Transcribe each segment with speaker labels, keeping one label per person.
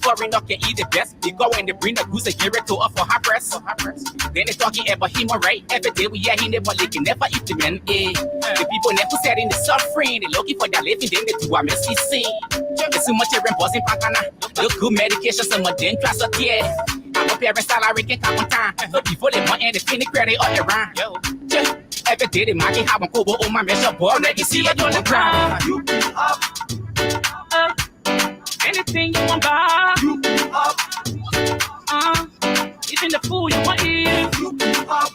Speaker 1: Foreigner can eat the best. They go and they bring the goose and give it to her for her breast. Then they talking about him, right? Every day we hear him, but they can never eat the man. The people never said in the suffering. They looking for their living, then they do a messy scene. There's so much everyone buzzing pakana. Look good medication, some of them class of tears. I'm a parent salary can come on time. But before they want and they finish credit all around. Every day they market how I'm cool on my measure board. Make you see it on the ground. You up. Anything you want buy, you up. Even the food you want eat, you up.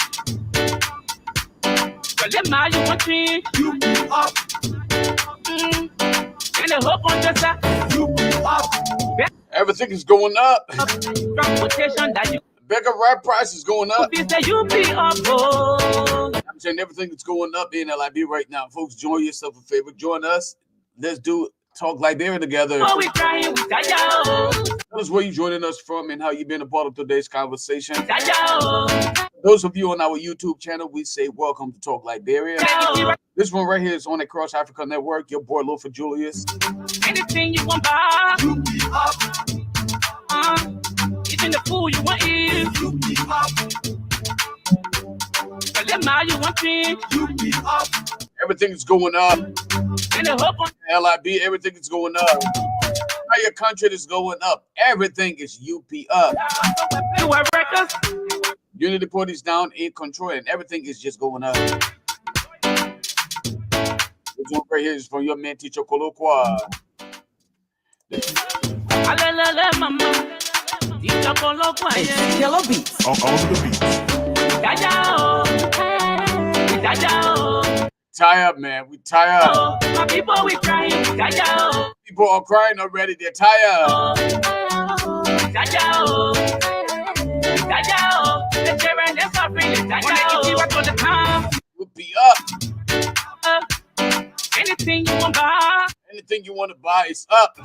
Speaker 1: Well, the man you want drink, you up. And the hope on the side, you up.
Speaker 2: Everything is going up.
Speaker 1: Transportation that you.
Speaker 2: Beggar rap price is going up.
Speaker 1: You be up, oh.
Speaker 2: I'm saying everything is going up in LIB right now. Folks, join yourself a favor. Join us. Let's do Talk Liberia together.
Speaker 1: Oh, we crying, we
Speaker 2: Tell us where you joining us from and how you've been a part of today's conversation. Those of you on our YouTube channel, we say welcome to Talk Liberia. This one right here is on the Cross Africa Network. Your boy Lofa Julius.
Speaker 1: Anything you want buy, you be up. Even the food you want eat, you be up. The man you want drink, you be up.
Speaker 2: Everything is going up. LIB, everything is going up. Your country is going up. Everything is UP up. Unity Party is down in control, and everything is just going up. This one right here is from your man, Teacher Kolokwa.
Speaker 3: Yellow beats.
Speaker 4: All the beats.
Speaker 2: Tired, man. We tired.
Speaker 1: My people, we crying.
Speaker 2: People are crying already. They're tired. We'll be up.
Speaker 1: Anything you want to buy.
Speaker 2: Anything you want to buy is up.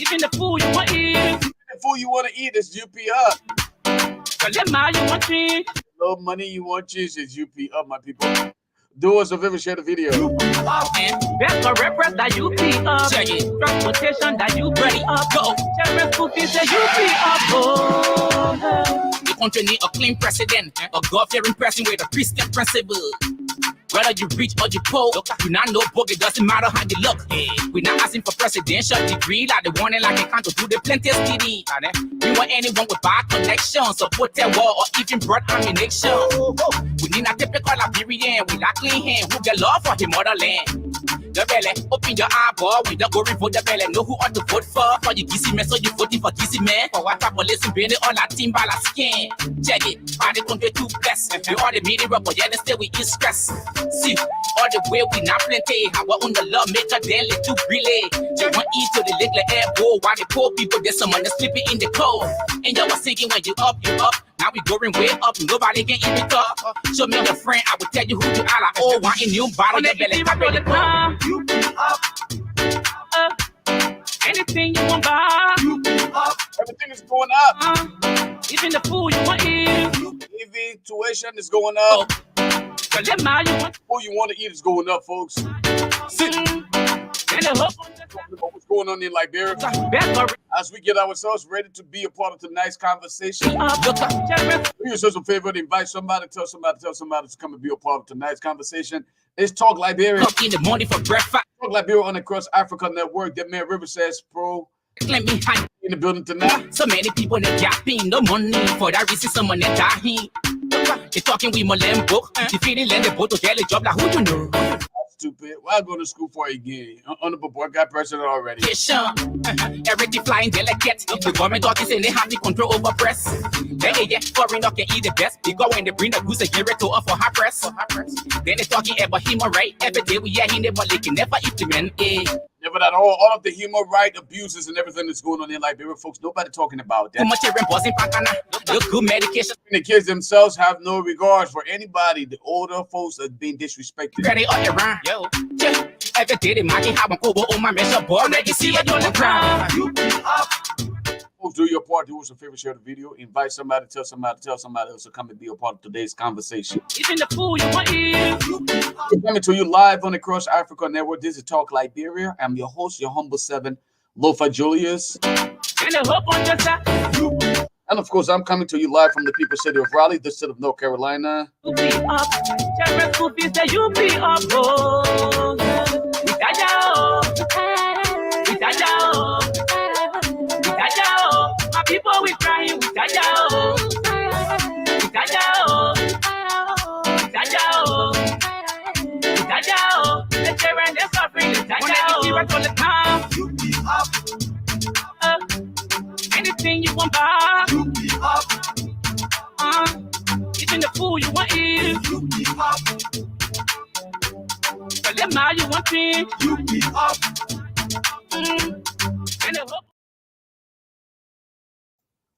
Speaker 1: Even the food you want to eat.
Speaker 2: The food you want to eat is UP up.
Speaker 1: The money you want to eat.
Speaker 2: Little money you want cheese is UP up, my people. Do us a favor, share the video.
Speaker 1: And that's a reference that you be up. Transportation that you bring up. Go. Children's school fees that you be up. Oh. The country need a clean president, a God-fearing person with a Christian principle. Whether you rich or you poor, you not know book, it doesn't matter how you look. We're not asking for presidential degree, like the one in like a can't do the plenty of steady. We want anyone with bad connections, support their war or even broad ammunition. We need a typical Liberian with a clean hand who get love for his motherland. The belly, open your eyeball, we don't go vote the belly, know who ought to vote for you GC man, so you voting for GC man. For what type of listen, being all our team by la skin. Check it, how the country too blessed. We all the media up, but yeah, they still we is stress. See, all the way we not plenty, how we on the love make a daily to relay. They want eat to the little air bowl, while the poor people, there's someone that's sleeping in the cold. And you was thinking when you up, you up. Now we going way up, nobody can even talk. Show me your friend, I will tell you who you are. Like, oh, one in new bottle, your belly, you be up. Anything you want buy, you be up.
Speaker 2: Everything is going up.
Speaker 1: Even the food you want eat.
Speaker 2: EV tuition is going up.
Speaker 1: What
Speaker 2: you want to eat is going up, folks. Sit. What's going on in Liberia? As we get ourselves ready to be a part of tonight's conversation, do yourself a favor to invite somebody, tell somebody to come and be a part of tonight's conversation. It's Talk Liberia.
Speaker 1: In the morning for breakfast.
Speaker 2: Talk Liberia on the Cross Africa Network. That man River says pro.
Speaker 1: Let me hide
Speaker 2: in the building tonight.
Speaker 1: So many people that yapping no money for that reason someone that dying. They talking with my book. You feeling like the boat to get a job like who you know.
Speaker 2: Stupid. Why go to school for again? Honorable boy got president already.
Speaker 1: Yeah, sure. Everything flying delicate. The government talking saying they have the control over press. Yeah, foreigner can eat the best. They go and they bring the goose and give it to her for her press. Then they talking about him, right? Every day we hear him, but they can never eat the man.
Speaker 2: Never at all of the human right abuses and everything that's going on in Liberia, folks. Nobody talking about that.
Speaker 1: Too much buzzing pakana. Look good medication.
Speaker 2: The kids themselves have no regards for anybody. The older folks are being disrespected.
Speaker 1: Ready all around. Yo, every day they market how I'm over on my measure board. Ready see it on the ground. You be up.
Speaker 2: Folks, do your part. Do us a favor, share the video. Invite somebody, tell somebody else to come and be a part of today's conversation.
Speaker 1: Even the food you want to eat.
Speaker 2: We're coming to you live on the Cross Africa Network. This is Talk Liberia. I'm your host, your humble seven, Lofa Julius.
Speaker 1: And I hope on your side.
Speaker 2: And of course, I'm coming to you live from the people city of Raleigh, the state of North Carolina.
Speaker 1: You be up. Children school fees say you be up. Oh, Itaja, oh. Itaja, oh. Itaja, oh. My people we crying. Itaja, oh. Itaja, oh. Itaja, oh. Itaja, oh. The children they suffering. Itaja, oh. All the time. You be up. Anything you want buy. You be up. Eating the food you want eat. You be up. So let my you want drink. You be up.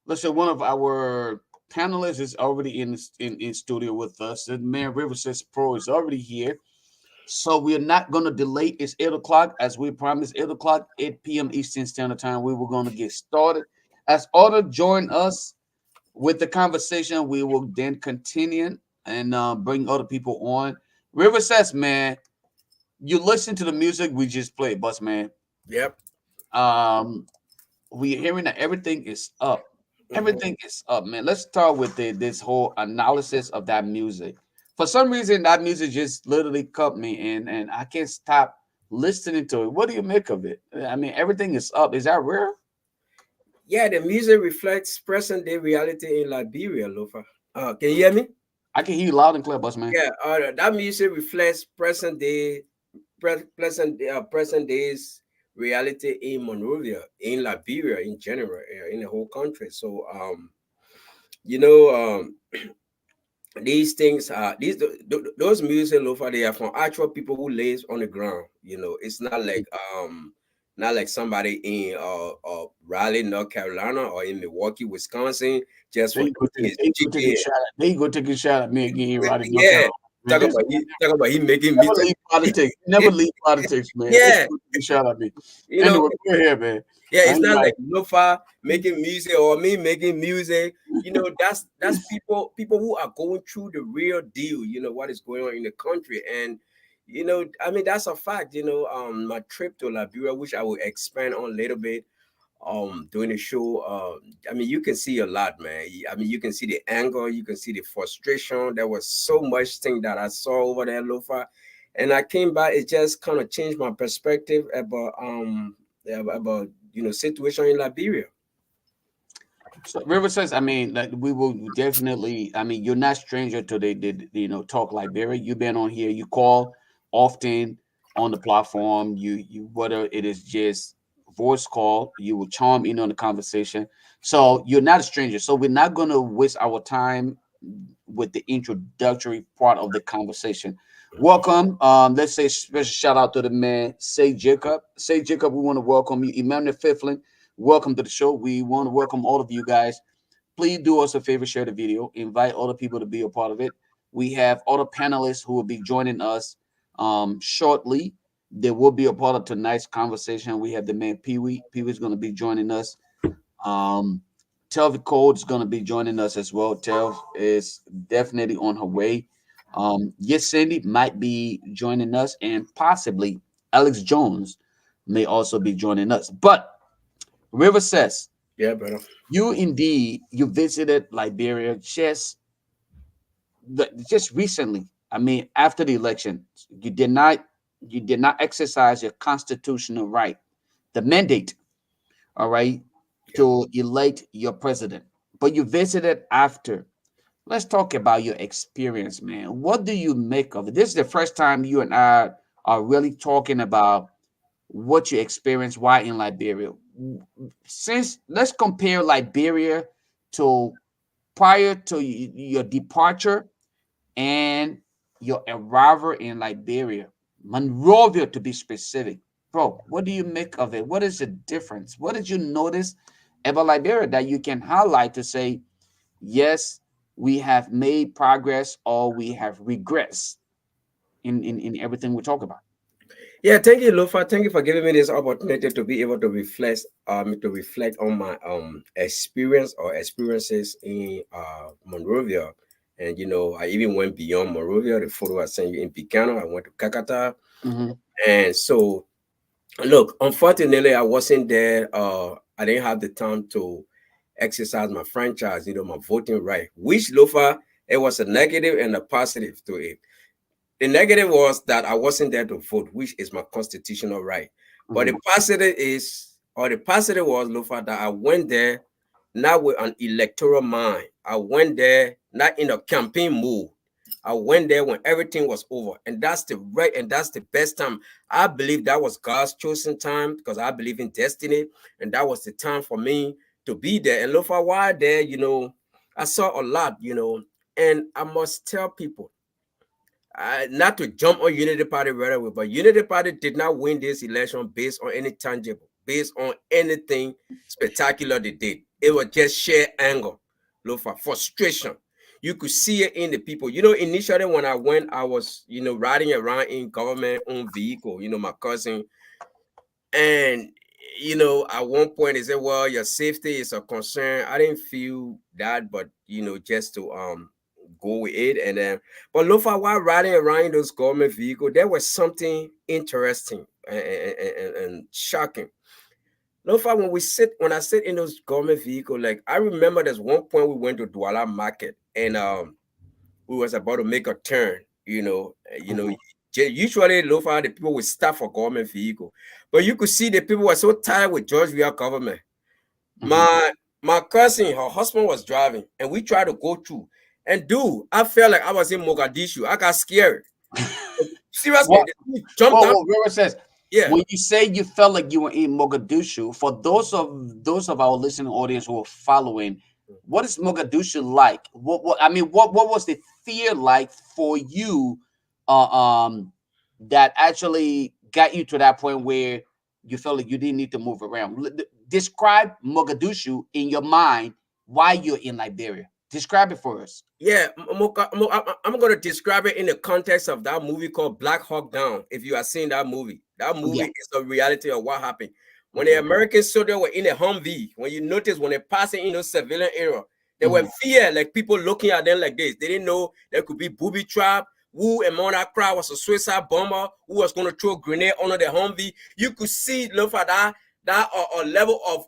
Speaker 2: Listen, one of our panelists is already in studio with us. The man River Says Pro is already here. So we're not going to delay. It's 8 o'clock. As we promised, 8 o'clock, 8 p.m. Eastern Standard Time. We were going to get started. As Order join us with the conversation, we will then continue and bring other people on. River Says, man, you listen to the music we just played, Bus Man.
Speaker 4: Yep.
Speaker 2: We're hearing that everything is up. Everything is up, man. Let's start with this whole analysis of that music. For some reason, that music just literally caught me, and I can't stop listening to it. What do you make of it? I mean, everything is up. Is that real?
Speaker 4: Yeah, the music reflects present day reality in Liberia, Lofa. Can you hear me?
Speaker 2: I can hear you loud and clear, Bus Man.
Speaker 4: Yeah, that music reflects present days reality in Monrovia, in Liberia, in general, in the whole country. So, these things are those music Lofa, they are from actual people who live on the ground. It's not like somebody in Raleigh, North Carolina, or in Milwaukee, Wisconsin, just for
Speaker 2: They go take a shot at me again, Raleigh, North
Speaker 4: yeah.
Speaker 2: Carolina.
Speaker 4: Talk about he making
Speaker 2: never leave politics. Never leave politics, man.
Speaker 4: Yeah.
Speaker 2: Shout out me. Anyway, we're here, man.
Speaker 4: Yeah, it's not like Lofa making music or me making music. That's people who are going through the real deal. What is going on in the country, and that's a fact. My trip to Liberia, which I will expand on a little bit during the show. You can see a lot, man. You can see the anger, you can see the frustration. There was so much thing that I saw over there, Lofa, and I came back. It just kind of changed my perspective about situation in Liberia.
Speaker 2: So River Says, that we will definitely. You're not stranger to the Talk Liberia. You've been on here. You call often on the platform. You whether it is just voice call, you will chime in on the conversation. So you're not a stranger. So we're not going to waste our time with the introductory part of the conversation. Welcome. Let's say special shout out to the man, Say Jacob. Say Jacob, we want to welcome you. Emmanuel Fiflin, welcome to the show. We want to welcome all of you guys. Please do us a favor, share the video, invite other people to be a part of it. We have other panelists who will be joining us shortly. They will be a part of tonight's conversation. We have the man Pee-wee. Pee-wee's going to be joining us. Telvi Code is going to be joining us as well. Tel is definitely on her way. Yes, Cindy might be joining us, and possibly Alex Jones may also be joining us. But River Says,
Speaker 4: yeah, brother,
Speaker 2: you visited Liberia just recently. After the election, you did not exercise your constitutional right, the mandate, all right, to elect your president. But you visited after. Let's talk about your experience, man. What do you make of it? This is the first time you and I are really talking about what you experienced while in Liberia. Let's compare Liberia to prior to your departure and your arrival in Liberia, Monrovia to be specific. Bro, what do you make of it? What is the difference? What did you notice about Liberia that you can highlight to say, yes, we have made progress or we have regrets in everything we talk about?
Speaker 4: Yeah, thank you, Lofa. Thank you for giving me this opportunity to be able to reflect on my experience or experiences in Monrovia. And I even went beyond Monrovia. The photo I sent you in Picano, I went to Kakata.
Speaker 2: Mm-hmm.
Speaker 4: And so look, unfortunately, I wasn't there I didn't have the time to exercise my franchise, my voting right. Which Lofa, it was a negative and a positive to it. The negative was that I wasn't there to vote, which is my constitutional right. But the positive the positive was, Lofa, that I went there not with an electoral mind. I went there not in a campaign mood. I went there when everything was over, and that's the right and that's the best time. I believe that was God's chosen time because I believe in destiny, and that was the time for me to be there. And look for while there, I saw a lot, and I must tell people, not to jump on Unity Party right away, but Unity Party did not win this election based on any tangible, based on anything spectacular they did. It was just sheer anger, look for frustration. You could see it in the people. Initially when I went, I was, riding around in government-owned vehicle, my cousin. And, at one point they said, well, your safety is a concern. I didn't feel that, but, just to go with it. And then, but look for while riding around in those government vehicles, there was something interesting and shocking. Look for when I sit in those government vehicles, like I remember there's one point we went to Douala Market and we was about to make a turn, usually look for the people would stop for government vehicle, but you could see the people were so tired with Georgia government. My cousin, her husband was driving, and we tried to go through. And dude, I felt like I was in Mogadishu. I got scared. Seriously,
Speaker 2: jumped down. Says,
Speaker 4: yeah.
Speaker 2: When you say you felt like you were in Mogadishu, for those of our listening audience who are following, what is Mogadishu like? What was the fear like for you? That actually got you to that point where you felt like you didn't need to move around. Describe Mogadishu in your mind while you're in Liberia. Describe it for us.
Speaker 4: Yeah, I'm going to describe it in the context of that movie called Black Hawk Down. If you have seen that movie is a reality of what happened. When the American soldiers were in a Humvee, when you notice when they're passing in those civilian area, they were fear, like people looking at them like this. They didn't know there could be booby trap. Who among that crowd was a suicide bomber who was going to throw a grenade under the Humvee. You could see, look for that level of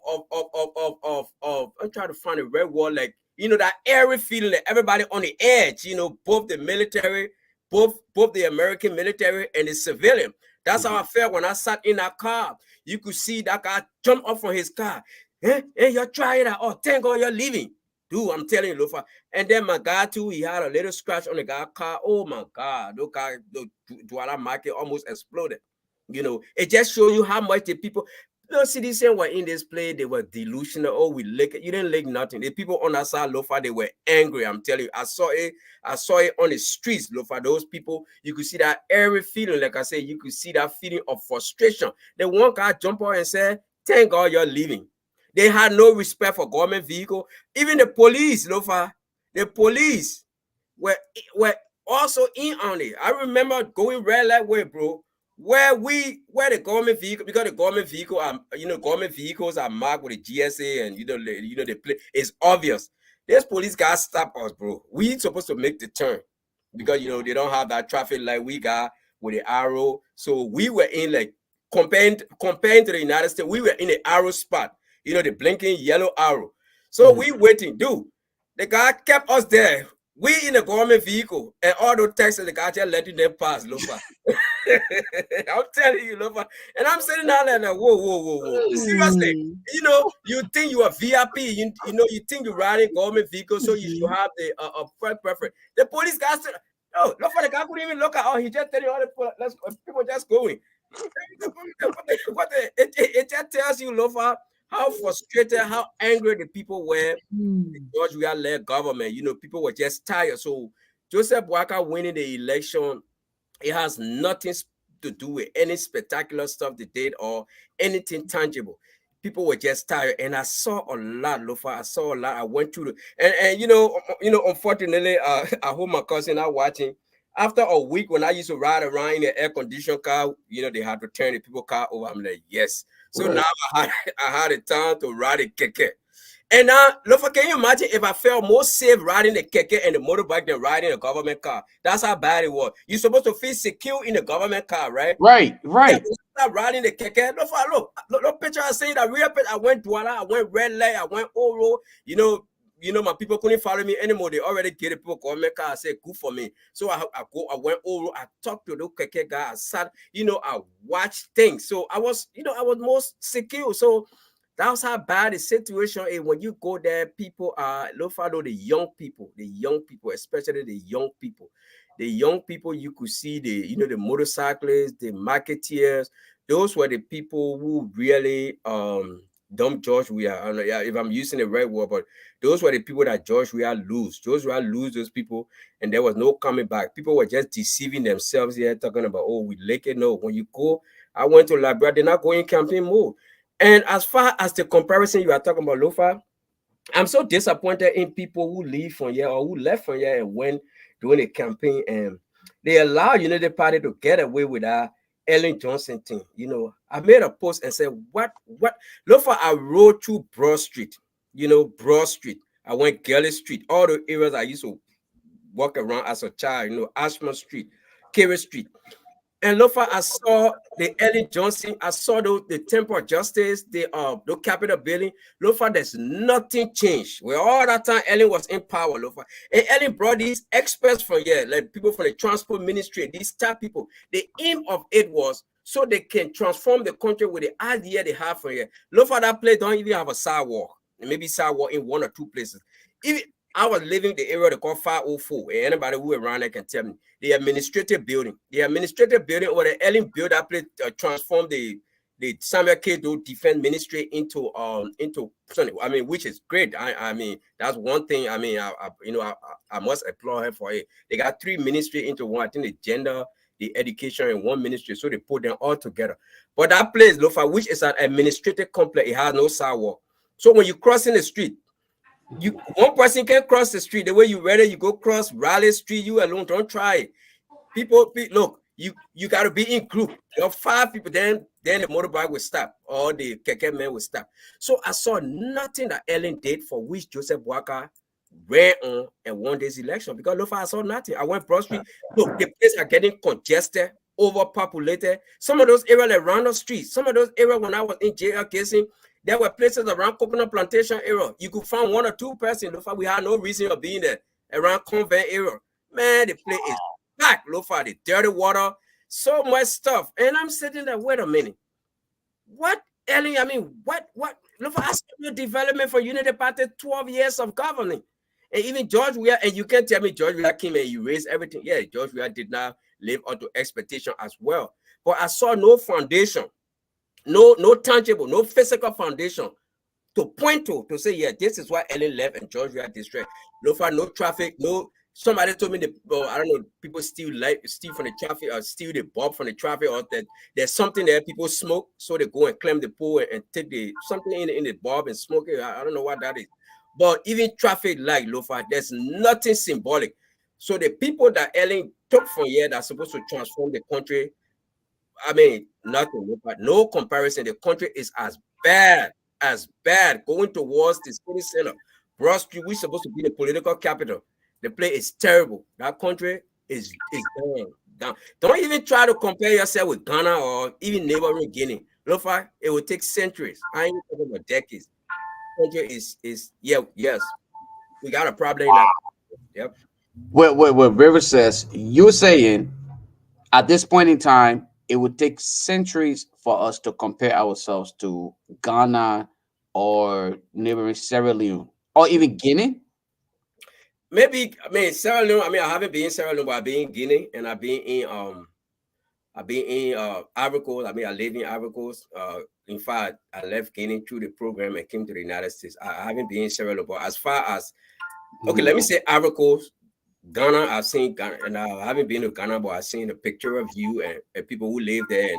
Speaker 4: I'm trying to find a red word, like, that airy feeling that everybody on the edge, both the military, both the American military and the civilian. That's how I felt when I sat in that car. You could see that guy jump up from his car. Hey, you're trying that. Oh, thank God you're leaving. Dude, I'm telling you, Lufa. And then my guy too, he had a little scratch on the guy's car. Oh my God, the Douala Market almost exploded. It just shows you how much the people. Citizens were in this play, they were delusional. Oh, we lick it. You didn't lick nothing. The people on that side, Lofa, they were angry. I'm telling you, I saw it on the streets, Lofa. Those people, you could see that airy feeling. Like I said, you could see that feeling of frustration. Then one guy jumped out and said, thank God you're leaving. They had no respect for government vehicle. Even the police, Lofa, the police were also in on it. I remember going red light way, bro. Where the government vehicle, because the government vehicle are, government vehicles are marked with the GSA and they play. It's obvious. This police guys stop us, bro. We supposed to make the turn because they don't have that traffic light we got with the arrow. So we were in like comparing to the United States, we were in the arrow spot. The blinking yellow arrow. So we waiting, dude. The guy kept us there. We in the government vehicle and all those taxis, the guy just letting them pass, Lofa. I'm telling you, Lofa. And I'm sitting down there like, whoa. Seriously, you think you are VIP, you think you're riding government vehicle, so you should have the preference. The police guy said, oh, Lofa, the guy couldn't even look at, he just telling all the people just going. It just tells you, Lofa, how frustrated, how angry the people were. The Georgia-led government, people were just tired. So Joseph Boakai winning the election, it has nothing to do with any spectacular stuff they did or anything tangible. People were just tired, and I saw a lot, Lofa. I saw a lot. I went through and unfortunately, I hope my cousin are watching. After a week, when I used to ride around in an air-conditioned car, they had to turn the people car over. I'm like, yes. So now I had a time to ride a keke. And now, Lofa, can you imagine if I felt more safe riding the keke and the motorbike than riding a government car? That's how bad it was. You're supposed to feel secure in a government car, right?
Speaker 2: Right.
Speaker 4: Yeah, start riding the keke. Look, picture I saying that real picture. I went Douala, I went Red Light, I went Oro. You know, my people couldn't follow me anymore. They already get the people government car. I said, good for me. So I went Oro. I talked to the keke guy. I sat, I watched things. So I was most secure. So that's how bad the situation is. When you go there, people are the young people, especially the young people. The young people, you could see the motorcyclists, the marketeers. Those were the people who really dumped George Weah. I don't know, if I'm using the right word, but those were the people that George Weah lose. George Weah lose those people, and there was no coming back. People were just deceiving themselves here, talking about, oh, we like it. No, when you go, I went to Liberia, they're not going campaign mode. And as far as the comparison you are talking about, Lofa, I'm so disappointed in people who leave from here or who left from here and went during a campaign and they allow the party to get away with that Ellen Johnson thing. I made a post and said, what? Lofa, I rode through Broad Street, Broad Street. I went Gully Street, all the areas I used to walk around as a child, Ashman Street, Kerry Street. And Lofa, I saw the Ellen Johnson, I saw the Temple of Justice, the Capitol building. Lofa, there's nothing changed. Well, all that time Ellen was in power, Lofa. And Ellen brought these experts from here, like people from the transport ministry, these top people. The aim of it was so they can transform the country with the idea they have from here. Lofa, that place don't even have a sidewalk. Maybe sidewalk in one or two places. Even I was living the area they call 504. And anybody who around there can tell me. The administrative building or the Ellen build that place transformed the Samuel Kedo Defense Ministry into which is great. I mean, that's one thing. I mean, I must applaud her for it. They got 3 ministries into one. I think the gender, the education, and one ministry. So they put them all together. But that place, Lofa, which is an administrative complex, it has no sidewalk. So when you cross in the street, one person can cross the street the way you ready. You go cross Raleigh Street, you alone. Don't try it. People, look, you got to be in group. There are 5 people. Then the motorbike will stop, or the keke man will stop. So I saw nothing that Ellen did for which Joseph Boakai ran on and won this election. Because look, I saw nothing. I went Broad Street. Look, the place are getting congested, overpopulated. Some of those areas around the streets, some of those areas when I was in jail casing, there were places around Coconut Plantation area. You could find 1 or 2 persons. Lofa, we had no reason of being there. Around Convent area. Man, the place is packed. Lofa, the dirty water, so much stuff. And I'm sitting there, wait a minute. What, Ellie? I mean, what? Lofa, I saw your development for Unity Party 12 years of governing. And even George Weah, and you can't tell me George Weah came and you raised everything. Yeah, George Weah did not live up to expectation as well. But I saw no foundation. No tangible, no physical foundation to point to say, yeah, this is why Ellen left and George Weah district. No traffic, no. Somebody told me I don't know, people steal from the traffic or steal the bulb from the traffic, or that there's something there people smoke, so they go and climb the pole and take something in the bulb and smoke it. I don't know what that is. But even traffic light, Lofa, there's nothing symbolic. So the people that Ellen took from here that's supposed to transform the country, I mean, nothing, but no comparison. The country is as bad going towards the city center. Broad Street, we're supposed to be the political capital. The place is terrible. That country is down. Don't even try to compare yourself with Ghana or even neighboring Guinea. Lofa, it will take centuries. I ain't talking about decades. The country yes. We got a problem in that. Yep.
Speaker 2: What River says, you're saying at this point in time, it would take centuries for us to compare ourselves to Ghana or neighboring Sierra Leone or even Guinea.
Speaker 4: Maybe, I mean, Sierra Leone. I mean, I haven't been in Sierra Leone, but I've been in Guinea and I've been in Ivory Coast. I mean, I live in Ivory Coast. In fact, I left Guinea through the program and came to the United States. I haven't been in Sierra Leone, but as far as let me say Ivory Coast, Ghana, I've seen Ghana, and I haven't been to Ghana, but I've seen a picture of you and people who live there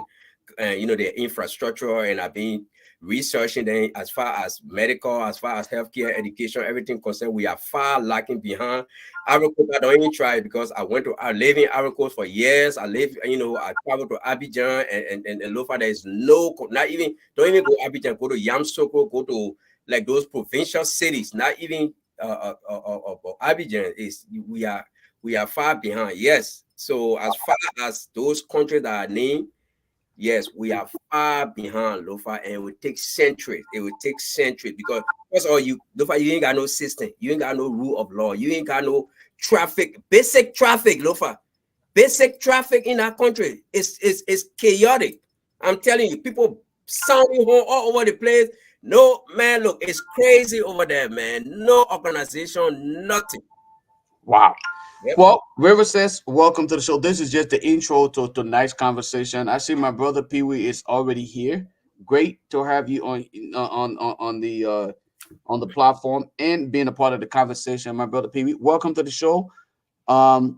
Speaker 4: and their infrastructure, and I've been researching them as far as medical, as far as healthcare, education, everything concerned. We are far lacking behind. Ivory Coast, I don't even try because I live in Ivory Coast for years. I traveled to Abidjan and Lofa. There is don't even go Abidjan, go to Yamoussoukro, go to like those provincial cities, not even Abidjan is we are far behind. Yes. So as far as those countries that are named, yes, we are far behind, Lofa, and it will take centuries. It will take centuries because first of all, Lofa, you ain't got no system, you ain't got no rule of law, you ain't got no traffic, basic traffic, Lofa. Basic traffic in our country is chaotic. I'm telling you, people sounding horn all over the place. No, man, look, it's crazy over there, man. No organization, nothing.
Speaker 2: Wow.
Speaker 4: Yep.
Speaker 2: Well, River says, welcome to the show. This is just the intro to tonight's conversation. I see my brother Pee Wee is already here. Great to have you on the platform and being a part of the conversation, my brother Pee Wee. Welcome to the show.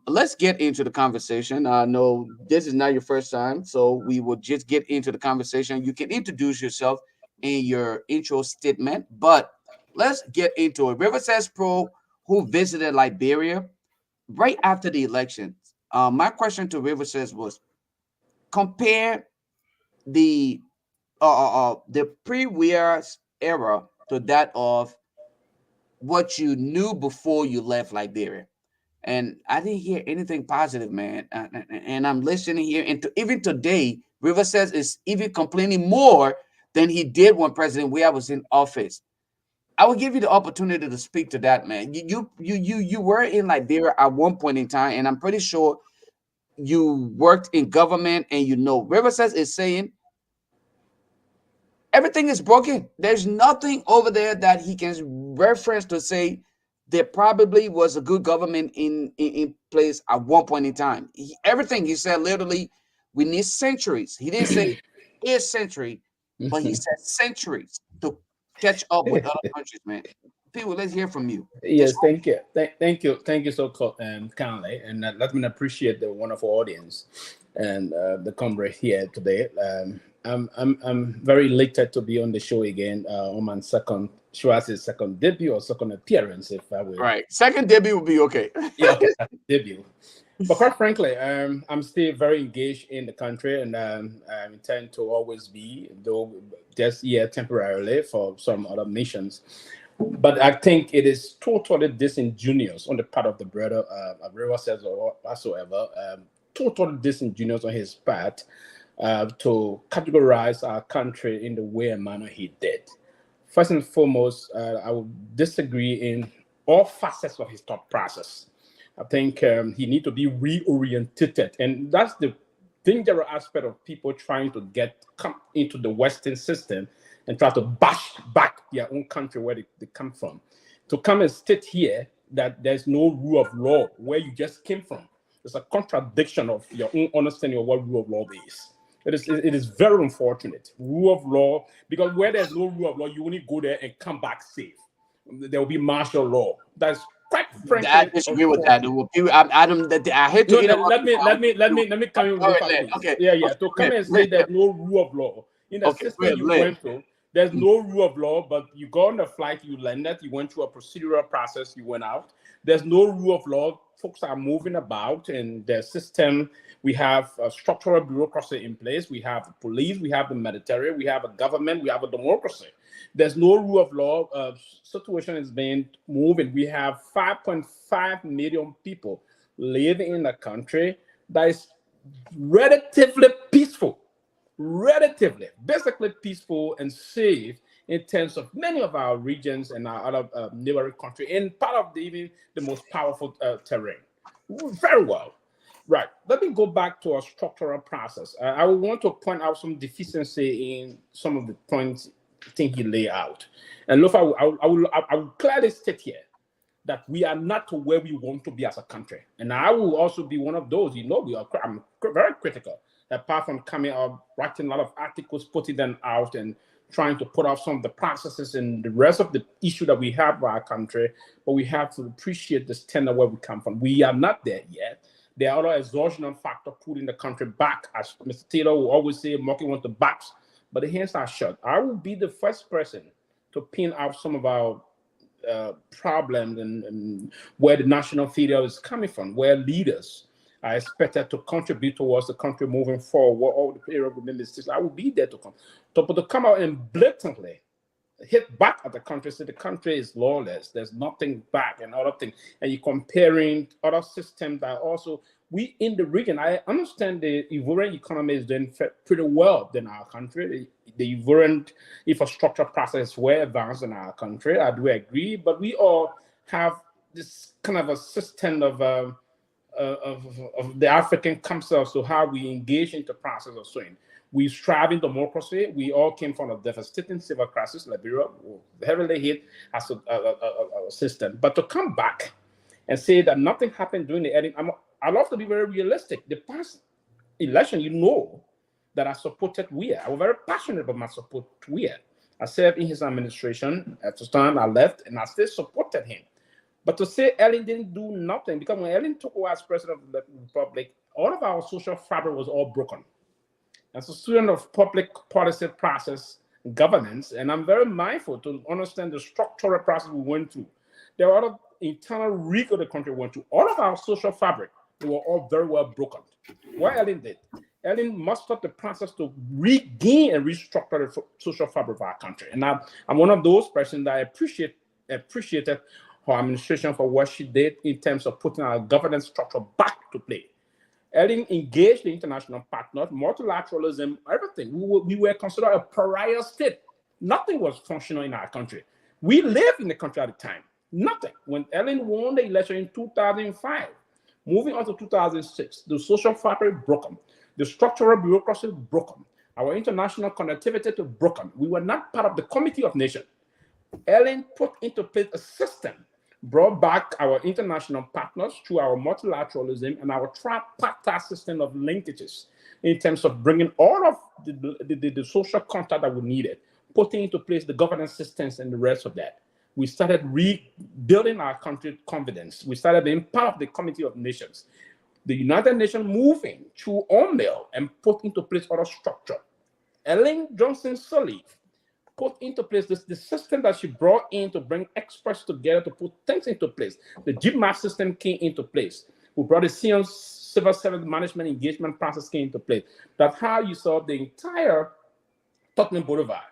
Speaker 2: Let's get into the conversation. I know this is not your first time, so we will just get into the conversation. You can introduce yourself in your intro statement, but let's get into it. River says Pro, who visited Liberia right after the elections. My question to River says was compare the pre-Weir's era to that of what you knew before you left Liberia. And I didn't hear anything positive, man. And I'm listening here, and even today, River says is even complaining more than he did when President Weir was in office. I will give you the opportunity to speak to that, man. You were in Liberia at one point in time, and I'm pretty sure you worked in government, and you know River says is saying everything is broken. There's nothing over there that he can reference to say there probably was a good government in place at one point in time. Everything he said, literally, we need centuries. He didn't say a century, but he said centuries to catch up with other countries, man. People, let's hear from you.
Speaker 5: Yes, thank you. Thank you so kindly. And let me appreciate the wonderful audience and the comrade here today. I'm very elated to be on the show again on my second, should I say second debut or second appearance, if I will.
Speaker 2: Right. Second debut will be okay.
Speaker 5: Yeah, okay, second debut. But quite frankly, I'm still very engaged in the country, and I intend to always be, though just here temporarily for some other nations. But I think it is totally disingenuous on the part of the brother, River says or whatsoever, totally disingenuous on his part to categorize our country in the way and manner he did. First and foremost, I would disagree in all facets of his thought process. I think he needs to be reoriented, and that's the dangerous aspect of people trying to come into the Western system and try to bash back their own country where they come from. To come and state here that there's no rule of law where you just came from. It's a contradiction of your own understanding of what rule of law is. It is very unfortunate. Rule of law, because where there's no rule of law, you only go there and come back safe. There will be martial law. That's quite frankly.
Speaker 2: I disagree with that. I hate to
Speaker 5: let me come in with
Speaker 2: okay.
Speaker 5: Yeah. To come and say there's no rule of law in the system you went through. There's no rule of law, but you go on the flight, you landed, you went through a procedural process, you went out. There's no rule of law. Folks are moving about in the system. We have a structural bureaucracy in place. We have the police, we have the military, we have a government, we have a democracy. There's no rule of law. Situation is being moving. We have 5.5 million people living in the country that is relatively peaceful. Basically peaceful and safe in terms of many of our regions and our other neighboring country, and part of even the most powerful terrain. Very well. Right. Let me go back to our structural process. I would want to point out some deficiency in some of the points I think he laid out. And look, I will clearly state here that we are not to where we want to be as a country. And I will also be one of those, I'm very critical. Apart from coming out, writing a lot of articles, putting them out and trying to put out some of the processes and the rest of the issue that we have for our country, but we have to appreciate the standard where we come from. We are not there yet. There are other exogenous factors putting the country back. As Mr. Taylor will always say, Monkey wants the backs, but the hands are shut. I will be the first person to pin out some of our problems and where the national failure is coming from, where leaders are expected to contribute towards the country moving forward, all the area within the system. I will be there to come out and blatantly hit back at the country, say the country is lawless, there's nothing back and other things, and you're comparing other systems that also, we in the region, I understand the Ivorian economy is doing pretty well in our country. The Ivorian infrastructure process is well advanced in our country, I do agree, but we all have this kind of a system of the African concepts to how we engage into process of swing. We strive in democracy. We all came from a devastating civil crisis. Liberia heavily hit as a system. But to come back and say that nothing happened during the editing, I love to be very realistic. The past election, you know that I supported Weir. I was very passionate about my support to Weir. I served in his administration. At the time I left, and I still supported him. But to say Ellen didn't do nothing, because when Ellen took over as president of the Republic, all of our social fabric was all broken. As a student of public policy process governance, and I'm very mindful to understand the structural process we went through. There are other internal rigor the country went through. All of our social fabric, they were all very well broken. What Ellen did, Ellen mustered the process to regain and restructure the social fabric of our country. And I'm one of those persons that appreciated her administration for what she did in terms of putting our governance structure back to play. Ellen engaged the international partners, multilateralism, everything. We were considered a pariah state. Nothing was functional in our country. We lived in the country at the time. Nothing. When Ellen won the election in 2005, moving on to 2006, the social fabric broken, the structural bureaucracy broken, our international connectivity broken. We were not part of the Committee of Nations. Ellen put into place a system, brought back our international partners through our multilateralism and our tripartite system of linkages in terms of bringing all of the social contact that we needed, putting into place the governance systems and the rest of that. We started rebuilding our country's confidence. We started being part of the Committee of Nations. The United Nations moving through UNMIL and put into place other structure. Ellen Johnson Sirleaf put into place the system that she brought in to bring experts together to put things into place. The GMAP system came into place. We brought the civil service management engagement process came into place. That's how you saw the entire Tottenham Boulevard.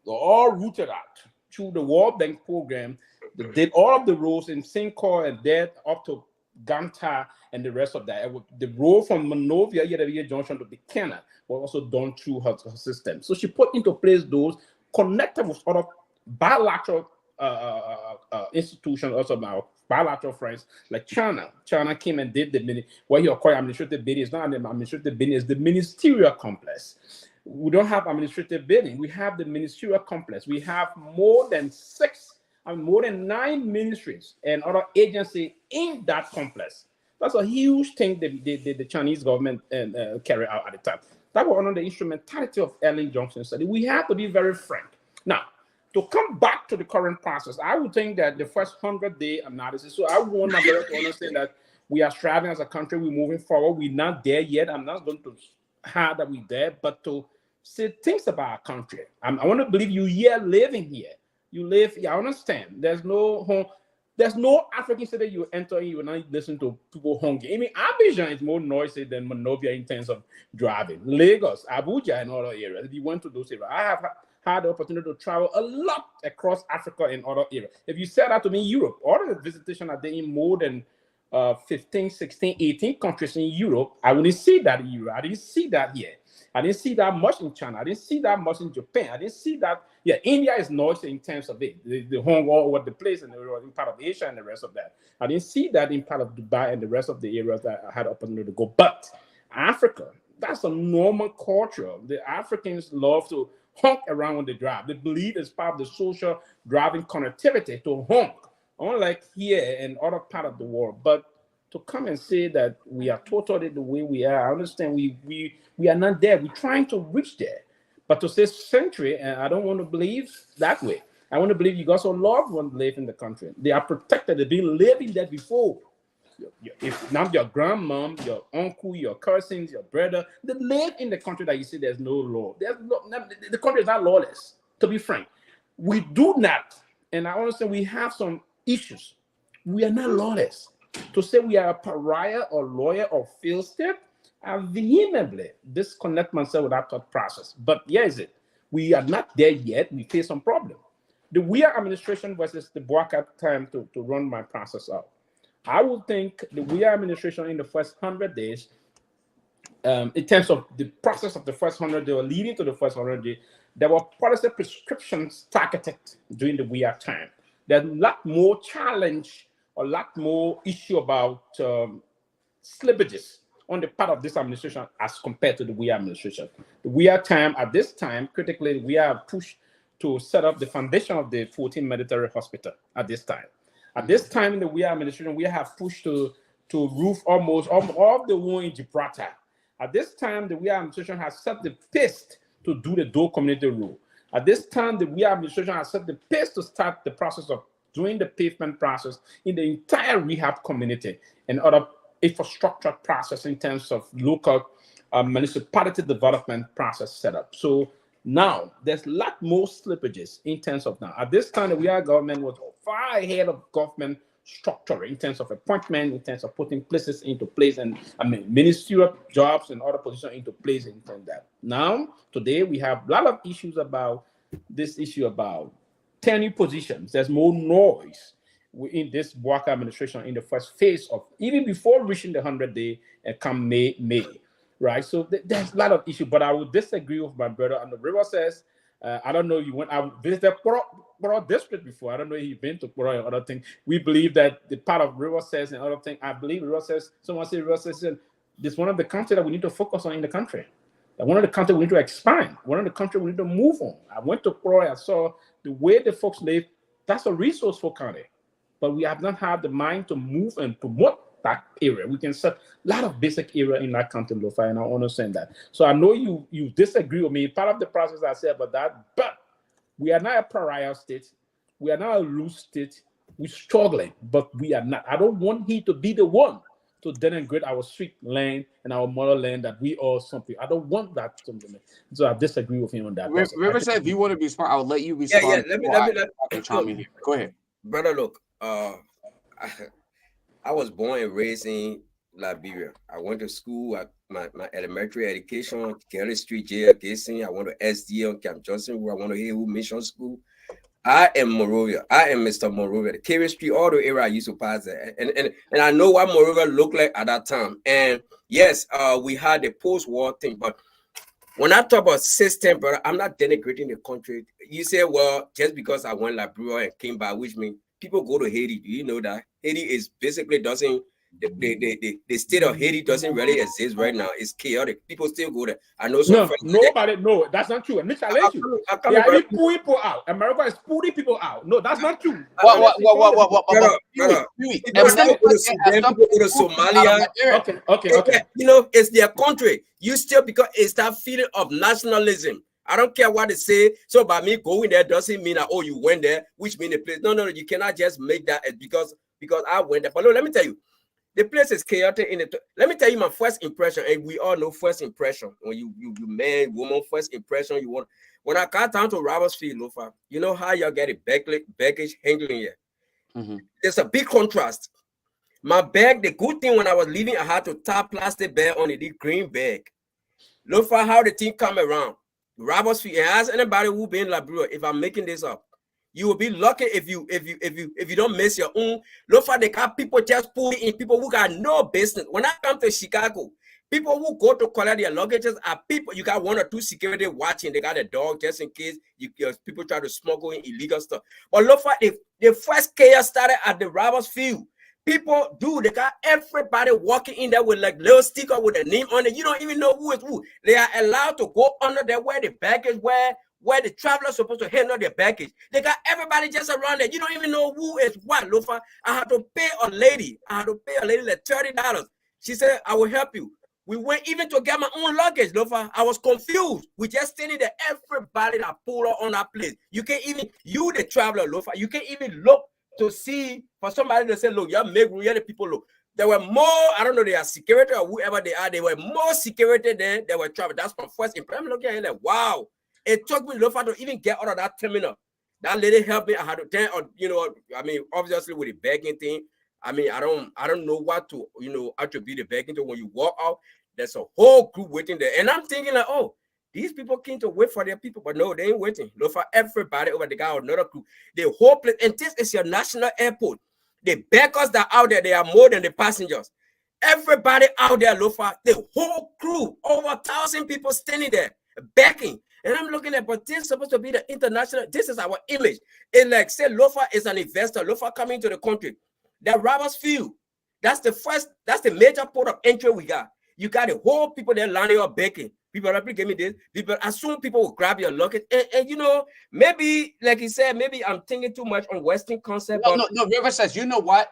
Speaker 5: They're all rooted out through the World Bank program. They did all of the roads in Sincor and there up to Ganta and the rest of that. The road from Monrovia, Yedavia Junction to Buchanan was also done through her system. So she put into place those connected with other bilateral institutions, also our bilateral friends like China. China came and did what you call administrative bidding. It's not an administrative bidding, it's the ministerial complex. We don't have administrative bidding. We have the ministerial complex. We have more than 9 ministries and other agencies in that complex. That's a huge thing the Chinese government carried out at the time. That was one of the instrumentality of Ellen Johnson's study. We have to be very frank. Now, to come back to the current process, I would think that the first 100-day analysis, so I want America to understand that we are striving as a country, we're moving forward, we're not there yet. I'm not going to hide that we're there, but to say things about our country. I want to believe you here living here. You live here, I understand. There's no home. There's no African city you enter in, you will not listen to people honking. I mean, Abidjan is more noisy than Monrovia in terms of driving. Lagos, Abuja, and other areas. If you went to those areas, I have had the opportunity to travel a lot across Africa and other areas. If you said that to me, Europe, all of the visitation I did in more than 15, 16, 18 countries in Europe, I wouldn't see that in Europe. I didn't see that here. I didn't see that much in China. I didn't see that much in Japan. I didn't see that. Yeah, India is noisy in terms of it. The home all over the place and in part of Asia and the rest of that. I didn't see that in part of Dubai and the rest of the areas that I had opportunity to go. But Africa, that's a normal culture. The Africans love to honk around when they drive. They believe it's part of the social driving connectivity to honk, unlike here and other part of the world. But to come and say that we are totally the way we are, I understand we are not there. We're trying to reach there. But to say century, and I don't want to believe that way. I want to believe you got some loved ones live in the country. They are protected. They've been living there before. If not your grandmom, your uncle, your cousins, your brother, they live in the country that you say there's no law. The country is not lawless, to be frank. We do not, and I understand we have some issues. We are not lawless. To say we are a pariah or lawyer or failed state, I vehemently disconnect myself with that thought process. But here is it. We are not there yet. We face some problem. the Weir administration versus the Boakai time to run my process out. I would think the Weir administration in the first 100 days, in terms of the process of the first 100 days or leading to the first 100 days, there were policy prescriptions targeted during the Weir time. There's a lot more challenge, a lot more issue about slippages on the part of this administration as compared to the Weir administration. The Weir time, at this time, critically, we have pushed to set up the foundation of the 14th Military Hospital at this time. At this time in the Weir administration, we have pushed to roof almost all of the war in Gibraltar. At this time, the Weir administration has set the pace to do the Dole community rule. At this time, the Weir administration has set the pace to start the process of doing the pavement process in the entire rehab community and other infrastructure process in terms of local municipality development process setup. So now there's a lot more slippages in terms of now. At this time, the Weir government was far ahead of government structure in terms of appointment, in terms of putting places into place, and ministerial jobs and other positions into place in terms of that. Now, today, we have a lot of issues about this issue about tenure positions. There's more noise in this Boakai administration in the first phase of, even before reaching the 100-day and come May, right? So there's a lot of issues, but I would disagree with my brother. And the river says, I don't know, I visited Poro district before. I don't know if you've been to Poro and other things. We believe that the part of river says and other things, I believe river says, someone say river says, this is one of the countries that we need to focus on in the country. That one of the countries we need to expand. One of the countries we need to move on. I went to Poro, I saw the way the folks live. That's a resourceful county. But we have not had the mind to move and promote that area. We can set a lot of basic area in that county, Lofa, and I understand that. So I know you disagree with me. Part of the process I said about that, but we are not a pariah state. We are not a loose state. We're struggling, but we are not. I don't want he to be the one to denigrate our sweet land and our motherland that we are something. I don't want that. So I disagree with him on that.
Speaker 2: River said, if you want to respond, I'll let you respond.
Speaker 4: Yeah. Let me
Speaker 2: chime in here. Go ahead.
Speaker 4: Brother, look, I was born and raised in Liberia. I went to school at my elementary education, Kelly Street, J.L. Gayson. I went to SDL on Camp Johnson, where I went to Haywood Mission School. I am Morovia. I am Mr. Morovia. The Kerry Street, all the area I used to pass there. And I know what Morovia looked like at that time. And yes, we had the post-war thing, but when I talk about system, brother, I'm not denigrating the country. You say, well, just because I went Liberia and came back, which means people go to Haiti. Do you know that Haiti is basically doesn't, the state of Haiti doesn't really exist right now. It's chaotic. People still go there. I know some
Speaker 5: nobody. No, that's not true. And Mitch, They are pulling people out. America is pulling people out. No, that's not true.
Speaker 2: What?
Speaker 4: People go to Somalia.
Speaker 5: Okay.
Speaker 4: You know, it's their country. You still, because it's that feeling of nationalism. I don't care what they say. So by me going there doesn't mean that, oh, you went there, which means the place. No, you cannot just make that because I went there. But look, let me tell you, the place is chaotic in it. Let me tell you my first impression, and we all know first impression. When you man, woman, first impression you want. When I got down to Robertsfield, Lofa, you know how y'all get a baggage handling here. Mm-hmm. There's a big contrast. My bag, the good thing when I was leaving, I had to tie plastic bag on the green bag. Look for how the thing come around. Robertsfield, and ask anybody who been in Liberia, if I'm making this up, you will be lucky if you don't miss your own. Look for they got people just pulling in, people who got no business. When I come to Chicago, people who go to collect their luggages are people, you got one or two security watching, they got a dog just in case people try to smuggle in illegal stuff. But look for the first chaos started at the Robertsfield. People they got everybody walking in there with like little sticker with a name on it. You don't even know who is who. They are allowed to go under there where the baggage, where the traveler's supposed to handle their baggage. They got everybody just around there. You don't even know who is what, Lofa. I had to pay a lady like $30. She said, I will help you. We went even to get my own luggage, Lofa. I was confused. We just standing there, everybody that pulled up on that place. You can't even, the traveler, Lofa, you can't even look to see for somebody to say, look, y'all make the people look. There were more, I don't know, they are security or whoever they are, there were more security than there were travel. That's my first impression. I'm looking at it like, wow. It took me Lofa to even get out of that terminal. That lady helped me. I had to turn, obviously with the bagging thing. I don't know what to, attribute the bagging to. When you walk out, there's a whole group waiting there. And I'm thinking like, oh, These people came to wait for their people, but no, they ain't waiting. Look for everybody over the guy, another crew. The whole place, and this is your national airport. The beggars that are out there, they are more than the passengers. Everybody out there, Lofa, the whole crew, over 1,000 people standing there, begging. And I'm looking at, but this is supposed to be the international, this is our image. It's like, say, Lofa is an investor, Lofa coming to the country. That robbers field, that's the major port of entry we got. You got the whole people there lining up begging. People are give me this. People assume people will grab your luggage. And you know, maybe, like he said, maybe I'm thinking too much on Western concept.
Speaker 2: No, River says, you know what?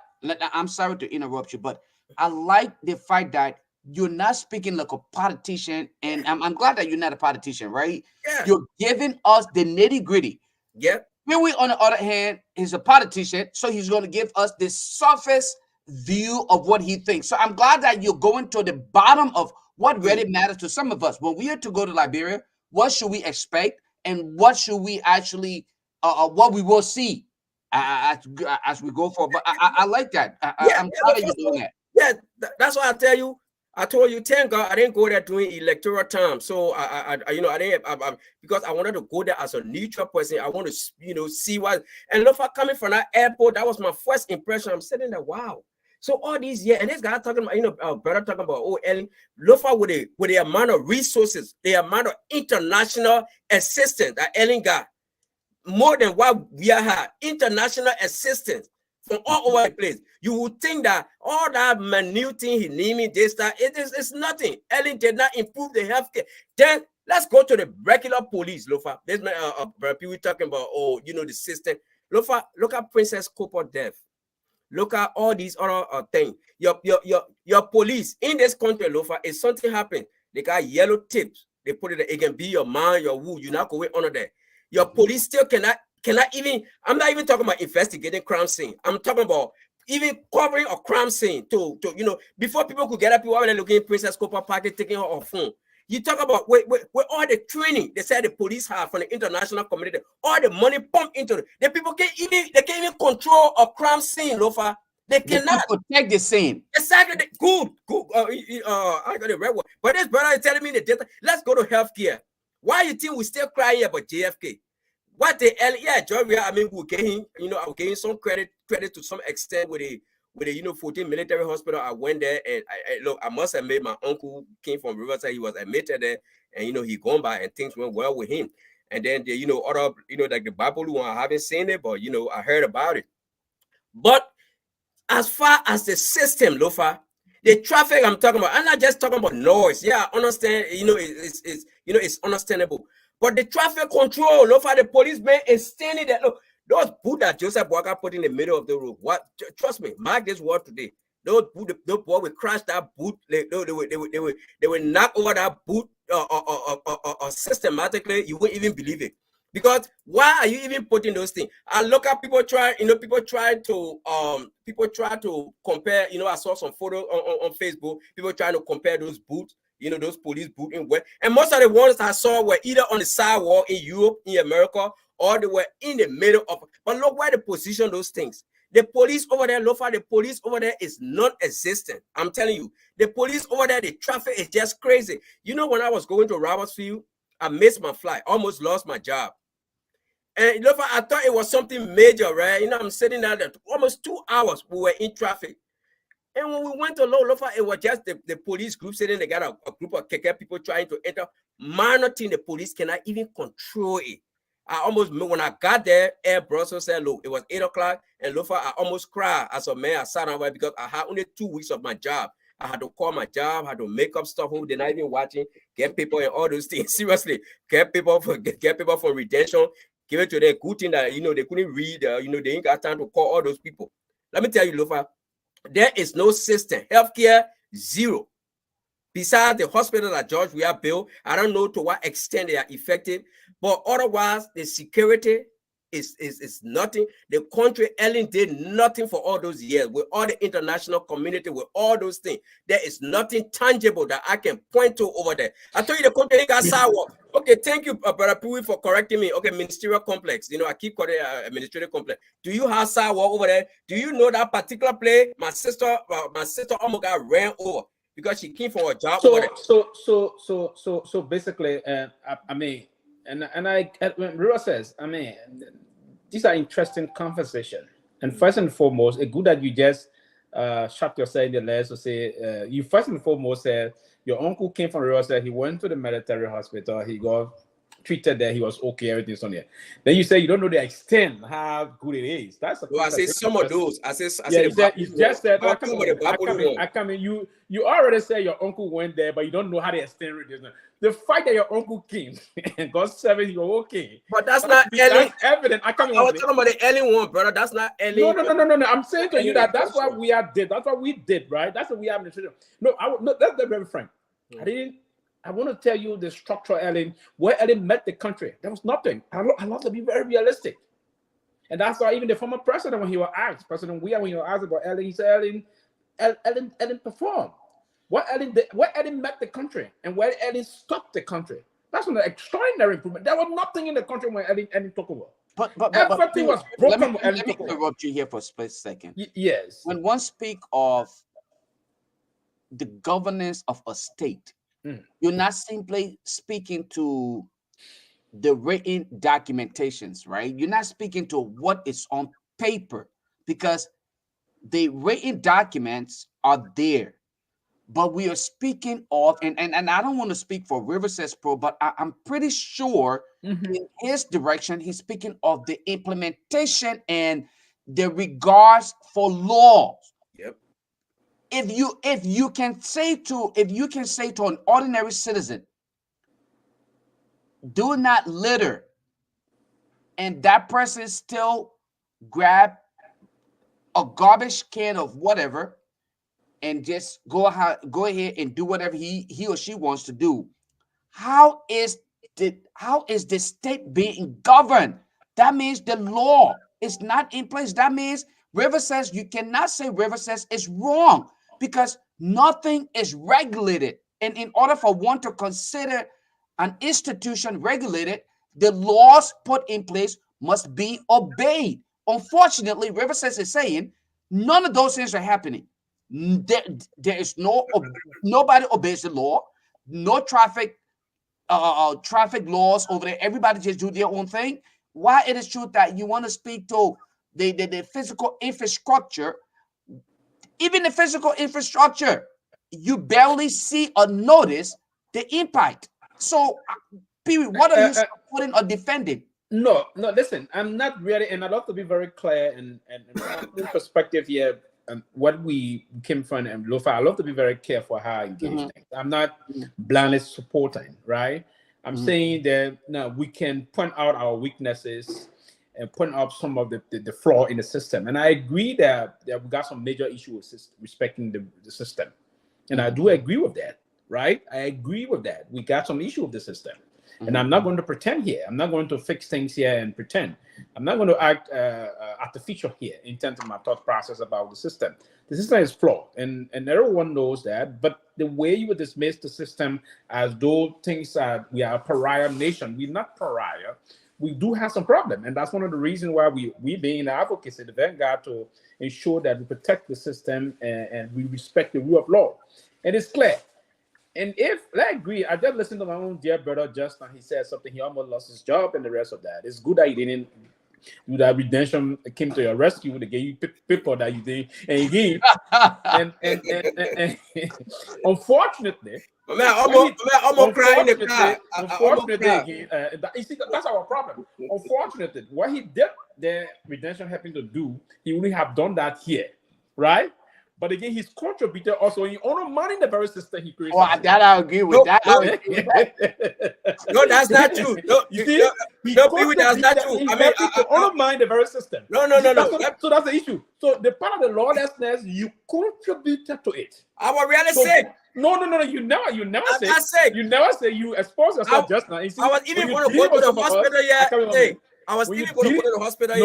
Speaker 2: I'm sorry to interrupt you, but I like the fact that you're not speaking like a politician, and I'm glad that you're not a politician, right?
Speaker 4: Yeah.
Speaker 2: You're giving us the nitty-gritty.
Speaker 4: Yeah.
Speaker 2: Huey, on the other hand, is a politician, so he's going to give us the surface view of what he thinks. So I'm glad that you're going to the bottom of what really matters to some of us. When we are to go to Liberia, what should we expect, and what should we actually, what we will see as we go forward? But I like that. I'm glad that you're doing that.
Speaker 4: Yeah, that's why I tell you. I told you, thank God I didn't go there during electoral time. So I because I wanted to go there as a neutral person. I want to, see what. And look, for coming from that airport, that was my first impression. I'm sitting there, wow. So all these years, and this guy talking about, brother talking about, Ellen, look for with the amount of resources, the amount of international assistance that Ellen got, more than what we had, international assistance from all over the place. You would think that all that minute thing he naming this, that it's nothing. Ellen did not improve the healthcare. Then let's go to the regular police, Lofa. There's people talking about, the system. Lofa, look at Princess Copper death. Look at all these other things. Your police in this country, Lofa, if something happened, they got yellow tips. They put it there. It can be your man, your woo. You're not going under there. Your police still cannot even, I'm not even talking about investigating crime scene. I'm talking about even covering a crime scene to before people could get up, people were looking at Princess Copper Party, taking her off phone. You talk about with all the training they said the police have from the international community, all the money pumped into it. The people can't even control a crime scene, Lofa. They cannot
Speaker 2: protect the scene.
Speaker 4: Exactly. Good. I got the right one. But this brother is telling me the data. Let's go to healthcare. Why you think we still crying about JFK? What the hell? Yeah, Georgia. I mean, we're getting, I'm getting some credit to some extent with the 14 military hospital. I went there and I must admit my uncle came from Riverside. He was admitted there, and he gone by and things went well with him. And then the other like the Bible one, I haven't seen it, but I heard about it. But as far as the system, Lofa, the traffic I'm talking about, I'm not just talking about noise. Yeah, I understand. It's understandable. But the traffic control, Lofa, the policeman is standing there. Look, those boots that Joseph Walker put in the middle of the road. What? Trust me, mark this word today. Those boot, those boy will crash that boot. They will knock over that boot systematically. You won't even believe it. Because why are you even putting those things? I look at people try to compare. I saw some photos on Facebook. People trying to compare those boots. Those police boots in where, and most of the ones I saw were either on the sidewalk in Europe, in America, or they were in the middle of. But look where they position those things. The police over there, Lofa, the police over there is non-existent. I'm telling you, the police over there, the traffic is just crazy. When I was going to Robertsfield, I missed my flight, almost lost my job. And Lofa, I thought it was something major, right? I'm sitting there almost 2 hours. We were in traffic. And when we went to Lofa, it was just the police group sitting. They got a group of KK people trying to enter. Minor thing, the police cannot even control it. When I got there, Air Brussels said, look, it was 8 o'clock. And Lofa, I almost cried as a man. I sat down because I had only 2 weeks of my job. I had to call my job, had to make up stuff who they're not even watching, get people and all those things. Seriously, get people for redemption, give it to them. Good thing that, they couldn't read, they ain't got time to call all those people. Let me tell you, Lofa, there is no system. Healthcare, zero. Besides the hospital that George we have built, I don't know to what extent they are effective, but otherwise the security is nothing. The country, Ellen did nothing for all those years with all the international community, with all those things. There is nothing tangible that I can point to over there. I told you the country ain't got sidewalk. Okay, thank you, Brother Pui, for correcting me. Okay, ministerial complex. I keep calling it administrative complex. Do you have sidewalk over there? Do you know that particular place? My sister almost got ran over. because she came for a job.
Speaker 5: So basically, I mean, and when Rua says, I mean, these are interesting conversation. And first and foremost, it's good that you just shut yourself in the legs to say, you first and foremost said your uncle came from Rua, said he went to the military hospital, he got treated there, he was okay, everything's on there. Then you say you don't know the extent how good it is. That's a
Speaker 4: I say some of those. I said
Speaker 5: you just said I come in. You already said your uncle went there, but you don't know how the extent it is. The fact that your uncle came and got 7, you're okay.
Speaker 4: But that's not early.
Speaker 5: That's evident. I was
Speaker 4: talking about the early one, brother. That's not early.
Speaker 5: No. I'm saying to you that that's what we did. That's what we did, right? That's what we have in the children. No, that's very frank. I want to tell you the structure, Ellen, where Ellen met the country. There was nothing. I love to be very realistic. And that's why even the former president, when he was asked, President Weah, when he was asked about Ellen, he said Ellen performed. Where Ellen met the country and where Ellen stopped the country. That's an extraordinary improvement. There was nothing in the country when Ellen took over.
Speaker 2: But
Speaker 5: everything was broken.
Speaker 2: Let me interrupt you here for a split second.
Speaker 5: Yes.
Speaker 2: When one speak of the governance of a state, you're not simply speaking to the written documentations, right? You're not speaking to what is on paper, because the written documents are there. But we are speaking of, and I don't want to speak for Riverside Pro, but I'm pretty sure in his direction, he's speaking of the implementation and the regards for laws.
Speaker 4: Yep.
Speaker 2: If you can say to an ordinary citizen, do not litter, and that person still grab a garbage can of whatever and just go ahead and do whatever he or she wants to do, how is the state being governed? That means the law is not in place. That means Riverside, you cannot say Riverside is wrong, because nothing is regulated. And in order for one to consider an institution regulated, the laws put in place must be obeyed. Unfortunately, Riverside is saying none of those things are happening. There is nobody obeys the law. No traffic laws over there. Everybody just do their own thing. Why it is true that you want to speak to the physical infrastructure, even the physical infrastructure, you barely see or notice the impact. So, period. What are you supporting or defending?
Speaker 5: No. Listen, I'm not really, and I'd love to be very clear and in perspective here. What we came from and Lofa, I love to be very careful how I engage things. I'm not blindly supporting, right? I'm saying that now we can point out our weaknesses and point out some of the flaw in the system. And I agree that we got some major issues with respecting the system. And I do agree with that, right? I agree with that. We got some issue with the system. And I'm not going to pretend here. I'm not going to fix things here and pretend. I'm not going to act artificial here in terms of my thought process about the system. The system is flawed, and everyone knows that. But the way you would dismiss the system as though things are, we are a pariah nation. We're not pariah. We do have some problem. And that's one of the reasons why we being the advocates in the vanguard to ensure that we protect the system and we respect the rule of law. And it's clear. And if I agree, I just listened to my own dear brother just now. He said something. He almost lost his job and the rest of that. It's good that he didn't do that. Redemption came to your rescue. They gave you people that you did, and again, and unfortunately,
Speaker 4: I'm crying in the car.
Speaker 5: Unfortunately, you see, that's our problem. Unfortunately, what he did, the redemption happened to do, he wouldn't have done that here, right? But again, he's contributed also in undermining the very system he created.
Speaker 2: Oh, that I agree with.
Speaker 4: No, that's not true. No,
Speaker 5: you see,
Speaker 4: that's not true. I mean,
Speaker 5: undermine the very system.
Speaker 4: No.
Speaker 5: So that's the issue. So the part of the lawlessness, you contributed to it.
Speaker 4: I was really sick.
Speaker 5: No. You never say.
Speaker 4: I'm sick.
Speaker 5: You never say you expose yourself just now. See,
Speaker 4: I was even going to go to the hospital yet. I was even going to go to the hospital.
Speaker 5: No.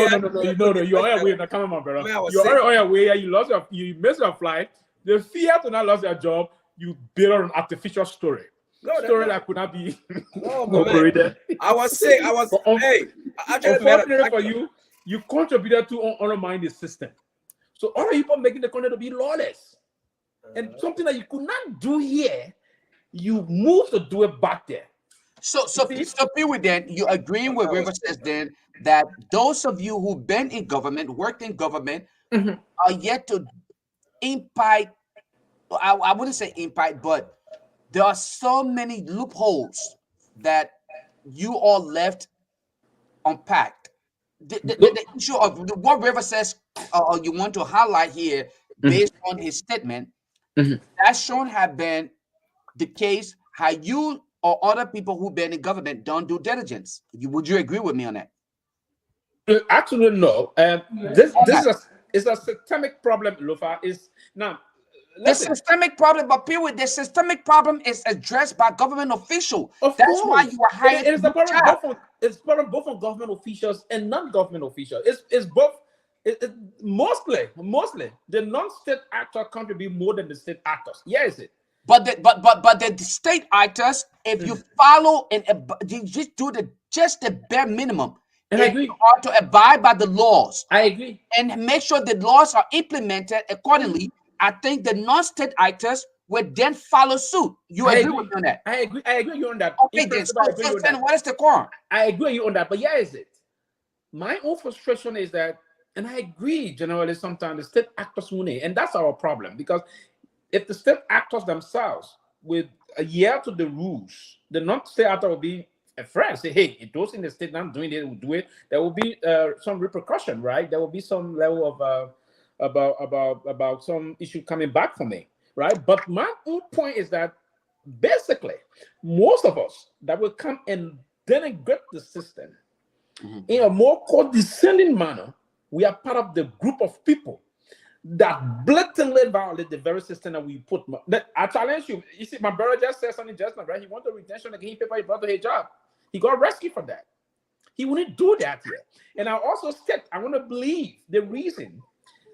Speaker 5: You're on your way. Now, come on, brother. You're on your way. You missed your flight. The fear to not lose your job. You build an artificial story. That could not be.
Speaker 4: I was sick.
Speaker 5: Unfortunately for you, you contributed to undermine the system. So all people making the country to be lawless. And something that you could not do here, you move to do it back there.
Speaker 2: So Peewee, then you agreeing with River says then that those of you who've been in government, worked in government, are yet to impact. I wouldn't say impact, but there are so many loopholes that you all left unpacked. The issue of what River says you want to highlight here, based on his statement, that shown have been the case how you or other people who've been in government don't do diligence. Would you agree with me on that?
Speaker 5: Absolutely no. This is a systemic problem, Lufa. Is now
Speaker 2: the systemic problem, but Peewee, the systemic problem is addressed by government official. That's why you are hired.
Speaker 5: It's a problem both on government officials and non-government officials. It's both. Mostly the non-state actor contribute more than the state actors. Yeah, is it?
Speaker 2: But the state actors, if you follow and you just do the bare minimum,
Speaker 5: and I agree.
Speaker 2: You are to abide by the laws.
Speaker 5: I agree.
Speaker 2: And make sure the laws are implemented accordingly. I think the non-state actors would then follow suit. You agree with me on that?
Speaker 5: I agree with you on that.
Speaker 2: Okay, then. So what is the quorum?
Speaker 5: I agree with you on that. But yeah, is it? My own frustration is that, and I agree generally sometimes the state actors win it, and that's our problem, because if the state actors themselves with a year to the rules, the non-state actor will be afraid. Say, hey, if those in the state not doing it, will do it. There will be some repercussion, right? There will be some level of about some issue coming back for me, right? But my own point is that basically most of us that will come and denigrate the system in a more condescending manner, we are part of the group of people that blatantly violate the very system that we put. I challenge you. You see, my brother just said something just now, right? He wanted retention again. Paper he brought to his job. He got rescued for that. He wouldn't do that here. And I also said, I want to believe the reason.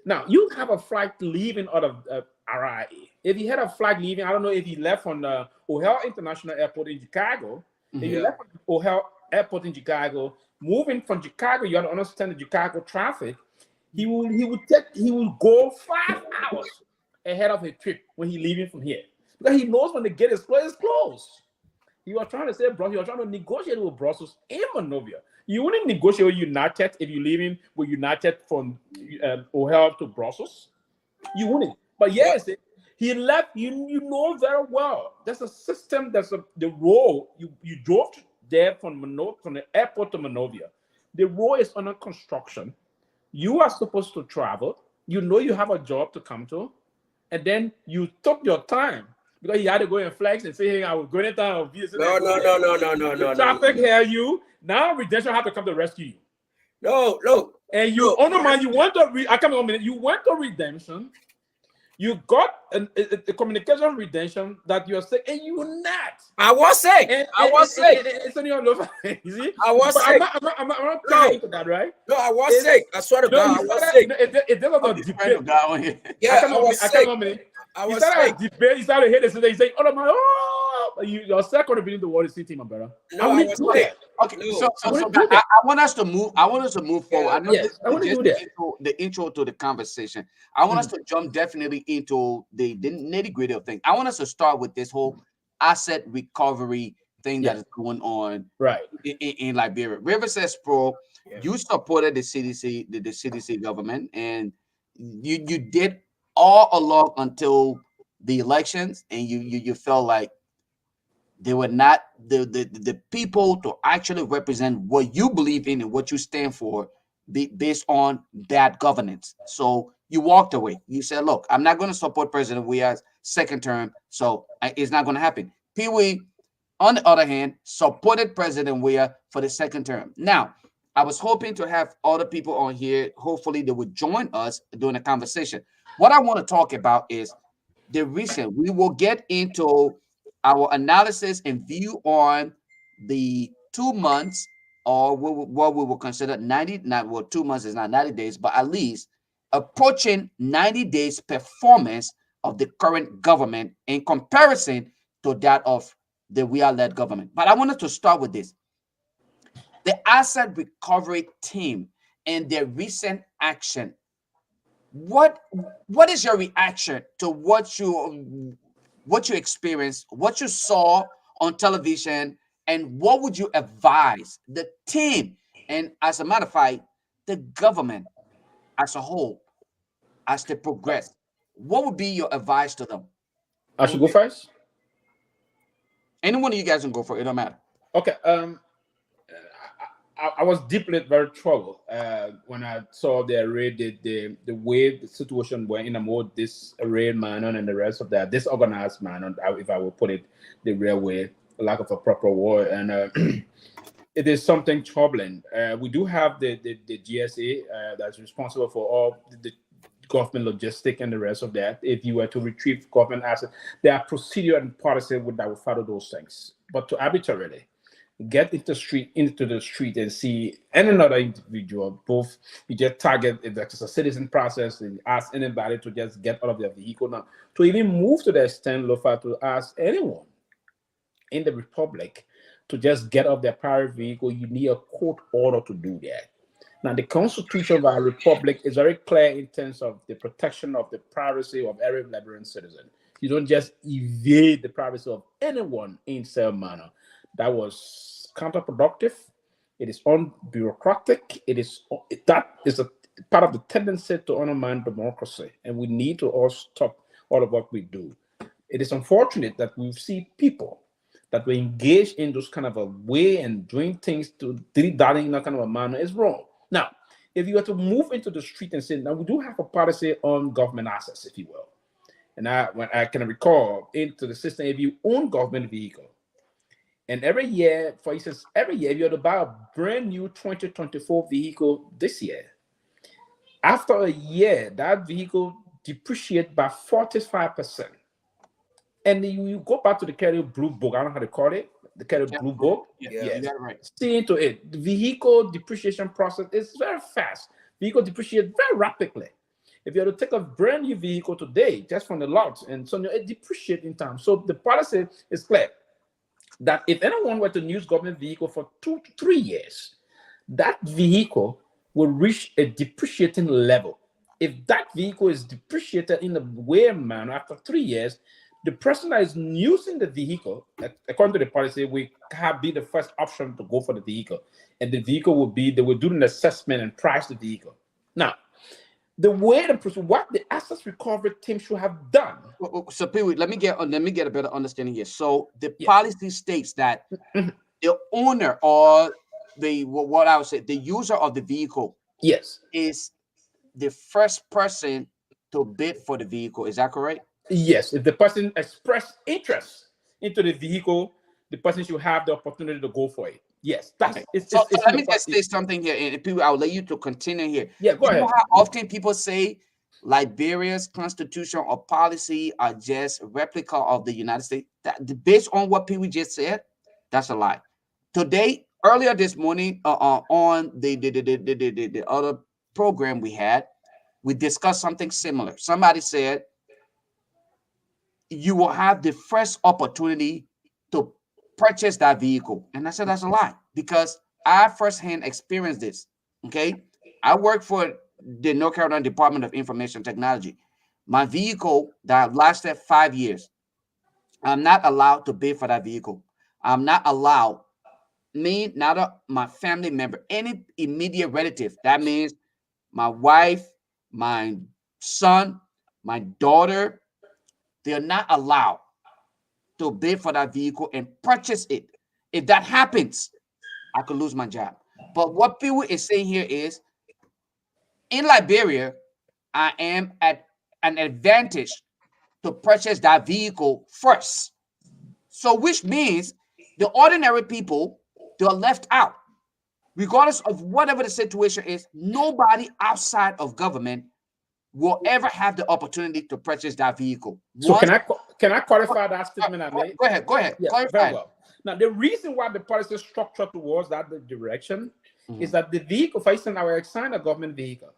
Speaker 5: Now, you have a flight leaving out of RIA. If he had a flight leaving, I don't know if he left from the O'Hare International Airport in Chicago. If he left from O'Hare Airport in Chicago, moving from Chicago, you have to understand the Chicago traffic. He will go 5 hours ahead of a trip when he's leaving from here, because he knows when the gate is closed, it's closed. You are trying to say, bro, you are trying to negotiate with Brussels and Monrovia. You wouldn't negotiate with United if you're leaving with United from O'Hare to Brussels. You wouldn't. But yes, he left. You know very well. There's a system. The road you drove there from the airport to Monrovia. The road is under construction. You are supposed to travel. You know you have a job to come to, and then you took your time because you had to go and flex and say, "Hey, I was going to town." No. Traffic here, you now redemption have to come to rescue you.
Speaker 4: No.
Speaker 5: And you, man, you went to I come on a minute. You went to redemption. You got a communication redemption that you're sick, and you're not.
Speaker 4: I was sick. I was sick.
Speaker 5: It's only all over. You see?
Speaker 4: I was sick.
Speaker 5: I'm not playing into that, right?
Speaker 4: No, I was sick. I swear to God, I was sick.
Speaker 5: It doesn't debate.
Speaker 4: Yeah, I was sick.
Speaker 5: I was sick. Debate. You started hitting this, and they say, "Oh my, you're second to be in the water city, my brother."
Speaker 4: No, I was sick.
Speaker 2: Okay, so I want us to move. I want us to move forward. I know
Speaker 5: I want to do that.
Speaker 2: The intro to the conversation. I want us to jump definitely into the nitty-gritty of things. I want us to start with this whole asset recovery thing that is going on in Liberia. River says, "Pro, you supported the CDC, the CDC government, and you did all along until the elections, and you felt like they were not the people to actually represent what you believe in and what you stand for, based on bad governance. So you walked away. You said, look, I'm not going to support President Weah's second term, so it's not going to happen. Peewee, on the other hand, supported President Weah for the second term. Now, I was hoping to have other people on here. Hopefully, they would join us during the conversation. What I want to talk about is the recent. We will get into our analysis and view on the 2 months, or what we will consider 90, 2 months is not 90 days, but at least approaching 90 days performance of the current government in comparison to that of the Weah-led government. But I wanted to start with this. The asset recovery team and their recent action. what is your reaction to what you experienced, what you saw on television, and what would you advise the team, and as a matter of fact, the government as a whole, as they progress? What would be your advice to them?
Speaker 5: I should go first.
Speaker 2: Any one of you guys can go for it. It don't matter.
Speaker 5: Okay. I was deeply very troubled when I saw the array, the way the situation went in a more disarrayed manner and the rest of that, disorganized manner, if I will put it the real way, lack of a proper word. And it is something troubling. We do have the GSA that's responsible for all the government logistic and the rest of that. If you were to retrieve government assets, there are procedure and policy that will follow those things. But to arbitrarily get into the street and see any another individual, both you just target if there's a citizen process and ask anybody to just get out of their vehicle now, to even move to the extent, Lofa, to ask anyone in the Republic to just get off their private vehicle, you need a court order to do that. Now, the Constitution of our Republic is very clear in terms of the protection of the privacy of every Liberian citizen. You don't just evade the privacy of anyone in some manner. That was counterproductive. It is unbureaucratic. That is a part of the tendency to undermine democracy, and we need to all stop all of what we do. It is unfortunate that we see people that were engaged in those kind of a way and doing things to that in that kind of a manner is wrong. Now, if you were to move into the street and say, now we do have a policy on government assets, if you will, and when I can recall into the system, if you own government vehicle. And every year, for instance, if you have to buy a brand new 2024 vehicle this year, after a year, that vehicle depreciates by 45%. And you go back to the carrier blue book, I don't know how to call it, the carrier blue book.
Speaker 2: Yeah, right.
Speaker 5: See into it. The vehicle depreciation process is very fast. Vehicle depreciates very rapidly. If you have to take a brand new vehicle today, just from the lot, and so it depreciates in time. So the policy is clear that if anyone were to use government vehicle for 2 to 3 years, that vehicle will reach a depreciating level. If that vehicle is depreciated in a weird manner after 3 years, the person that is using the vehicle, according to the policy, will be the first option to go for the vehicle. And the vehicle they will do an assessment and price the vehicle. Now, the way what the assets recovery team should have done.
Speaker 2: So, let me get a better understanding here. So, the policy states that the owner or the user of the vehicle, is the first person to bid for the vehicle. Is that correct?
Speaker 5: Yes. If the person expressed interest into the vehicle, the person should have the opportunity to go for it. Yes, that's
Speaker 2: okay. So let me just say something here, and people, I'll let you to continue here.
Speaker 5: Yeah, go ahead.
Speaker 2: Know how often people say Liberia's constitution or policy are just replica of the United States? Based on what people just said, that's a lie. Today, earlier this morning, on the other program we had, we discussed something similar. Somebody said you will have the first opportunity to purchase that vehicle. And I said, that's a lie, because I firsthand experienced this. Okay. I work for the North Carolina Department of Information Technology. My vehicle that lasted 5 years, I'm not allowed to bid for that vehicle. I'm not allowed, not my family member, any immediate relative. That means my wife, my son, my daughter, they're not allowed to bid for that vehicle and purchase it. If that happens, I could lose my job. But what people is saying here is, in Liberia, I am at an advantage to purchase that vehicle first. So which means the ordinary people, they're left out. Regardless of whatever the situation is, nobody outside of government will ever have the opportunity to purchase that vehicle.
Speaker 5: So can I qualify that statement I made?
Speaker 2: Go ahead.
Speaker 5: Yeah, very well. Now, the reason why the policy is structured towards that direction is that the vehicle, for instance, I assigned a government vehicle.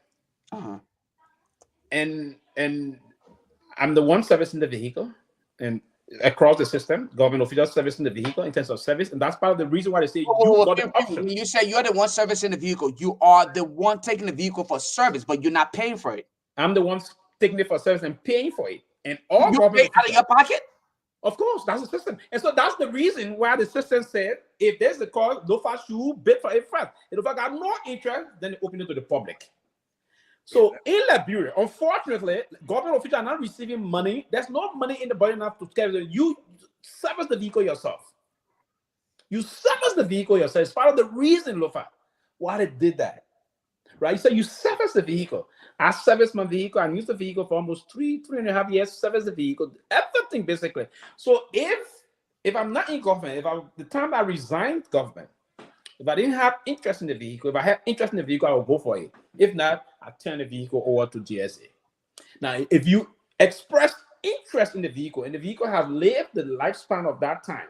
Speaker 5: And I'm the one servicing the vehicle, and across the system, government officials servicing the vehicle in terms of service, and that's part of the reason why they say
Speaker 2: when you say you're the one servicing the vehicle, you are the one taking the vehicle for service, but you're not paying for it.
Speaker 5: I'm the one taking it for service and paying for it. And all
Speaker 2: You
Speaker 5: government
Speaker 2: pay out of your pocket?
Speaker 5: of course, that's the system. And so that's the reason why the system said if there's a call, LOFA should bid for it first. If LOFA got no interest, then they open it to the public. So in Liberia, unfortunately, government officials are not receiving money. There's no money in the budget enough to carry it. You service the vehicle yourself. You service the vehicle yourself. It's part of the reason, LOFA, why they did that. Right? So you service the vehicle. I service my vehicle. I used the vehicle for almost 3.5 years, service the vehicle, everything basically. So if I'm not in government, the time I resigned government, if I didn't have interest in the vehicle, if I had interest in the vehicle, I would go for it. If not, I turn the vehicle over to GSA. Now, if you express interest in the vehicle and the vehicle has lived the lifespan of that time,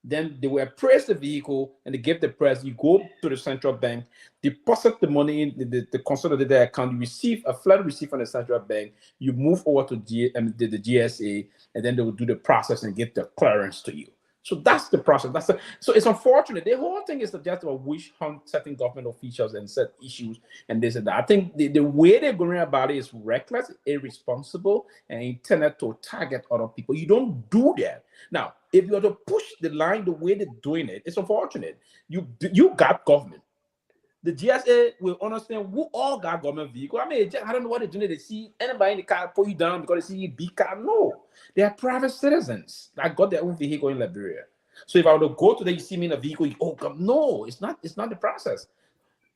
Speaker 5: then they will appraise the vehicle and they give the price. You go to the central bank, deposit the money in the consolidated account, you receive a flat receipt from the central bank, you move over to the GSA, and then they will do the process and get the clearance to you. So that's the process. So it's unfortunate. The whole thing is just a wish hunt, setting government officials and set issues and this and that. I think the way they're going about it is reckless, irresponsible, and intended to target other people. You don't do that. Now, if you are to push the line the way they're doing it, it's unfortunate. You got government. The GSA will understand who all got government vehicle. I mean, I don't know what they're doing. They see anybody in the car pull you down because they see a big car. No, they are private citizens that got their own vehicle in Liberia. So if I were to go today, you see me in a vehicle, no, it's not the process.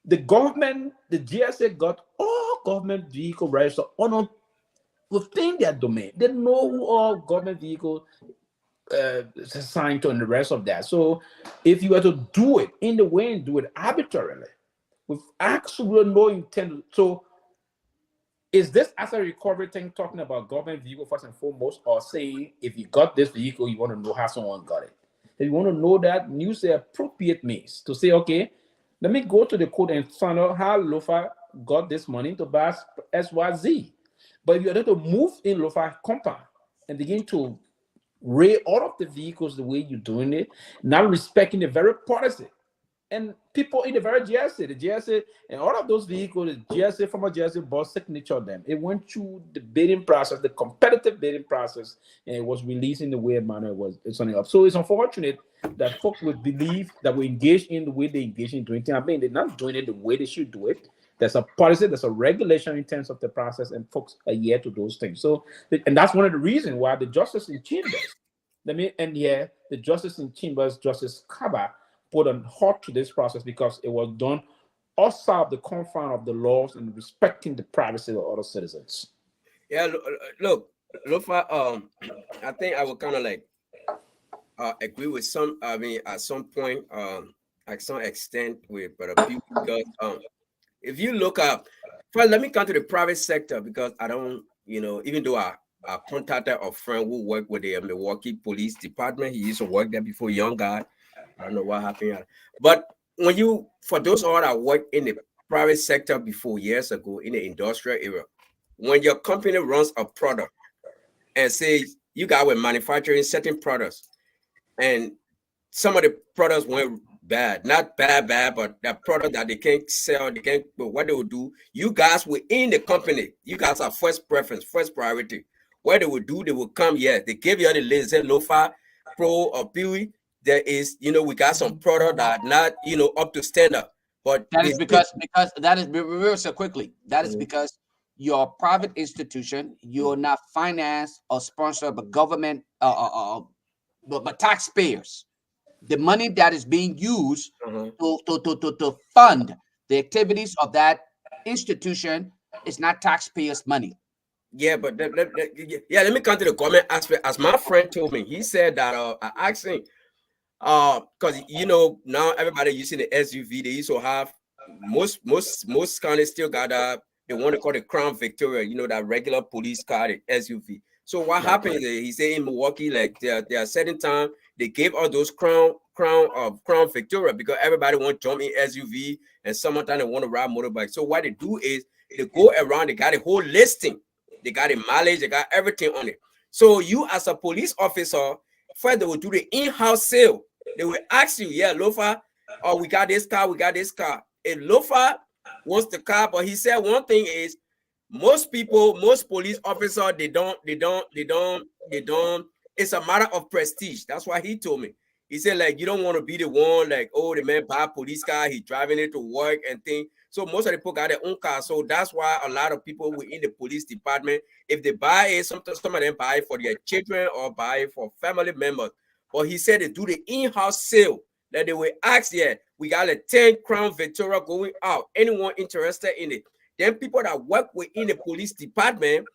Speaker 5: The government, the GSA got all government vehicle registered within their domain. They know who all government vehicle assigned to and the rest of that. So if you were to do it in the way and do it arbitrarily, with actually no intent. So is this as a recovery thing talking about government vehicle first and foremost, or saying if you got this vehicle, you want to know how someone got it? If you want to know that, use the appropriate means to say, okay, let me go to the code and find out how LOFA got this money to buy SYZ. But if you're able to move in LOFA compound and begin to raid all of the vehicles the way you're doing it, not respecting the very policy. And people in the very GSA, the GSA, and all of those vehicles, the GSA, former GSA boss signature them. It went through the bidding process, the competitive bidding process, and it was released in the way manner it's only up. So it's unfortunate that folks would believe that we engage in the way they engage in doing things. I mean, they're not doing it the way they should do it. There's a policy, there's a regulation in terms of the process, and folks adhere to those things. So, and that's one of the reasons why the justice in chambers, the justice in chambers, Justice Kaba, put a halt to this process because it was done outside the confine of the laws and respecting the privacy of other citizens.
Speaker 4: Yeah, look, Lofa, I think I would kind of like agree with some. I mean, at some point, at some extent, with but a few because if you look up, first, let me come to the private sector because I don't, even though I contacted a friend who worked with the Milwaukee Police Department, he used to work there before, young guy. I don't know what happened, but for those all that worked in the private sector before years ago in the industrial area, when your company runs a product and says you got with manufacturing certain products, and some of the products went bad, not bad, but that product that they can't sell, but what they will do, you guys within the company, you guys are first preference, first priority. What they will do, they will come, they give you the list, say Lofa, Pro or Peewee. There is, we got some product that not, up to standard. But
Speaker 2: that is because that is reverse so quickly. That is because you're a private institution. You're not financed or sponsored by government, but taxpayers. The money that is being used to fund the activities of that institution is not taxpayers' money.
Speaker 4: Yeah, but let me come to the government aspect. As my friend told me, he said that I asked him. Because now everybody using the SUV. They used to have most counties still got they want to call the Crown Victoria, that regular police car, the SUV. So what happened is he said in Milwaukee, like there are certain time they gave all those Crown Victoria because everybody want to jump in SUV and sometimes they want to ride motorbike. So what they do is they go around, they got a whole listing, they got a mileage, they got everything on it. So you as a police officer, first they will do the in-house sale. They will ask you, Lofa, we got this car, we got this car. If Lofa wants the car, but he said one thing is most people, most police officers, they don't. It's a matter of prestige. That's why he told me. He said, like, you don't want to be the one, like, oh, the man buy a police car, he driving it to work and thing. So most of the people got their own car. So that's why a lot of people within the police department, if they buy it, some of them buy it for their children or buy it for family members. But he said they do the in-house sale. That they will ask, yeah, we got a 10 Crown Victoria going out. Anyone interested in it? Then people that work within the police department,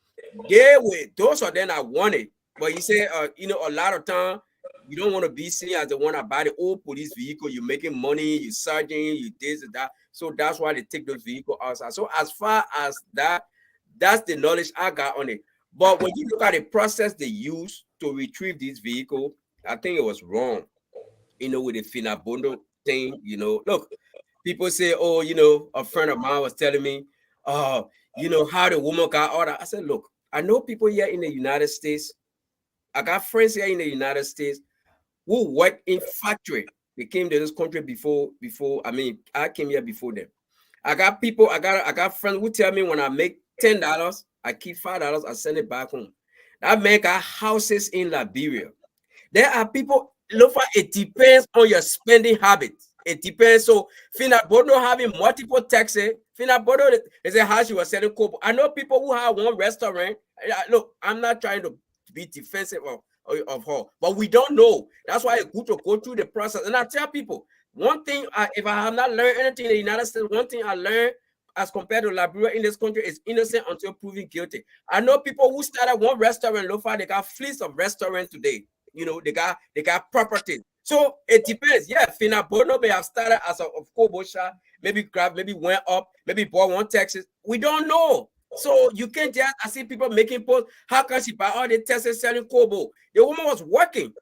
Speaker 4: those are then I want it. But he said, a lot of time you don't want to be seen as the one that buy the old police vehicle. You're making money, you sergeant, you this and that. So that's why they take those vehicles outside. So as far as that, that's the knowledge I got on it. But when you look at the process they use to retrieve this vehicle, I think it was wrong. With the Finabondo thing, look, people say, oh, a friend of mine was telling me, how the woman got all that. I said, look, I know people here in the United States. I got friends here in the United States who work in factory. They came to this country before. I came here before them. I got people. I got friends who tell me when I make $10, I keep $5. I send it back home. That man got houses in Liberia. There are people. Look, it depends on your spending habits. It depends. So Finabondo having multiple taxes. Finabondo is a house you were selling cocoa. I know people who have one restaurant. Look, I'm not trying to be defensive of her, but we don't know. That's why it's good to go through the process. And I tell people, one thing, if I have not learned anything in the United States, one thing I learned as compared to Liberia in this country is innocent until proven guilty. I know people who started one restaurant, they got fleets of restaurants today. They got properties. So it depends. Yeah, Finabondo may have started as of Kobosha, maybe went up, maybe bought one Texas. We don't know. So you can't just, I see people making posts. How can she buy all the Texas selling Kobo? The woman was working.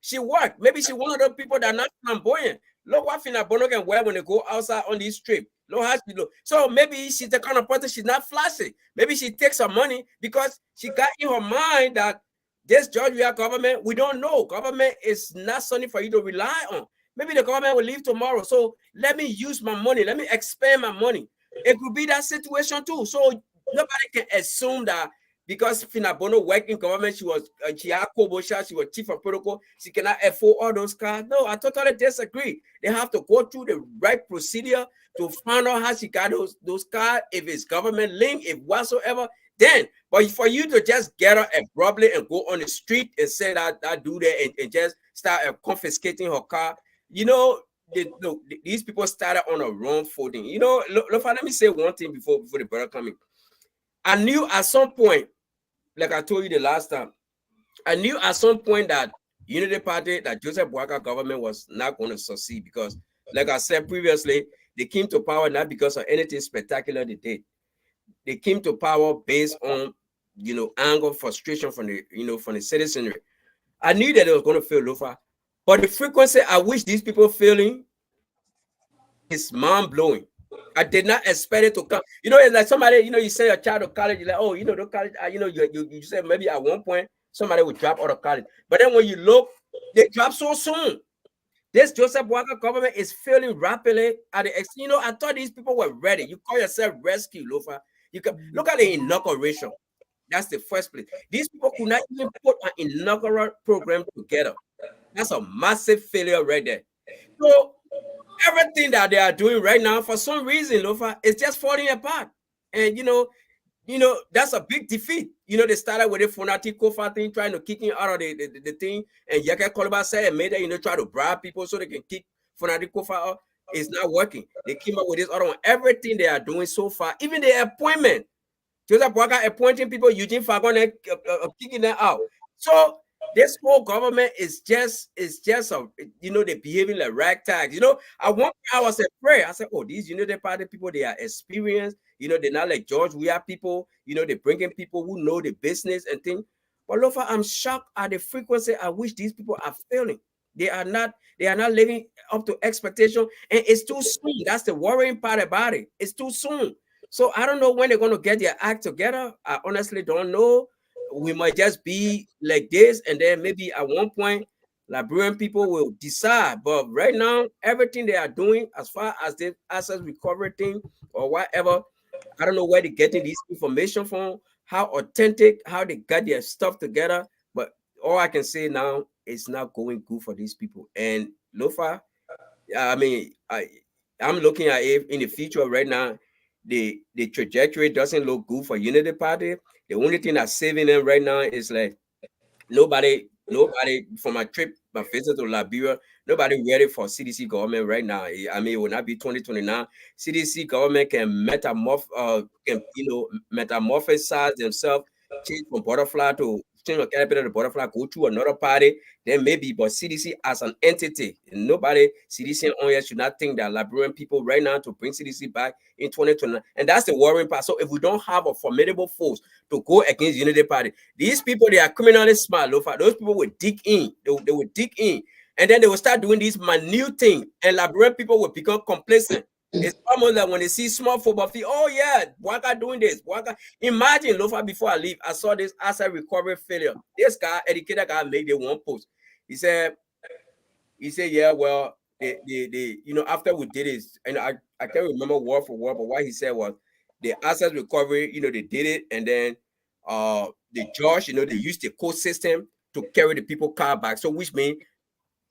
Speaker 4: She worked. Maybe she one of those people that are not flamboyant. Look what Finabondo can wear when they go outside on this trip. Look how she look. So maybe she's the kind of person, she's not flashy. Maybe she takes her money because she got in her mind that this Georgia government, we don't know. Government is not something for you to rely on. Maybe the government will leave tomorrow. So let me use my money. Let me expand my money. It could be that situation too. So nobody can assume that because Finabondo worked in government, she had Kobosha, she was chief of protocol, she cannot afford all those cars. No, I totally disagree. They have to go through the right procedure to find out how she got those cars, if it's government link, if whatsoever. Then, but for you to just get her abruptly and go on the street and say that do that and just start confiscating her car, these people started on a wrong footing. Look, let me say one thing before the brother coming. I knew at some point, like I told you the last time, I knew at some point that Unity Party, that Joseph Boakai government was not going to succeed because, like I said previously, they came to power not because of anything spectacular they did. They came to power based on, anger, frustration from the citizenry. I knew that it was going to fail, Lofa. But the frequency I wish these people feeling is mind-blowing. I did not expect it to come. It's like somebody, you send your child to college, you're like, oh, the college, you said maybe at one point somebody would drop out of college. But then when you look, they drop so soon. This Joseph Boakai government is failing rapidly at the I thought these people were ready. You call yourself rescue, Lofa. You can look at the inauguration. That's the first place. These people could not even put an inaugural program together. That's a massive failure right there. So everything that they are doing right now, for some reason, Lofa, is just falling apart. And that's a big defeat. They started with the Fonati Kofa thing, trying to kick him out of the thing. And Yaka Koloba said and made that, try to bribe people so they can kick Fonati Kofa out. It's not working. They came up with this other one. Everything they are doing so far, even the appointment, Joseph Boakai appointing people, Eugene Fagon kicking them out. So this whole government is just they're behaving like ragtag. At one point I was afraid. I said, oh, these Unity Party people, they are experienced. They're not like George. We are people. They're bringing people who know the business and things. But Lofa, I'm shocked at the frequency at which these people are failing. They are not living up to expectation, and it's too soon. That's the worrying part about it. It's too soon. So I don't know when they're going to get their act together. I honestly don't know. We might just be like this, and then maybe at one point, Liberian people will decide. But right now, everything they are doing, as far as the asset recovery thing or whatever, I don't know where they're getting this information from, how authentic, how they got their stuff together. But all I can say now is not going good for these people. And Lofa, I mean, I'm looking at it in the future right now. The trajectory doesn't look good for Unity Party. The only thing that's saving them right now is like nobody from my visit to Liberia, nobody ready for CDC government right now. I mean, it will not be 2029. CDC government can metamorphosize themselves, change from butterfly to change from caterpillar to butterfly, go to another party, then maybe. But CDC as an entity, nobody CDC on here should not think that Liberian people right now to bring CDC back in 2029, and that's the worrying part. So if we don't have a formidable force to go against Unity Party, these people, they are criminally smart. Those people will dig in. They will dig in. And then they will start doing these minute things. And Liberian people will become complacent. It's almost like when they see small football field, oh yeah, Waka doing this. Waka. Imagine, Lofa, before I leave, I saw this asset recovery failure. This guy, educated guy, made the one post. He said, yeah, well, they after we did it, and I can't remember word for word, but what he said was the asset recovery, they did it, and then the judge, they used the code system to carry the people car back. So which means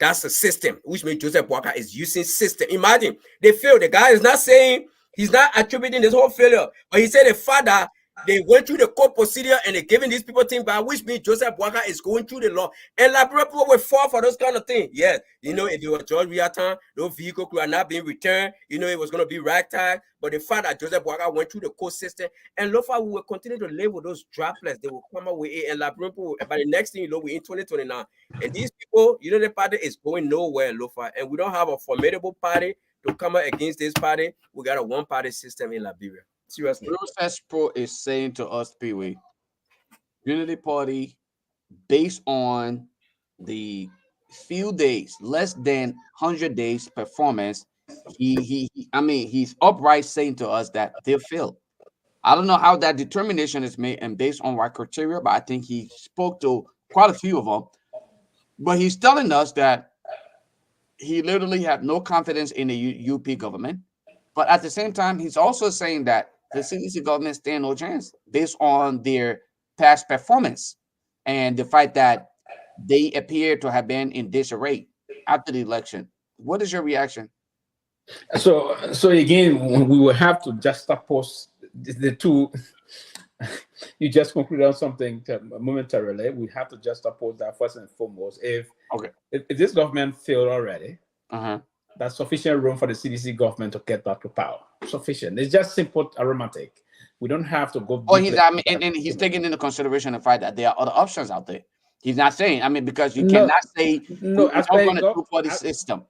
Speaker 4: that's a system, which means Joseph Walker is using system. Imagine they failed. The guy is not saying, he's not attributing this whole failure, but he said the father, they went through the court procedure and they're giving these people things back, which means Joseph Walker is going through the law. And Liberia people will fall for those kind of things. Yes, if it was George Riatan, no vehicle could not being returned. It was going to be ragtag. But the fact that Joseph Walker went through the court system, and Lofa, we will continue to live with those droplets. They will come up with it, and Liberia people, by the next thing we're in 2029. And these people, the party is going nowhere, Lofa, and we don't have a formidable party to come up against this party. We got a one-party system in Liberia. Seriously.
Speaker 2: Process Pro is saying to us, Pee-wee, Unity Party, based on the few days, less than 100 days performance, he's upright saying to us that they failed. I don't know how that determination is made and based on what criteria, but I think he spoke to quite a few of them. But he's telling us that he literally had no confidence in the UP government. But at the same time, he's also saying that the CDC government stand no chance based on their past performance and the fact that they appear to have been in disarray after the election. What is your reaction?
Speaker 5: So again, we will have to juxtapose the two. You just concluded on something momentarily. We have to juxtapose that first and foremost. If this government failed already, that's sufficient room for the CDC government to get back to power. Sufficient. It's just simple arithmetic. We don't have to go.
Speaker 2: And he's taking into consideration the fact that there are other options out there. He's not saying. Cbecause you cannot say we're going to do for the system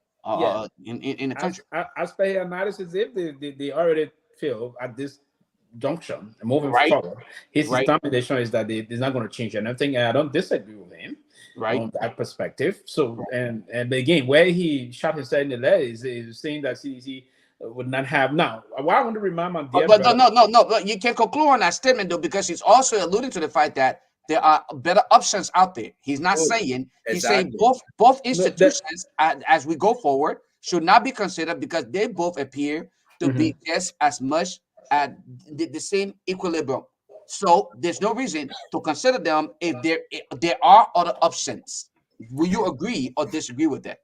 Speaker 2: in the country.
Speaker 5: As per his analysis, if they already fail at this junction and moving forward, his determination is that they're not going to change anything. And I don't disagree with him. On that perspective. So and again, where he shot himself in the leg is saying that CDC would not have now. What I want to remind my dear
Speaker 2: but no, you can conclude on that statement though, because he's also alluding to the fact that there are better options out there. He's not saying he's saying both institutions as we go forward should not be considered because they both appear to be just as much at the same equilibrium. So there's no reason to consider them if there are other options. Will you agree or disagree with that?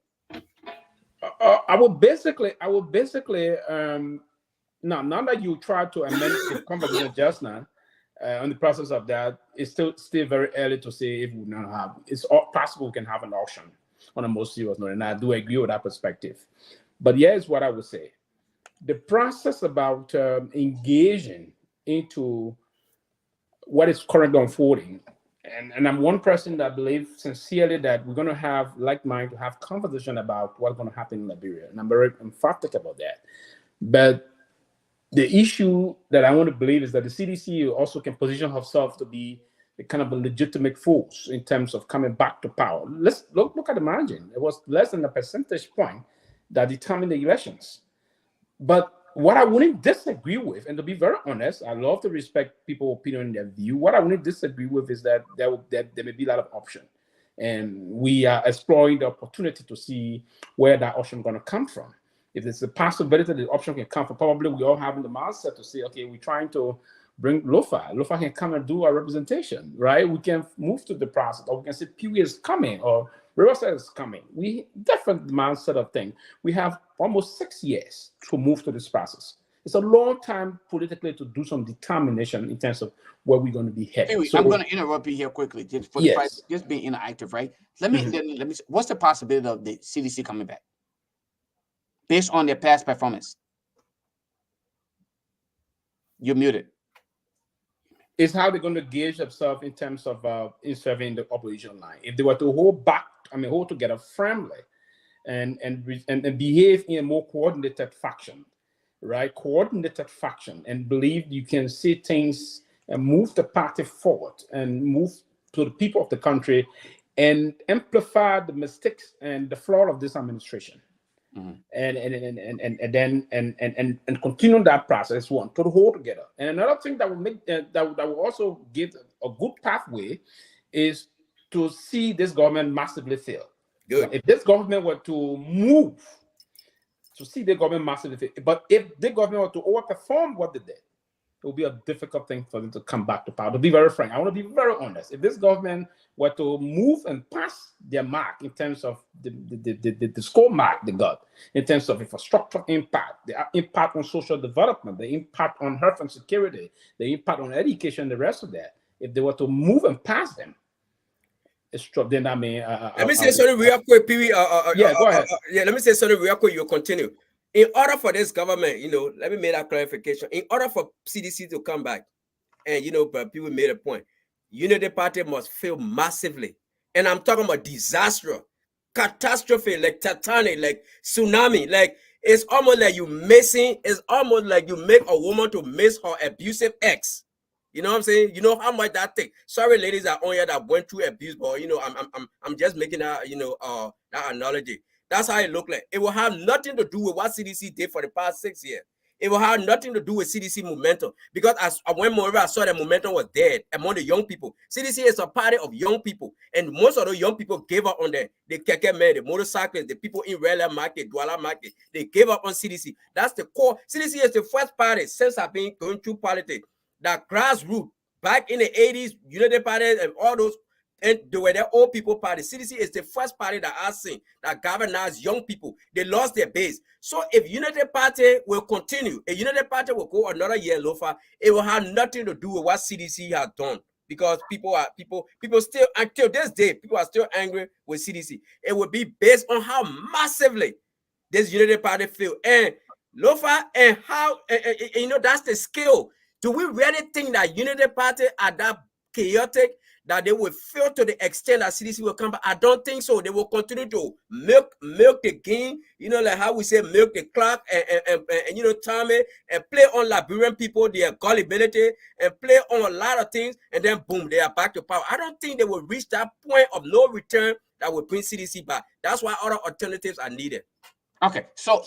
Speaker 5: I will basically now that you try to amend the conversation just now on the process of that, it's still very early to say if we not have. It's all possible we can have an auction on a more serious note, and I do agree with that perspective. But here's what I would say: the process about engaging into what is currently unfolding, and I'm one person that believes sincerely that we're going to have like mind to have conversation about what's going to happen in Liberia, and I'm very emphatic about that. But the issue that I want to believe is that the CDC also can position herself to be a kind of a legitimate force in terms of coming back to power. Let's look at the margin. It was less than a percentage point that determined the elections. But what I wouldn't disagree with, and to be very honest, I love to respect people's opinion and their view. What I wouldn't disagree with is that there may be a lot of option. And we are exploring the opportunity to see where that option is going to come from. If there's a possibility that the option can come for, probably we all have in the mindset to say, okay, we're trying to bring Lofa. Lofa can come and do our representation, right? We can move to the process, or we can say Pew is coming, or Riverside is coming. We different mindset of thing. We have almost 6 years to move to this process. It's a long time politically to do some determination in terms of where we're going to be headed.
Speaker 2: Anyway,
Speaker 5: So,
Speaker 2: I'm going to interrupt you here quickly, just for
Speaker 5: yes.
Speaker 2: just being interactive, right? Let me what's the possibility of the CDC coming back based on their past performance? You're muted.
Speaker 5: Is how they're going to gauge themselves in terms of in serving the opposition line. If they were to hold together firmly and behave in a more coordinated fashion, right? Coordinated faction, and believe you can see things and move the party forward and move to the people of the country and amplify the mistakes and the flaw of this administration. And continue that process one to the whole together. And another thing that will make that will also give a good pathway is to see this government massively fail.
Speaker 4: Good.
Speaker 5: If this government were to move to see the government massively fail, but if the government were to overperform what they did, it will be a difficult thing for them to come back to power. To be very frank, I want to be very honest. If this government were to move and pass their mark in terms of the score mark they got, in terms of infrastructure impact, the impact on social development, the impact on health and security, the impact on education, the rest of that, if they were to move and pass them, it's true. Then I mean,
Speaker 4: let me say something real quick, Pee.
Speaker 5: Yeah, go ahead.
Speaker 4: Let me say something real quick. You continue. In order for this government, let me make that clarification. In order for CDC to come back, and but people made a point, Unity Party must fail massively, and I'm talking about disaster, catastrophe, like Titanic, like tsunami, like it's almost like it's almost like you make a woman to miss her abusive ex. You know what I'm saying? You know how much that thing. Sorry, ladies that on here that went through abuse, but I'm just making that that analogy. That's how it looked like. It will have nothing to do with what CDC did for the past 6 years. It will have nothing to do with CDC momentum, because as when I saw that momentum was dead among the young people. CDC is a party of young people, and most of those young people gave up on the keke men, the motorcyclists, the people in Rela Market, Douala Market. They gave up on CDC. That's the core. CDC is the first party since I've been going through politics that grassroots back in the 80s, Unity Party and all those. And they were their old people party. CDC is the first party that I've seen that galvanized young people. They lost their base. So if Unity Party will continue, if Unity Party will go another year, Lofa, it will have nothing to do with what CDC has done. Because people still, until this day, people are still angry with CDC. It will be based on how massively this Unity Party failed. And Lofa, and how, that's the skill. Do we really think that Unity Party are that chaotic that they will fail to the extent that CDC will come back? I don't think so. They will continue to milk the game, like how we say milk the clock and Tommy, and play on Liberian people, their gullibility, and play on a lot of things, and then boom, they are back to power. I don't think they will reach that point of no return that will bring CDC back. That's why other alternatives are needed.
Speaker 2: Okay, so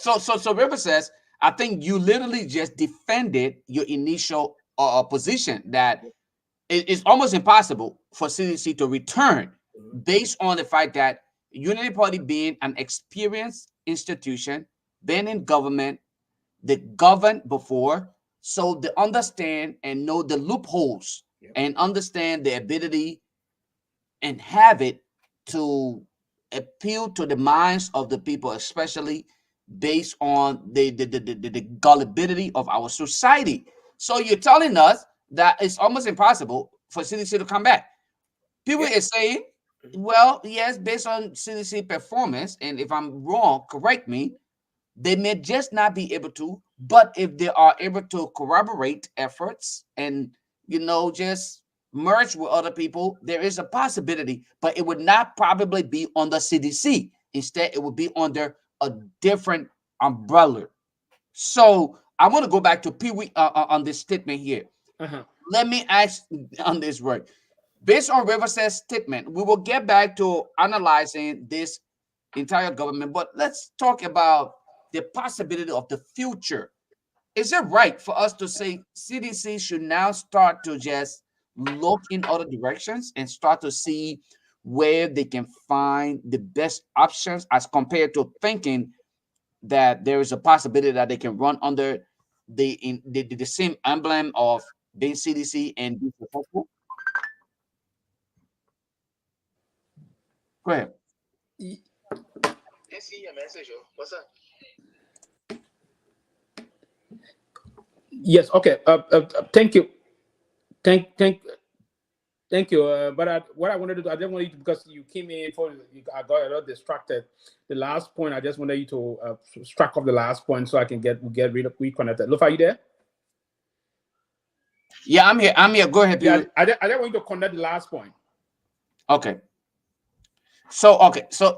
Speaker 2: River says, I think you literally just defended your initial position that it's almost impossible for CDC to return based on the fact that Unity Party being an experienced institution, been in government, they governed before, so they understand and know the loopholes and understand the ability and have it to appeal to the minds of the people, especially based on the gullibility of our society. So you're telling us that it's almost impossible for CDC to come back. People are saying, well, yes, based on CDC performance, and if I'm wrong, correct me, they may just not be able to, but if they are able to corroborate efforts and, just merge with other people, there is a possibility, but it would not probably be on the CDC. Instead, it would be under a different umbrella. So I want to go back to Pee Wee on this statement here. Let me ask on this word. Based on Riverside's statement, we will get back to analyzing this entire government, but let's talk about the possibility of the future. Is it right for us to say CDC should now start to just look in other directions and start to see where they can find the best options as compared to thinking that there is a possibility that they can run under the same emblem of being CDC and be successful? Go ahead.
Speaker 5: Yes. Okay. Thank you. Thank you. What I wanted to do, I just wanted you to, because you came in for, I got a little distracted. The last point, I just wanted you to strike off the last point so I can get reconnected. Look, are you there?
Speaker 2: Yeah, I'm here. I'm here. Go ahead.
Speaker 5: Yeah, I just want you to connect the last point.
Speaker 2: Okay. So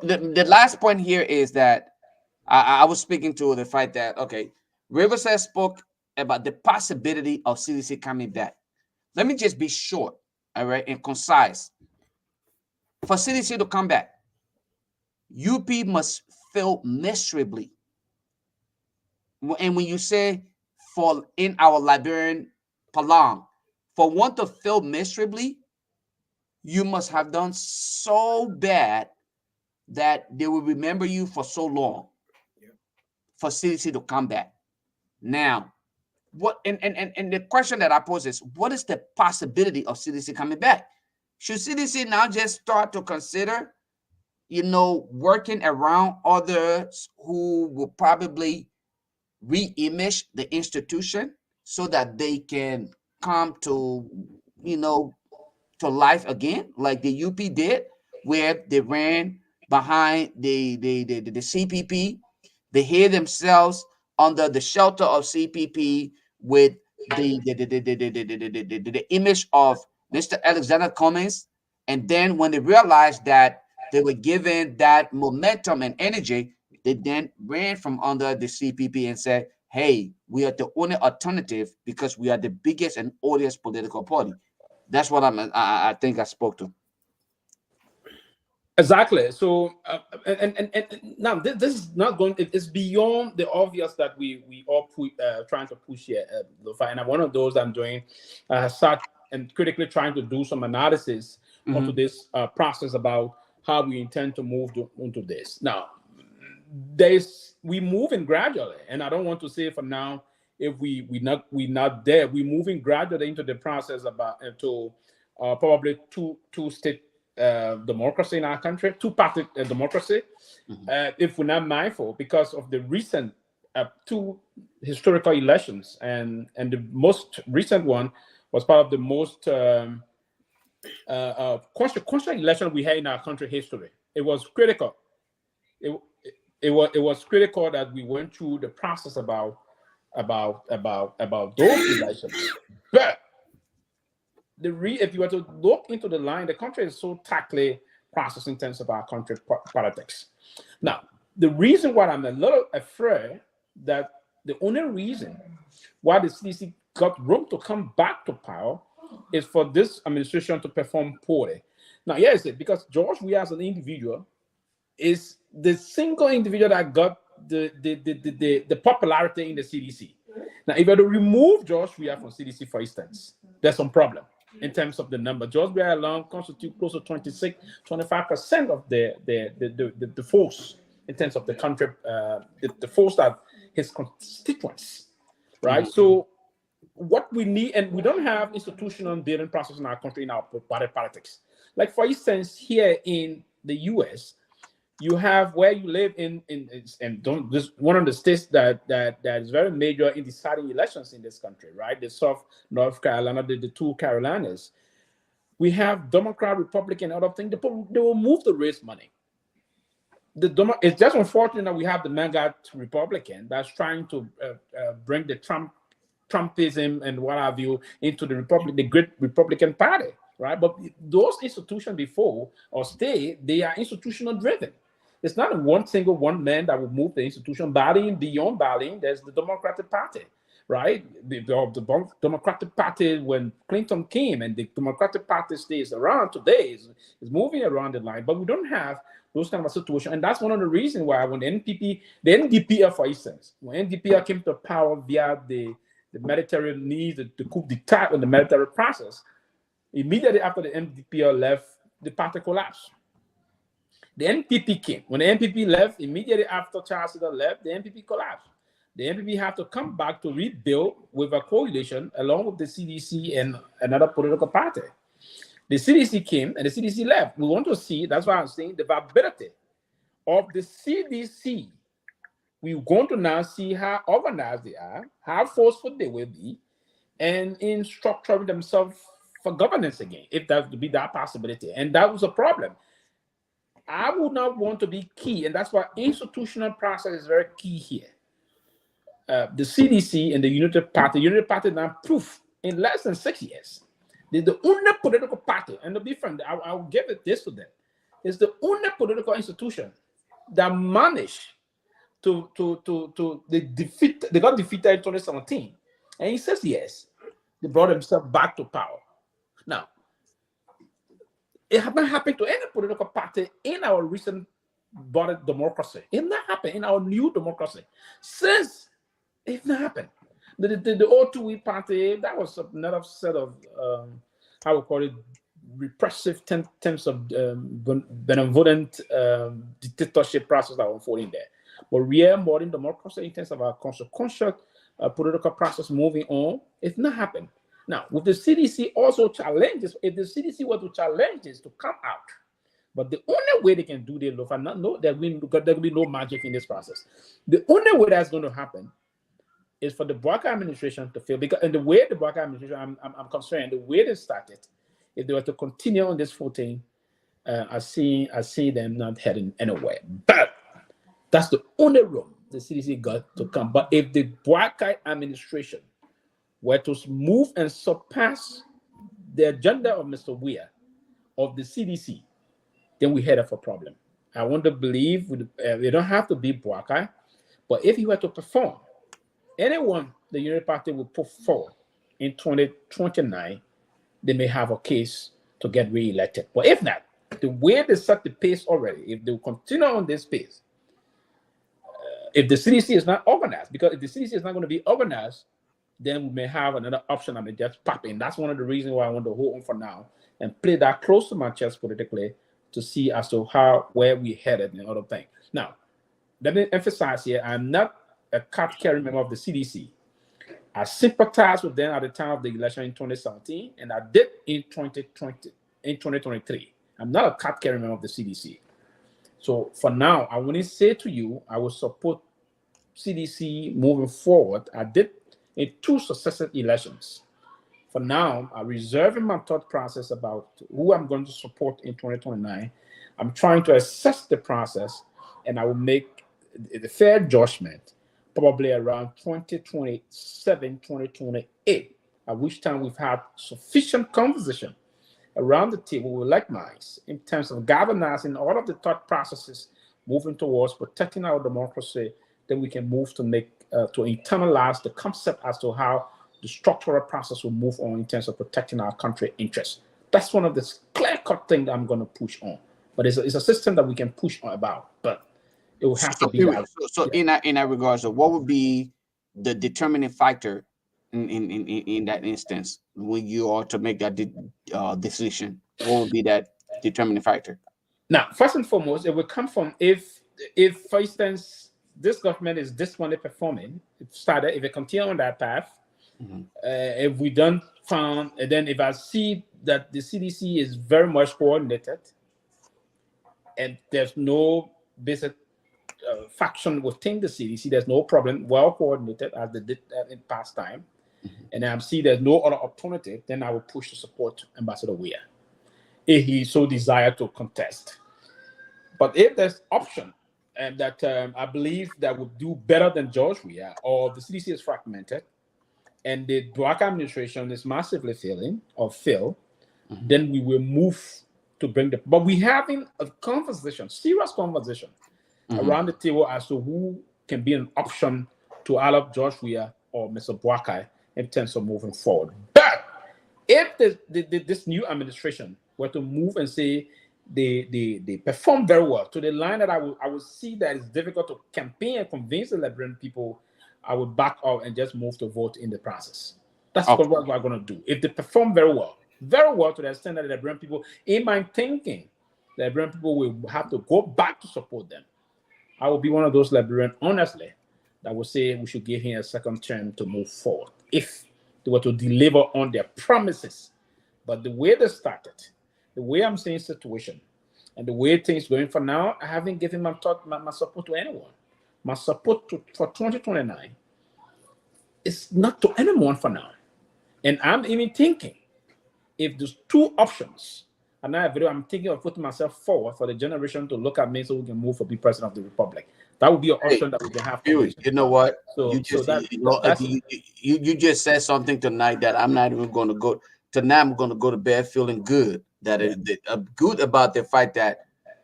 Speaker 2: the last point here is that I was speaking to the fact that Rivers has spoke about the possibility of CDC coming back. Let me just be short, all right, and concise. For CDC to come back, UP must fail miserably. And when you say for in our Liberian Palang, for one to fail miserably, you must have done so bad that they will remember you for so long for CDC to come back. Now, what and the question that I pose is, what is the possibility of CDC coming back? Should CDC now just start to consider, working around others who will probably re-image the institution so that they can come to, to life again, like the UP did, where they ran behind the CPP. They hid themselves under the shelter of CPP with the image of Mr. Alexander Cummings. And then when they realized that they were given that momentum and energy, they then ran from under the CPP and said, hey, we are the only alternative because we are the biggest and oldest political party. That's what I think I spoke to.
Speaker 5: Exactly. So, and now this is not going. It's beyond the obvious that we all trying to push here. And one of those I'm doing, sat and critically trying to do some analysis onto this process about how we intend to move into this. Now, we moving gradually, and I don't want to say for now if we not there. We're moving gradually into the process about to probably two state democracy in our country, two-party democracy, if we're not mindful, because of the recent two historical elections, and the most recent one was part of the most consequential election we had in our country history. It was critical. It was critical that we went through the process about those elections, but if you were to look into the line, the country is so tightly processed in terms of our country politics. Now, the reason why I'm a little afraid that the only reason why the CDC got room to come back to power is for this administration to perform poorly. Now, yes, because George Weah as an individual is the single individual that got the popularity in the CDC. Now, if you were to remove George Weah from CDC, for instance, there's some problem in terms of the number. George Weah alone constitutes close to 25% of the force in terms of the country, the force that his constituents, right? So what we need, and we don't have institutional building process in our country in our party politics. Like, for instance, here in the US, you have where you live in this one of the states that is very major in deciding elections in this country, right? The South North Carolina, the two Carolinas. We have Democrat, Republican, other things. They will move to raise money. It's just unfortunate that we have the MAGA Republican that's trying to bring the Trumpism and what have you into the great Republican Party, right? But those institutions before or they are institutional driven. It's not one man that will move the institution. Beyond Berlin, there's the Democratic Party, right? The Democratic Party, when Clinton came, and the Democratic Party stays around today, is moving around the line. But we don't have those kind of situations. And that's one of the reasons why when the NDP, for instance, when NDP came to power via the military needs, the coup d'etat in the military process, immediately after the NDP left, the party collapsed. The NPP came. When the NPP left, immediately after Charles Taylor left, the NPP collapsed. The NPP have to come back to rebuild with a coalition along with the CDC and another political party. The CDC came and the CDC left. We want to see, that's why I'm saying the viability of the CDC. We're going to now see how organized they are, how forceful they will be, and in structuring themselves for governance again, if that would be that possibility. And that was a problem. I would not want to be key, and that's why institutional process is very key here. The CDC and the United Party now proof in less than 6 years. They're the only political party, and to be frank, I'll give it this to them. It's the only political institution that managed they got defeated in 2017. And he says yes, they brought themselves back to power. Now, it hasn't happened to any political party in our recent body democracy. It not happened in our new democracy. Since it not happened. The O2E party, that was another set of, how we call it, repressive terms of benevolent dictatorship process that were unfolding there. But real modern democracy in terms of our consequential political process moving on, it's not happened. Now, with the CDC also challenges, if the CDC were to challenge this to come out, but the only way they can do this, and not know that there will be no magic in this process. The only way that's going to happen is for the Bouakai administration to fail. Because in the way the Bouakai administration, I'm concerned, the way they started, if they were to continue on this footing, I see them not heading anywhere. But that's the only room the CDC got to come. But if the Bouakai administration were to move and surpass the agenda of Mr. Weah, of the CDC, then we head up a problem. I want to believe we don't have to be Bouakai, but if he were to perform, anyone the United Party will put forward in 2029, they may have a case to get re-elected. But if not, the way they set the pace already, if they continue on this pace, if the CDC is not organized, because if the CDC is not going to be organized, then we may have another option that may just pop in. That's one of the reasons why I want to hold on for now and play that close to my chest politically to see as to where we headed and other things. Now, let me emphasize here, I'm not a card-carrying member of the CDC. I sympathized with them at the time of the election in 2017, and I did in 2023. I'm not a card-carrying member of the CDC. So for now, I want to say to you, I will support CDC moving forward. I did in 2 successive elections. For now, I'm reserving my thought process about who I'm going to support in 2029. I'm trying to assess the process, and I will make the fair judgment probably around 2027, 2028, at which time we've had sufficient conversation around the table with like minds in terms of galvanizing all of the thought processes moving towards protecting our democracy. Then we can move to to internalize the concept as to how the structural process will move on in terms of protecting our country interests. That's one of the clear-cut things that I'm going to push on. But it's a system that we can push on about, but it will have to be.
Speaker 2: In that regard, so what would be the determining factor in that instance when you are to make that decision? What would be that determining factor?
Speaker 5: Now, first and foremost, it will come from if for instance, this government is this one performing, if it continue on that path, if we don't found, and then if I see that the CDC is very much coordinated and there's no basic faction within the CDC, there's no problem, well coordinated as they did in past time, and I see there's no other alternative, then I will push to support Ambassador Weah if he so desire to contest. But if there's option and that I believe that would do better than George Weah, or the CDC is fragmented, and the Bouakai administration is massively failing or fail, then we will move to bring the. But we're having a conversation, serious conversation, around the table as to who can be an option to either George Weah or Mr. Bouakai in terms of moving forward. But if this new administration were to move and say they perform very well to the line that I would see that it's difficult to campaign and convince the Liberian people, I would back off and just move to vote in the process. That's what we're going to do. If they perform very well to the extent that the Liberian people, in my thinking, Liberian people will have to go back to support them. I will be one of those Liberians, honestly, that will say we should give him a second term to move forward if they were to deliver on their promises. But the way they started, the way I'm seeing situation, and the way things going for now, I haven't given my support to anyone. My support for 2029 is not to anyone for now. And I'm even thinking if there's two options, and I'm thinking of putting myself forward for the generation to look at me so we can move for be president of the republic. That would be an option that we can have.
Speaker 2: You know what?
Speaker 5: So,
Speaker 2: you just
Speaker 5: that,
Speaker 2: you just said something tonight that I'm not even going to go. Tonight I'm going to go to bed feeling good. Good about the fact that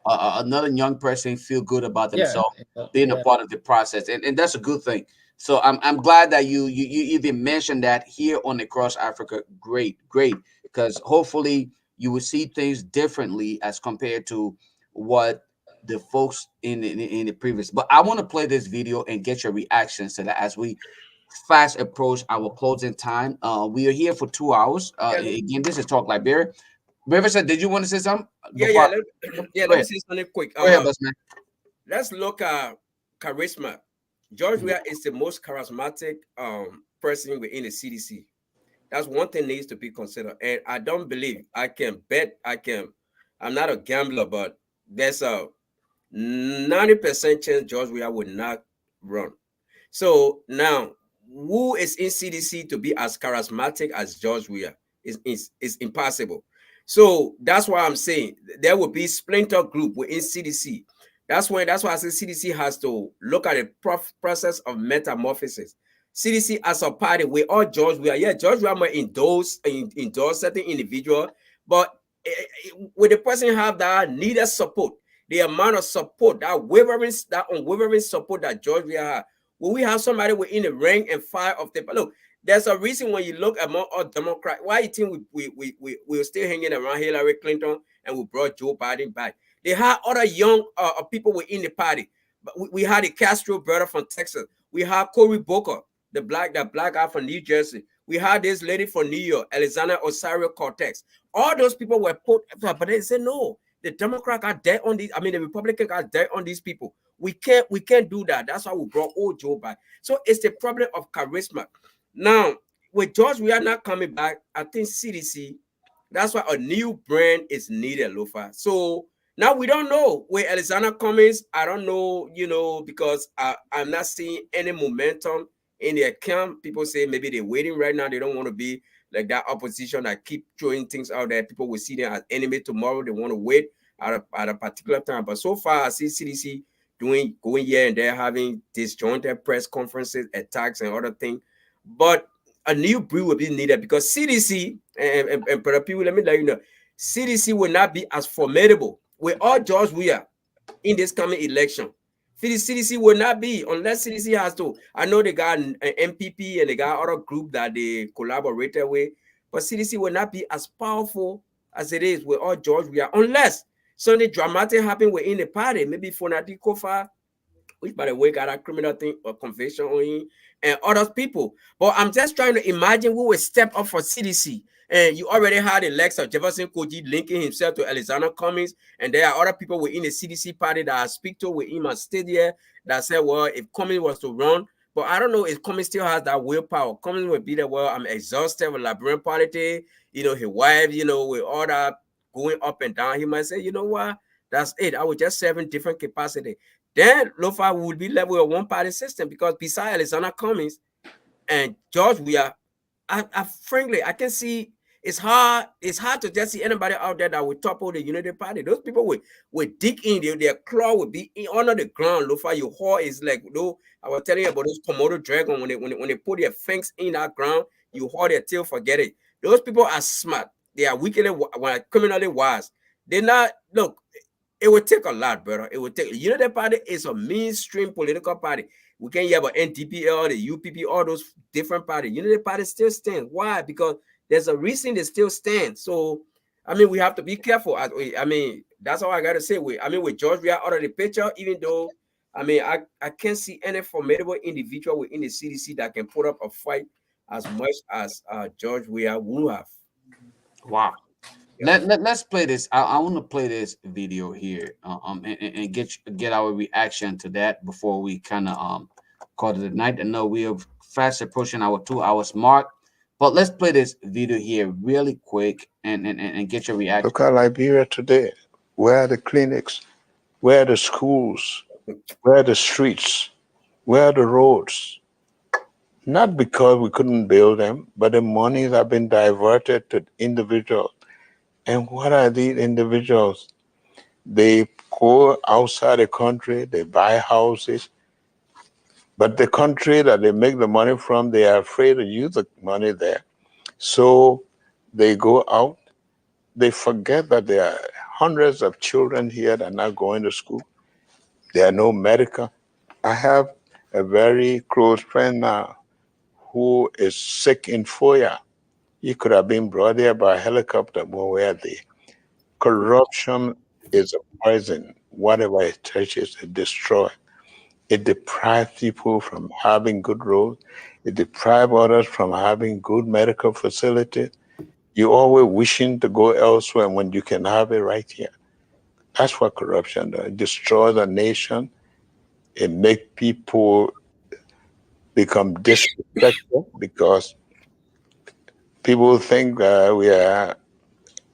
Speaker 2: another young person feel good about themselves being a part of the process, and that's a good thing. So I'm glad that you even mentioned that here on Across Africa. Great, because hopefully you will see things differently as compared to what the folks in the previous. But I want to play this video and get your reactions to that as we fast approach our closing time. We are here for 2 hours. Again, this is Talk Liberia. River said, did you want to say something?
Speaker 4: Let me say something quick.
Speaker 2: Go ahead, boss man.
Speaker 4: Let's look at charisma. George Weah is the most charismatic person within the CDC. That's one thing needs to be considered. And I don't believe I'm not a gambler, but there's a 90% chance George Weah would not run. So now, who is in CDC to be as charismatic as George Weah is impossible. So that's why I'm saying there will be splinter group within CDC. That's why I say CDC has to look at the process of metamorphosis. CDC as a party, we all George Weah. Yeah, George Weah might endorse certain individual, but with the person have that needed support, the amount of support, that unwavering support that George Weah had. Will we have somebody within the rank and file of the look? There's a reason when you look among all Democrats, why you think we're still hanging around Hillary Clinton and we brought Joe Biden back. They had other young people within the party. But we had the Castro brother from Texas. We had Cory Booker, the black guy from New Jersey. We had this lady from New York, Alexandria Ocasio-Cortez. All those people were put, but they said no. The Democrat got dead on these. I mean, the Republican got dead on these people. We can't do that. That's why we brought old Joe back. So it's the problem of charisma. Now, with George, we are not coming back. I think CDC. That's why a new brand is needed, Lofa. So now we don't know where Alexander Cummings. I don't know, because I'm not seeing any momentum in their camp. People say maybe they're waiting right now. They don't want to be like that opposition that keep throwing things out there. People will see them as enemy tomorrow. They want to wait at a particular time. But so far, I see CDC going here and there, having disjointed press conferences, attacks, and other things. But a new breed will be needed because CDC and people, let me let you know, CDC will not be as formidable with all George Weah in this coming election. CDC will not be unless CDC has to. I know they got an MPP and they got other group that they collaborated with, but CDC will not be as powerful as it is with all George Weah unless something dramatic happen within the party. Maybe Fonadi Kofa, which by the way got a criminal thing or conviction on him, and other people. But I'm just trying to imagine who will step up for CDC. And you already had the likes of Jefferson Koji linking himself to Alexander Cummings, and there are other people within the CDC party that I speak to with him and stayed here that said, well, if Cummings was to run, but I don't know if Cummings still has that willpower. Cummings will be there, well, I'm exhausted with Liberian politics, his wife, with all that going up and down. He might say, you know what, that's it. I will just serve in different capacity. Then Lofa will be left with a one-party system because besides Alexander Cummings and George Weah, frankly, I can see it's hard to just see anybody out there that will topple the Unity Party. Those people will dig in, their claw will be under the ground. Lofa, your hair is like, I was telling you about those Komodo dragon when they put their fangs in that ground, you hold their tail, forget it. Those people are smart. They are wickedly, criminally wise. They're not, look, it would take a lot, brother. It would take. Unity Party is a mainstream political party. We can hear about NDPL, the UPP, all those different parties. Unity Party still stands. Why? Because there's a reason they still stand. So, we have to be careful. That's all I got to say. With George Weah out of the picture, even though, I can't see any formidable individual within the CDC that can put up a fight as much as George Weah will have.
Speaker 2: Wow. Let's play this. I want to play this video here, and get our reaction to that before we kind of call it a night. I know we are fast approaching our 2 hours mark, but let's play this video here really quick and get your reaction.
Speaker 6: Look at Liberia today. Where are the clinics? Where are the schools? Where are the streets? Where are the roads? Not because we couldn't build them, but the monies have been diverted to individuals. And what are these individuals? They go outside the country, they buy houses, but the country that they make the money from, they are afraid to use the money there. So they go out, they forget that there are hundreds of children here that are not going to school. There are no medical. I have a very close friend now who is sick in Foya. He could have been brought there by helicopter, but where are they? Corruption is a poison. Whatever it touches, it destroys. It deprives people from having good roads. It deprives others from having good medical facilities. You're always wishing to go elsewhere when you can have it right here. That's what corruption does. It destroys a nation. It makes people become disrespectful because people think we are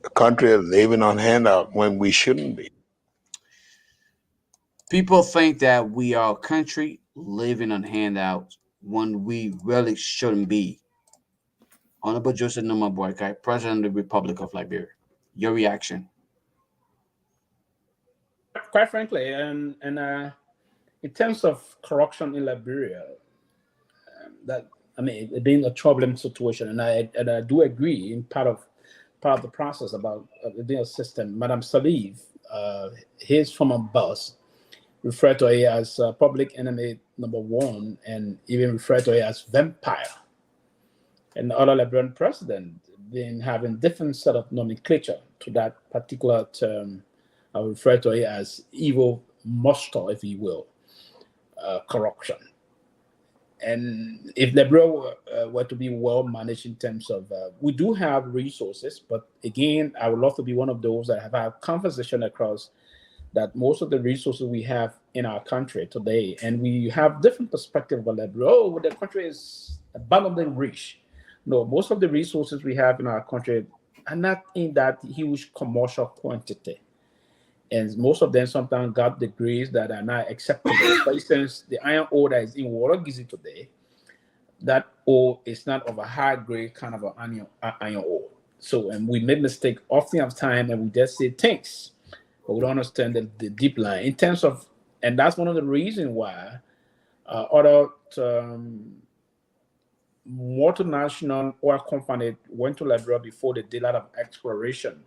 Speaker 6: a country living on handout when we shouldn't be.
Speaker 2: People think that we are a country living on handouts when we really shouldn't be. Honorable Joseph Numa Boykai, President of the Republic of Liberia. Your reaction?
Speaker 5: Quite frankly, and in terms of corruption in Liberia, that I mean, it being a troubling situation, and I do agree in part of the process about it being a system. Madam Salif, his former boss, referred to it as public enemy number one, and even referred to it as vampire. And the other Liberian president been having different set of nomenclature to that particular term. I would refer to it as evil monster, if you will, corruption. And if Liberia were to be well managed in terms of, we do have resources, but again, I would love to be one of those that have had conversation across that most of the resources we have in our country today, and we have different perspective about Liberia. Oh, the country is abundantly rich. No, most of the resources we have in our country are not in that huge commercial quantity. And most of them sometimes got degrees that are not acceptable. For instance, the iron ore that is in Watergizi today, that ore is not of a high grade kind of an iron ore. So, and we make mistake often of time, and we just say things, but we don't understand the deep line in terms of, and that's one of the reasons why other multinational oil companies went to Liberia before they did a lot of exploration.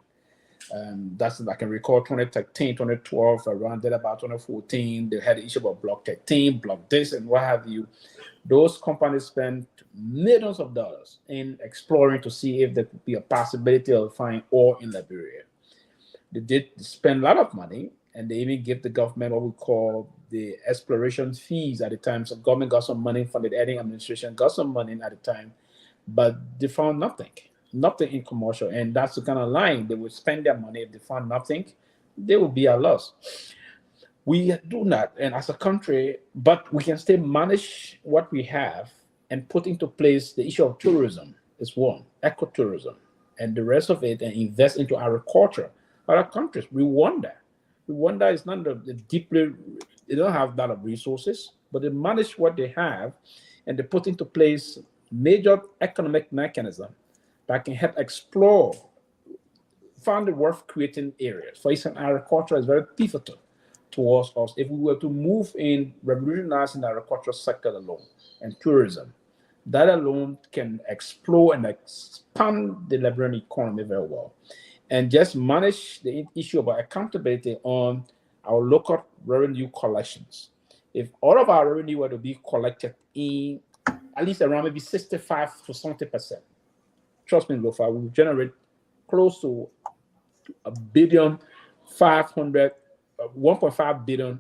Speaker 5: That's, I can recall 2013, 2012, around there about 2014, they had the issue about Block 13, Block this, and what have you. Those companies spent millions of dollars in exploring to see if there could be a possibility of finding oil in Liberia. They did spend a lot of money, and they even give the government what we call the exploration fees at the time. So government got some money from the Edding administration, got some money at the time, but they found nothing in commercial. And that's the kind of line they would spend their money. If they found nothing, they would be at loss. We do not, and as a country, but we can still manage what we have and put into place the issue of tourism is one, ecotourism, and the rest of it, and invest into agriculture. Other countries, Rwanda is not the deeply, they don't have a lot of resources, but they manage what they have, and they put into place major economic mechanism that can help explore, find the worth creating areas. For instance, agriculture is very pivotal towards us. If we were to move in revolutionizing the agricultural sector alone and tourism, that alone can explore and expand the Liberian economy very well. And just manage the issue about accountability on our local revenue collections. If all of our revenue were to be collected in at least around maybe 65 to 70%, trust me, Lofa, we will generate close to $1.5 billion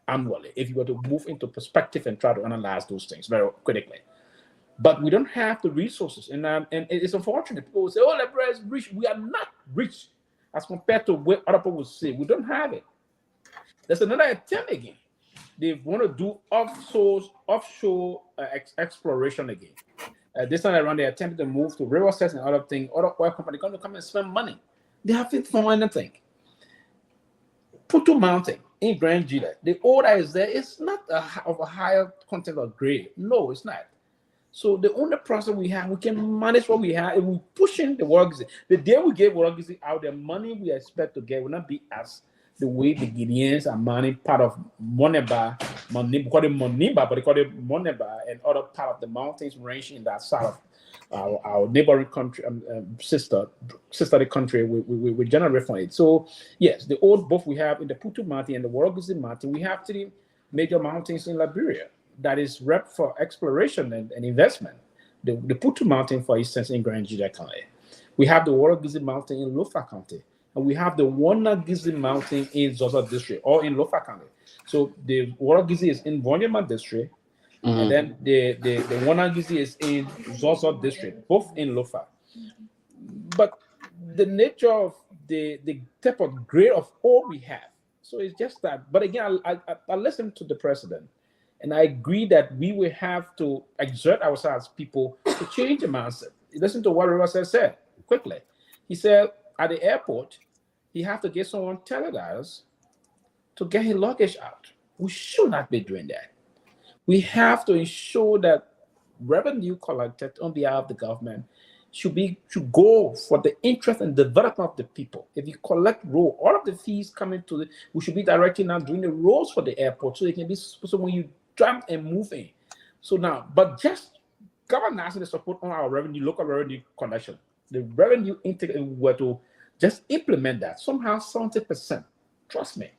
Speaker 5: annually if you were to move into perspective and try to analyze those things very critically. But we don't have the resources, and it's unfortunate. People will say, "Oh, Liberia is rich." We are not rich as compared to what other people would say. We don't have it. There's another attempt again. They want to do offshore exploration again. This time around, they attempted to move to river sets and other things. Other oil companies going to come and spend money. They haven't found anything. Putu Mountain in Grand Gila, the ore that is there is not of a higher content of grade. No, it's not. So the only process we have, we can manage what we have, and we're pushing the work. The day we get work out, the money we expect to get will not be as the way the Guineans are mining part of Moneba, we call it Moniba, but they call it Moneba, and other part of the mountains range in that south. Our neighboring country, sister country, we generate from it. So yes, the old both we have in the Putu Mountain and the Woroguzi Mountain, we have 3 major mountains in Liberia that is rep for exploration and investment. The Putu Mountain, for instance, in Grand Gila County. We have the Woroguzi Mountain in Lofa County. And we have the Wanagizi Mountain in Zozo District, or in Lofa County. So the Worogizi is in Vonyama District, and then the Wanagizi is in Zozo District, both in Lofa. But the nature of the type of grade of ore we have, so it's just that. But again, I listen to the president, and I agree that we will have to exert ourselves, people, to change the mindset. Listen to what River said quickly. He said, at the airport, he have to get someone $10 to get his luggage out. We should not be doing that. We have to ensure that revenue collected on behalf of the government should go for the interest and development of the people. If you collect road, all of the fees coming to we should be directing now doing the roads for the airport so they can be so when you drive and move in. So now, but just government asking the support on our revenue, local revenue collection. The revenue intake, were to just implement that somehow 70%. Trust me,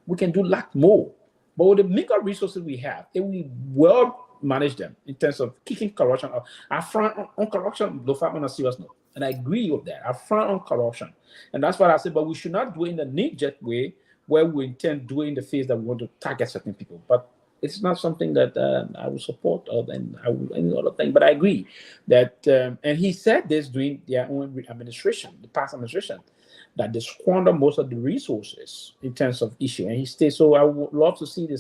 Speaker 5: we can do a lot more. But with the meager resources we have, if we well manage them in terms of kicking corruption out, I front on corruption, on a serious note. And I agree with that. I front on corruption. And that's what I said, but we should not do it in a knee-jerk way where we intend doing the phase that we want to target certain people. But it's not something that I will support and I will any other thing. But I agree that, and he said this during their own administration, the past administration, that they squander most of the resources in terms of issue. And he stays, so I would love to see the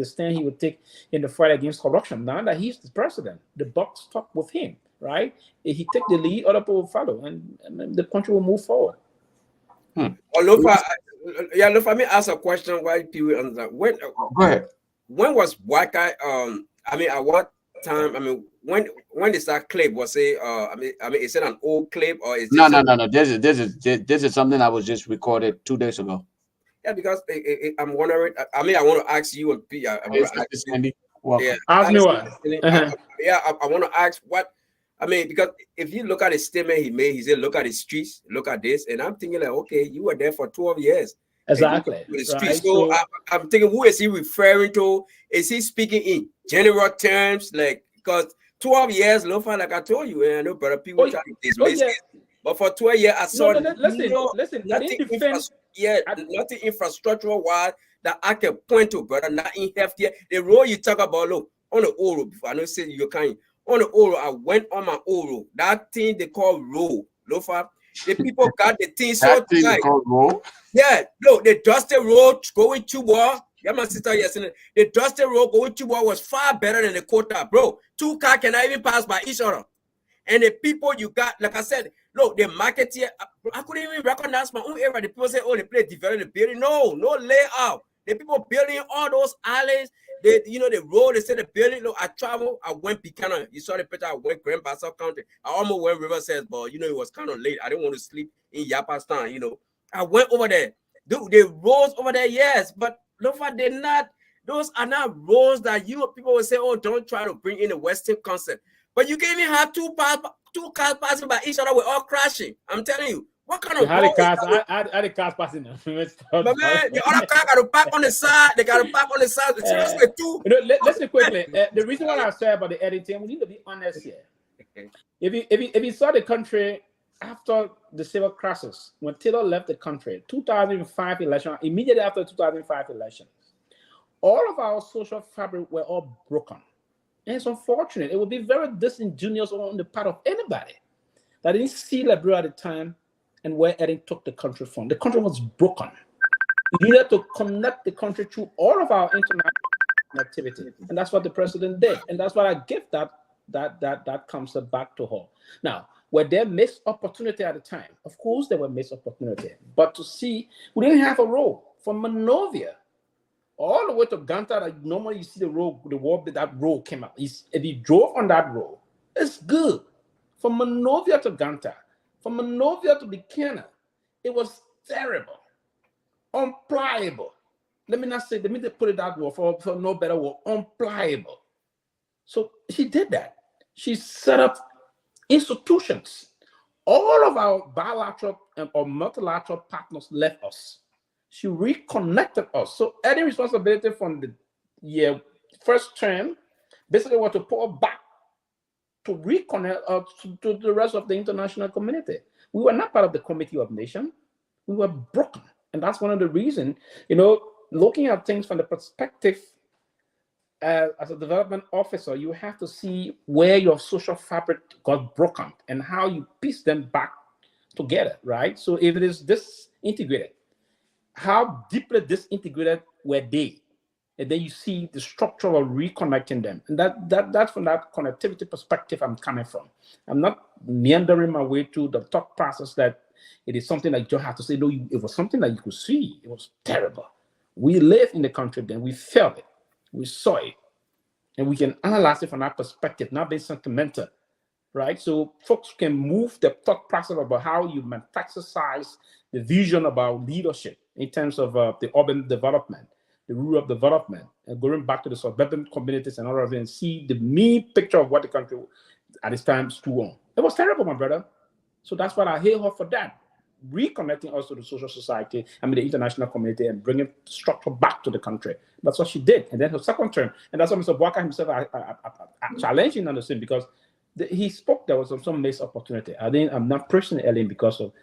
Speaker 5: stand he would take in the fight against corruption. Now that he's the president, the buck stops with him, right? If he take the lead, other people will follow, and the country will move forward.
Speaker 4: Let me ask a question while people answer.
Speaker 2: Go ahead.
Speaker 4: When was Waka? At what time? When did that clip? Was it? Is it an old clip or is
Speaker 2: no? This is something I was just recorded 2 days ago.
Speaker 4: Yeah, because I'm wondering. I want to ask you and
Speaker 2: Sandy.
Speaker 5: Yeah, ask me what.
Speaker 4: I want to ask what. Because if you look at the statement he made, he said, "Look at the streets, look at this," and I'm thinking like, okay, you were there for 12 years.
Speaker 5: Exactly.
Speaker 4: Right? So I'm thinking, who is he referring to? Is he speaking in general terms? Like, because 12 years, Lofa, like I told you, and I know brother people try to dismiss it. But for 12 years, I saw
Speaker 5: listen,
Speaker 4: nothing infrastructural wise that I can point to, brother. Not in healthcare. The road you talk about, look, on the Oro, before I know say you kind on the Oro, I went on my Oro. That thing they call road, Lofa. The people got the thing so tight. Yeah, look, the dusty road going to war. Yeah, my sister yesterday. The dusty road going to war was far better than the quota, bro. 2 cars cannot even pass by each other. And the people you got, like I said, look, the market here, I couldn't even recognize my own area. The people say, oh, they play develop the building. No layout. The people building all those alleys, the road, they say the building. Look, I travel, I went Buchanan. You saw the picture, I went Grand Bassa County. I almost went Riverside, but it was kind of late. I didn't want to sleep in Yapastown, I went over there. The roads over there, yes, but look, those are not roads that people will say, oh, don't try to bring in a Western concept. But you can even have two cars passing by each other, we're all crashing. I'm telling you. What kind of
Speaker 5: road? I had the cars passing now.
Speaker 4: But man, the other car got to park on the side. They got to park on the side.
Speaker 5: Listen quickly. The reason why I said about the editing, we need to be honest here. If you saw the country after the civil crisis, when Taylor left the country, 2005 election, immediately after 2005 elections, all of our social fabric were all broken. And it's unfortunate. It would be very disingenuous on the part of anybody that didn't see Liberia at the time and where Eddie took the country from. The country was broken. We needed to connect the country through all of our international connectivity, and that's what the president did, and that's what I give that comes back to her. Now, were there missed opportunity at the time? Of course, there were missed opportunity, but to see we didn't have a road from Monrovia all the way to Ganta. Like normally, you see the road, that road came out. If you drove on that road, it's good. From Monrovia to Ganta, from Monrovia to Buchanan, it was terrible, unpliable. Let me put it that way for no better word, unpliable. So she did that. She set up institutions. All of our bilateral or multilateral partners left us. She reconnected us. So any responsibility from the first term basically was to pour back to reconnect us to the rest of the international community. We were not part of the Committee of Nations. We were broken. And that's one of the reasons, looking at things from the perspective as a development officer, you have to see where your social fabric got broken and how you piece them back together, right? So if it is disintegrated, how deeply disintegrated were they? And then you see the structure of reconnecting them. And that's from that connectivity perspective I'm coming from. I'm not meandering my way through the thought process that it is something that you don't have to say, no, it was something that you could see. It was terrible. We lived in the country then, we felt it, we saw it, and we can analyze it from that perspective, not being sentimental, right? So folks can move the thought process about how you metastasize the vision about leadership in terms of the urban development, the rural development, and going back to the suburban communities and all of it, and see the mean picture of what the country at this time stood on. It was terrible, my brother. So that's what I hail her for that. Reconnecting us to the social society, the international community, and bringing structure back to the country. That's what she did. And then her second term, and that's what Mr. Walker himself I challenged him on the same, because he spoke, there was some missed opportunity. I'm not personally Ellen because of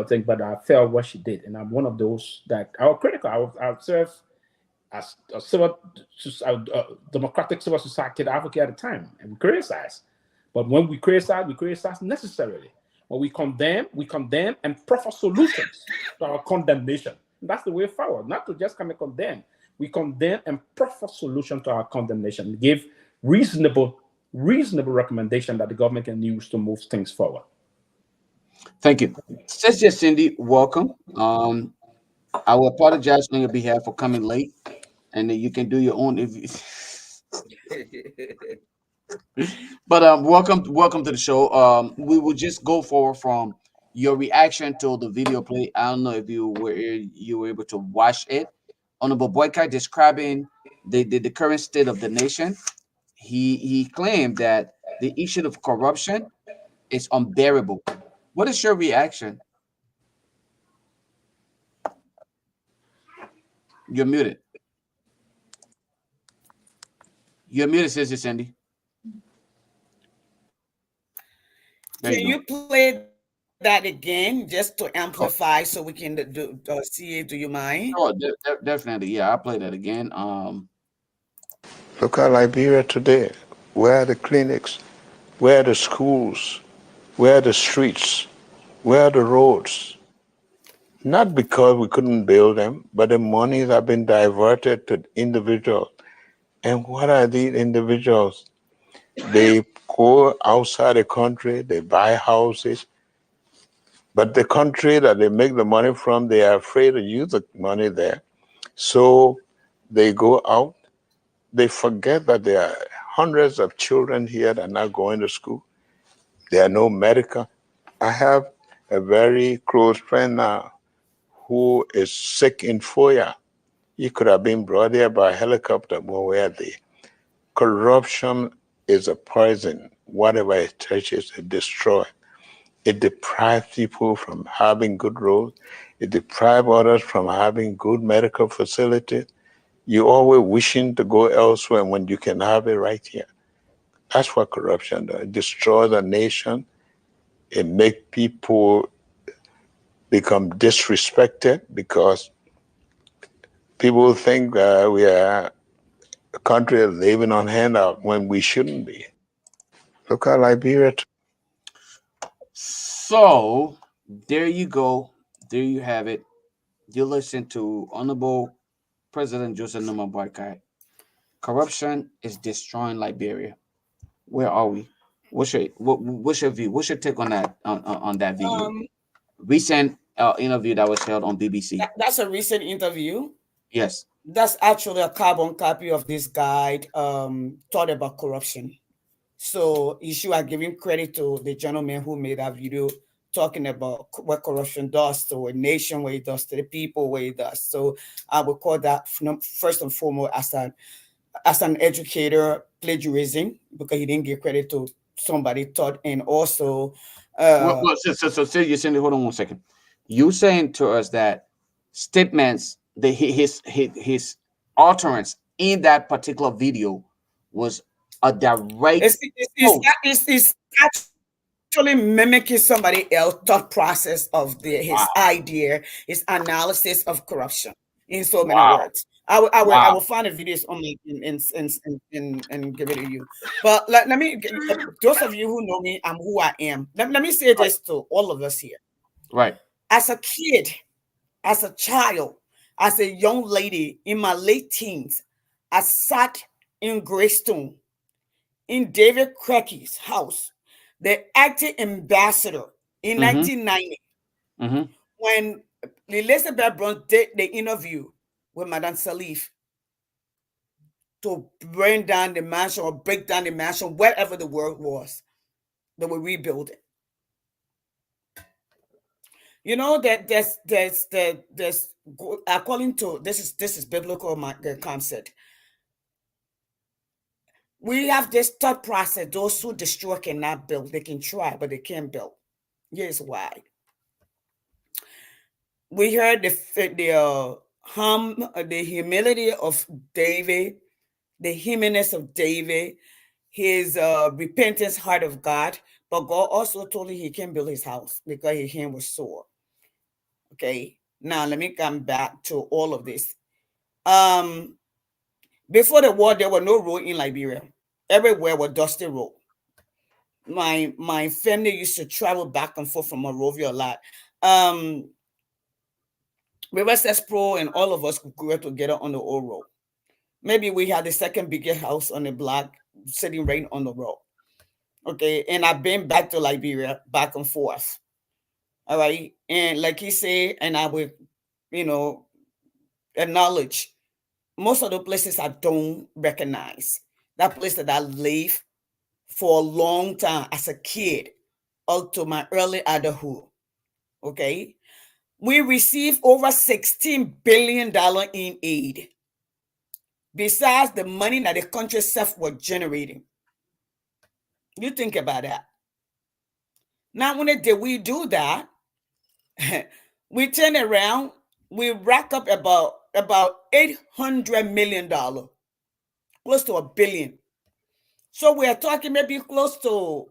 Speaker 5: thing, but I felt what she did, and I'm one of those that are critical. I serve as a democratic civil society advocate at the time, and we criticize. But when we criticize necessarily. When we condemn and proffer solutions to our condemnation. That's the way forward, not to just come and condemn. We condemn and proffer solution to our condemnation. Give reasonable recommendation that the government can use to move things forward.
Speaker 2: Thank you. Sister Cindy, welcome. I will apologize on your behalf for coming late, and then you can do your own. But welcome to the show. We will just go forward from your reaction to the video play. I don't know if you were able to watch it. Honorable Boycott describing the current state of the nation. He claimed that the issue of corruption is unbearable. What is your reaction? You're muted. You're muted, Sister Cindy.
Speaker 3: Can you play that again just to amplify so we can see it? Do you mind?
Speaker 2: Oh, definitely. Yeah, I'll play that again.
Speaker 6: Look at Liberia today. Where are the clinics? Where are the schools? Where are the streets? Where are the roads? Not because we couldn't build them, but the monies have been diverted to individuals. And what are these individuals? They go outside the country, they buy houses, but the country that they make the money from, they are afraid to use the money there. So they go out, they forget that there are hundreds of children here that are not going to school. There are no medical. I have a very close friend now who is sick in Foya. He could have been brought here by helicopter, but where are they? Corruption is a poison. Whatever it touches, it destroys. It deprives people from having good roads. It deprives others from having good medical facilities. You're always wishing to go elsewhere when you can have it right here. That's what corruption does. It destroys a nation. It makes people become disrespected because people think we are a country living on handout when we shouldn't be. Look at Liberia.
Speaker 2: So There you go. There you have it. You listen to Honorable President Joseph Numa Boykai. Corruption is destroying Liberia. Where are we? What's your view? What's your take on that on that video? Recent interview that was held on BBC.
Speaker 3: That's a recent interview.
Speaker 2: Yes.
Speaker 3: That's actually a carbon copy of this guide thought about corruption. So you should have given credit to the gentleman who made that video talking about what corruption does to a nation, what it does to the people, what it does. So I would call that first and foremost as an educator plagiarism, because he didn't give credit to somebody taught, and also
Speaker 2: so you're saying, hold on 1 second. You saying to us that statements that his utterance in that particular video was a direct
Speaker 3: it's actually mimicking somebody else's thought process of his idea, his analysis of corruption, in so many words. I will find the videos only and give it to you. But let me, those of you who know me, I'm who I am. Let me say this to all of us here.
Speaker 2: Right.
Speaker 3: As a kid, as a child, as a young lady in my late teens, I sat in Greystone in David Crackey's house, the acting ambassador in 1990, when Elizabeth Brown did the interview with Madame Salif to bring down the mansion or break down the mansion, wherever the word was, they were rebuilding. You know that there's according to this is biblical concept. We have this thought process: those who destroy cannot build. They can try, but they can't build. Here's why. We heard the humility of David, the humanness of David, his repentance heart of God. But God also told him he can't build his house because his hand was sore. Okay, now let me come back to all of this. Before the war, there were no road in Liberia. Everywhere was dusty road. My family used to travel back and forth from Monrovia a lot. Riverside Pro and all of us grew up together on the old road. Maybe we had the second biggest house on the block sitting right on the road. Okay, and I've been back to Liberia back and forth. All right, and like he said, and I would, acknowledge most of the places I don't recognize. That place that I lived for a long time as a kid up to my early adulthood. Okay, we received over $16 billion in aid, besides the money that the country itself was generating. You think about that. Not only did we do that, we turn around, we rack up about $800 million, close to $1 billion. So we are talking maybe close to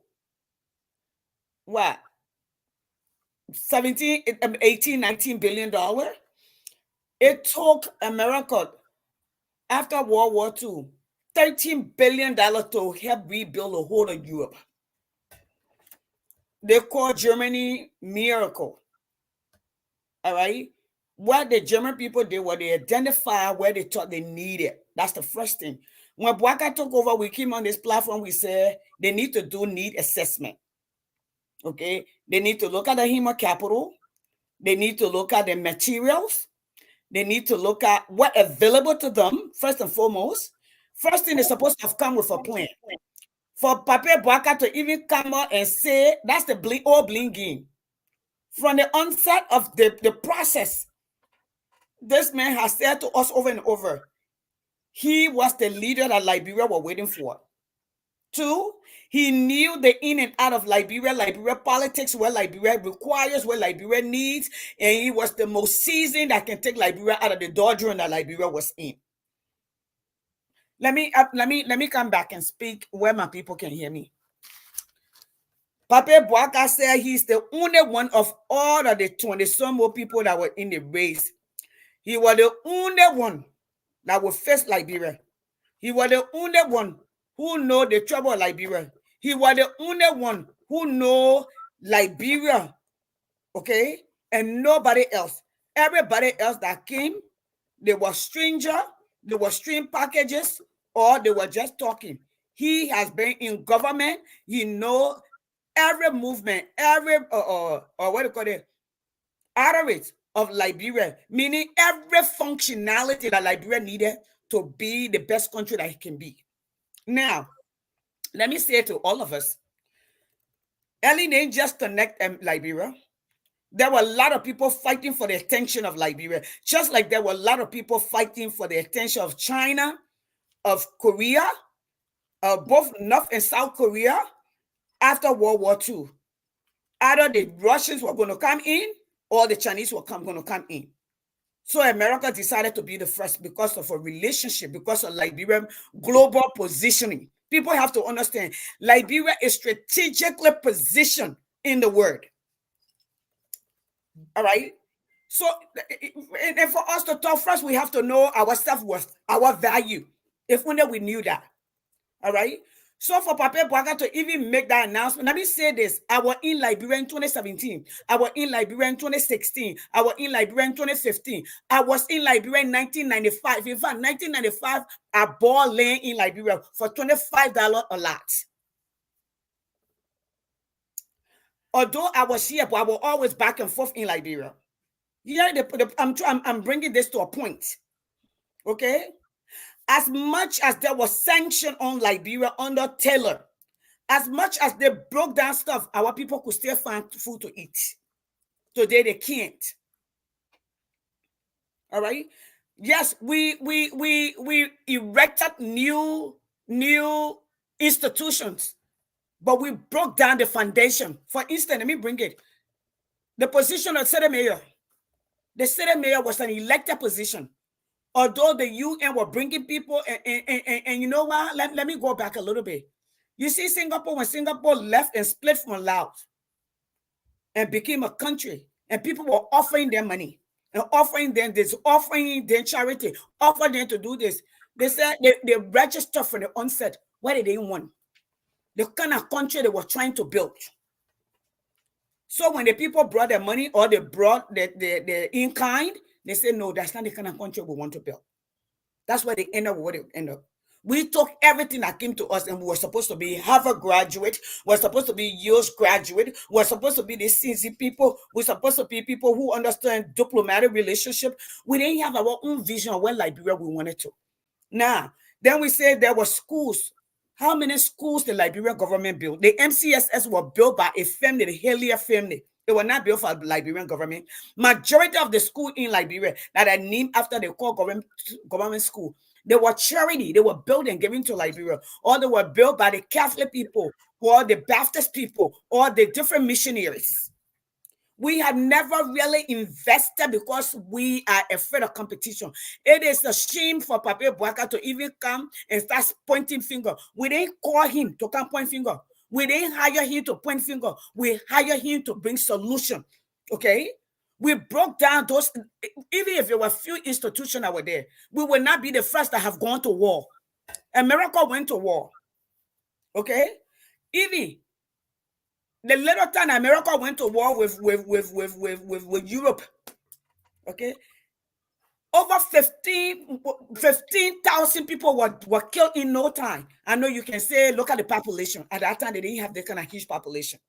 Speaker 3: what? 17, 18, 19 billion dollar. It took America after World War II $13 billion to help rebuild the whole of Europe. They call Germany miracle. All right. What the German people did was they identified where they thought they needed. That's the first thing. When Bwaka took over, we came on this platform, we said they need to do need assessment. Okay. They need to look at the human capital. They need to look at the materials. They need to look at what available to them, first and foremost. First thing, they're supposed to have come with a plan. For Papa Bwaka to even come out and say, that's the all blinging. From the onset of the process, this man has said to us over and over, he was the leader that Liberia were waiting for. 2, he knew the in and out of Liberia politics, what Liberia requires, what Liberia needs, and he was the most seasoned that can take Liberia out of the doldrum that Liberia was in. Let me come back and speak where my people can hear me. Papa Bwaka said he's the only one of all of the 20-some more people that were in the race. He was the only one that would face Liberia. He was the only one who know the trouble of Liberia. He was the only one who know Liberia Okay? And nobody else. Everybody else that came, they were stranger, they were stream packages, or they were just talking. He has been in government. He know every movement, every or what do you call it, outreach of Liberia, meaning every functionality that Liberia needed to be the best country that it can be. Now, let me say to all of us, Ellie didn't just connect Liberia. There were a lot of people fighting for the attention of Liberia, just like there were a lot of people fighting for the attention of China, of Korea, both North and South Korea after World War II. Either the Russians were going to come in or the Chinese were going to come in. So America decided to be the first because of a relationship, because of Liberian global positioning. People have to understand Liberia is strategically positioned in the world. All right. So, and for us to talk first, we have to know our self-worth, our value. If only we knew that. All right. So for Papa Boaka to even make that announcement, let me say this. I was in Liberia in 2017. I was in Liberia in 2016. I was in Liberia in 2015. I was in Liberia in 1995. In fact, 1995, I bought land in Liberia for $25 a lot. Although I was here, but I was always back and forth in Liberia. Yeah, I'm bringing this to a point. Okay? As much as there was sanction on Liberia under Taylor, as much as they broke down stuff, our people could still find food to eat. Today they can't. All right. Yes, we erected new institutions, but we broke down the foundation. For instance, let me bring it. The position of city mayor. The city mayor was an elected position. Although the UN were bringing people, and you know what? Let me go back a little bit. You see Singapore, when Singapore left and split from Laos and became a country, and people were offering them money and offering them this, offering them charity, offering them to do this. They said they registered from the onset what did they want, the kind of country they were trying to build. So when the people brought their money or they brought the in kind, they said, no, that's not the kind of country we want to build. That's where they end up what they end up. We took everything that came to us, and we were supposed to be Harvard graduate. We're supposed to be Yale's graduate. We're supposed to be the CZ people. We're supposed to be people who understand diplomatic relationship. We didn't have our own vision of where Liberia we wanted to. Now, then we said there were schools. How many schools the Liberian government built? The MCSS were built by a family, the Helia family. They were not built for the Liberian government. Majority of the school in Liberia that are named after the core government school, they were charity. They were built and given to Liberia, or they were built by the Catholic people, or the Baptist people, or the different missionaries. We have never really invested because we are afraid of competition. It is a shame for Papa Boaka to even come and start pointing finger. We didn't call him to come point finger. We didn't hire him to point finger. We hired him to bring solution. Okay? We broke down those, even if there were few institutions that were there, we will not be the first that have gone to war. America went to war. Okay? Even the little time America went to war with Europe, okay, over 15,000 people were killed in no time. I know you can say, look at the population. At that time, they didn't have that kind of huge population.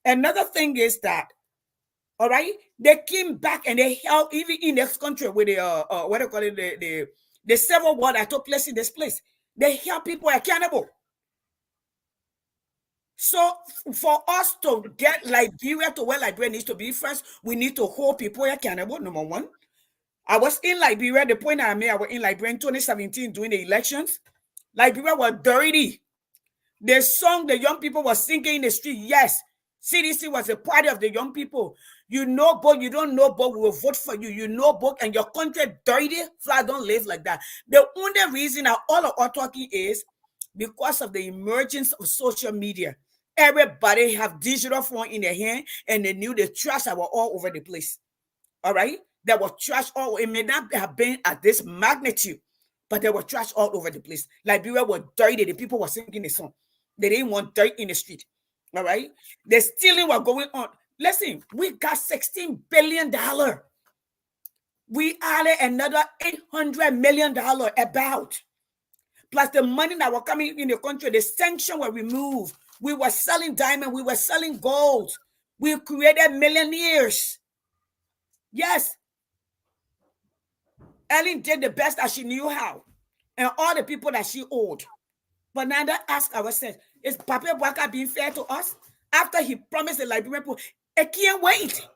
Speaker 3: Another thing is that, all right, they came back and they helped even in this country with the what do you call it, the civil war that took place in this place. They held people accountable. So for us to get Liberia to where Liberia needs to be first, we need to hold people accountable, number one. I was in Liberia, the point I made, I was in Liberia in 2017 during the elections. Liberia was dirty. The song the young people were singing in the street, yes, CDC was a party of the young people. You know, but you don't know, but we will vote for you. You know, but and your country dirty, fly don't live like that. The only reason that all of our talking is because of the emergence of social media. Everybody have digital phone in their hand, and they knew the trash that were all over the place. All right, there was trash all. It may not have been at this magnitude, but there was trash all over the place. Liberia was dirty. The people were singing the song. They didn't want dirt in the street. All right, the stealing was going on. Listen, we got $16 billion. We added another $800 million about. Plus the money that were coming in the country, the sanctions were removed. We were selling diamond, we were selling gold. We created millionaires. Yes. Ellen did the best that she knew how. And all the people that she owed. But now that ask ourselves, is Papa Bwaka being fair to us? After he promised the Liberian people, it can't wait.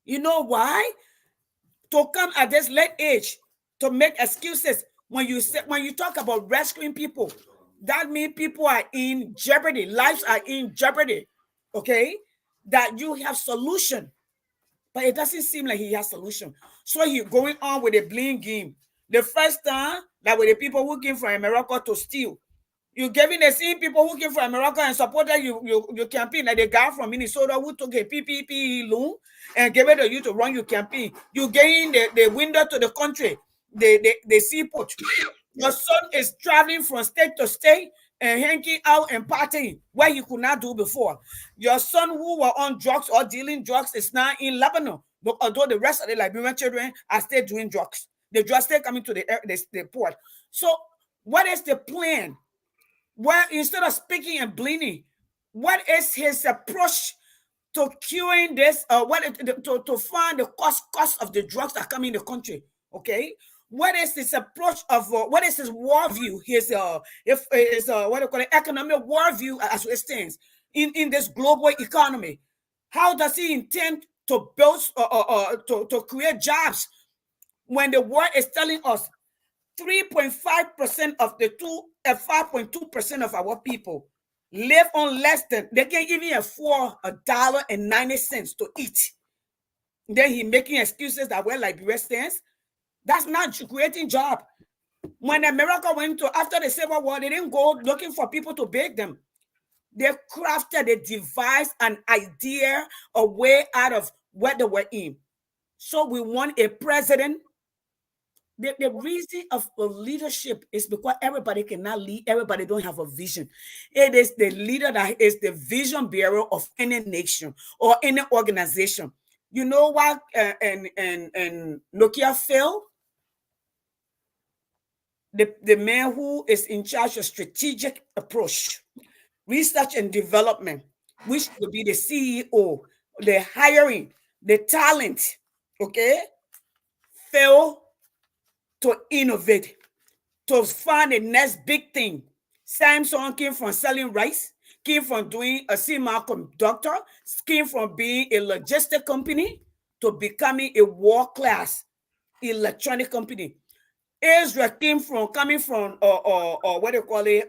Speaker 3: You know why? To come at this late age to make excuses when you talk about rescuing people, that means people are in jeopardy, lives are in jeopardy. Okay, that you have solution, but it doesn't seem like he has solution. So he's going on with a bling game. The first time that with the people who came from America to steal, you giving the same people who came from America and supported your campaign, like the guy from Minnesota who took a PPP loan and gave it to you to run your campaign. You gain the window to the country, the seaport. Your son is traveling from state to state and hanging out and partying where you could not do before. Your son who were on drugs or dealing drugs is now in Lebanon. But although the rest of the Liberian children are still doing drugs, the drugs still coming to the port. So what is the plan? Well, instead of speaking and bleeding, what is his approach to curing this? To find the cost of the drugs that come in the country? Okay, what is his approach of what is his worldview? His what do you call it, economic worldview as it stands in this global economy? How does he intend to build to create jobs when the world is telling us 3.5% of the 5.2% of our people live on less than, they can't even afford $1.90 to eat. Then he making excuses that well, Liberia stands. That's not creating job. When America went to, after the Civil War, they didn't go looking for people to beg them. They crafted, they devised an idea, a way out of what they were in. So we want a president. The reason of leadership is because everybody cannot lead. Everybody don't have a vision. It is the leader that is the vision bearer of any nation or any organization. You know what? And Nokia failed. The man who is in charge of strategic approach, research and development, which will be the CEO, the hiring, the talent, okay, fail to innovate, to find the next big thing. Samsung came from selling rice, came from doing a semiconductor, came from being a logistic company to becoming a world-class electronic company. Israel came from coming from what do you call it?